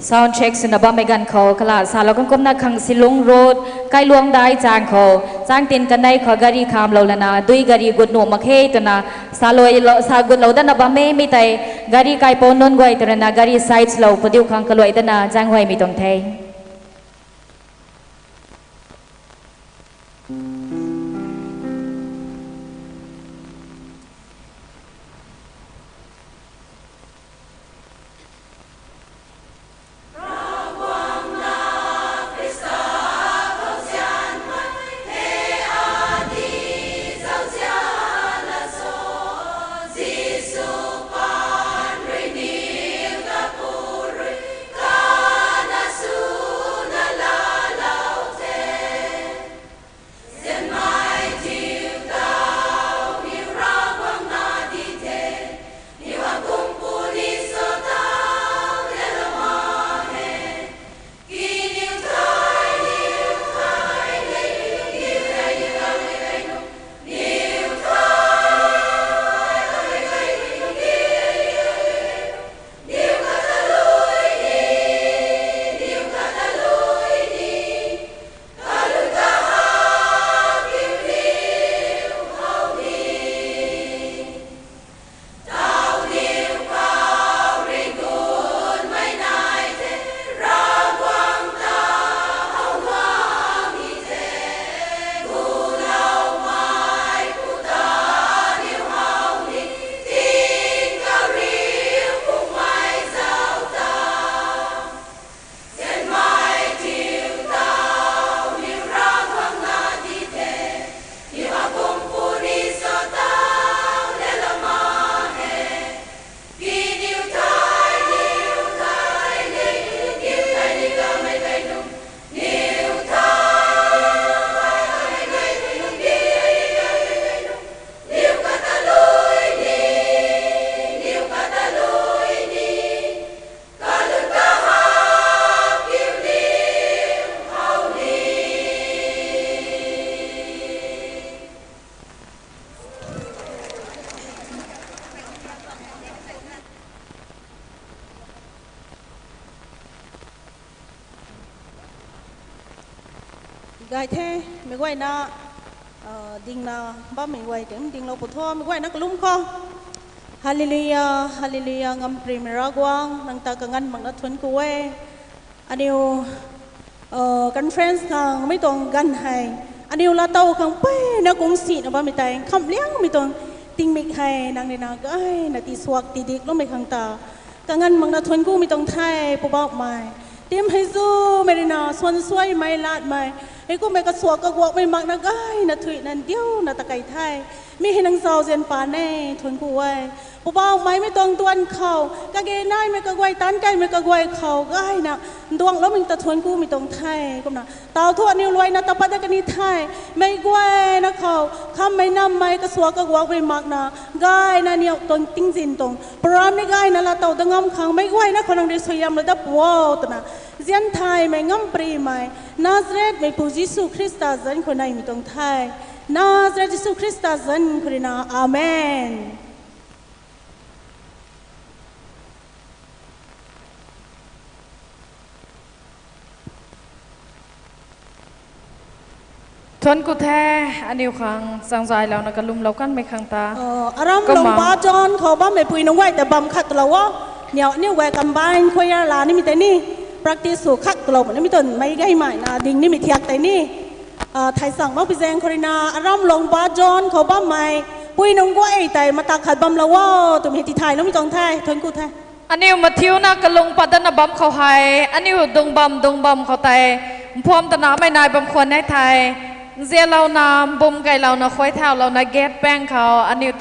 sound check สินะบ้าไม่กันเขาขลาดสารเราก็ก้มหน้าขังสิลงโรดใกล้ลวงได้จางเขาจางตินกันได้ขอกะรีคามเราละนะด้วยกะรีกุดหนูมาเคตัวนะสาลอยสากุดเราดันนะบ้าไม่มีแต่กะรีไก่ปนนนไว้ตัวนะกะรีไซส์เราพอดีขังกะลอยดันนะจางไว้มีตรงเทกายเท่ไม่ไหวนะดิ่งนะบ้าไม่ไหวแต่ดิ่งเราปวดท้องไม่ไหวนักลุ่มข้อฮาเลลูยาฮาเลลูยางำพรีมรากวางนังตากังงันบังนัดทวนกูเวอันนี้กันเฟรนส์กังไม่ตรงกันให้อันนี้เราเต้ากังเป้นักกงสีนะบ้าไม่แต่คำเลี้ยงไม่ตรงติงไม่ให้นางในนางก็ให้นาทีสวกตีดิกล้มไม่ขังตากังงันบังนัดทวนกูไม่ตรงไทยปูบอกไม่เตรียมให้สู้ไม่ได้นาส่วนสวยไม่ลาดไม่ไอ้กูไม่กระสวกกระวกไม่มักนักไอ้นาถุยนั่นเดียวนาตะไก่ไทยมีให้นางสาวเซียนปาแน่ทนกูไว้ ปูเบาไม่ตรงตัวนเขากะเกนายไม่กะกวยตันไก่ไม่กะกวยเขาก็ให้นะดวงแล้วมึงตะทวนกูไม่ตรงไทยก็นะเต่าทวดนิ้วรวยนะตะปัดกันนี่ไทยไม่กวยนะเขาคำไม่นำไม่กระสวกกะกวกไปมักนะกายนะเนี่ยตรงติ้งสินตรงปรามไม่กายนะละเต่าตะงำขังไม่กวยนะคนนังเดือดสยามเลยดับว้าวตนะเจียนไทยไม่งำปรีไม่นาซาเรตไม่ปูยิสุคริสต์จันคนไหนไม่ตรงไทยนาซาเรตยิสุคริสต์จันคนนี้นะอาเมนทวนกูแท้อันนี้ครั้งสังใจแล้วนะกะลุมเรากันไม่ครั้งตาอารมณ์ลงบ้าจอนเขาบ้าไม่ปุยน้องไว้แต่บัมขัดเราว่าเนี่ยแหวกกำบานคุยลานี่มีแต่นี่ปรักติสู่ขัดเรานี่มีต้นไม่ไกลใหม่นะดิ่งนี่มีเทียกแต่นี่ไทยสั่งบ้าพิเศษคนนาอารมณ์ลงบ้าจอนเขาบ้าไม่ปุยน้องไว้แต่มาตักขัดบัมเราว่าตัวมีที่ไทยแล้วมีตรงไทยทวนกูแท้อันนี้มาทิวนะกะลุงปัดนะบัมเขาให้อันนี้ดงบัมเขาแต่พร้อมตนาไม่นายบัมควรในไทยเสียเรานามบุมไก่เรานะควายเท้าเรานะเกตแป้งเขาอันนี้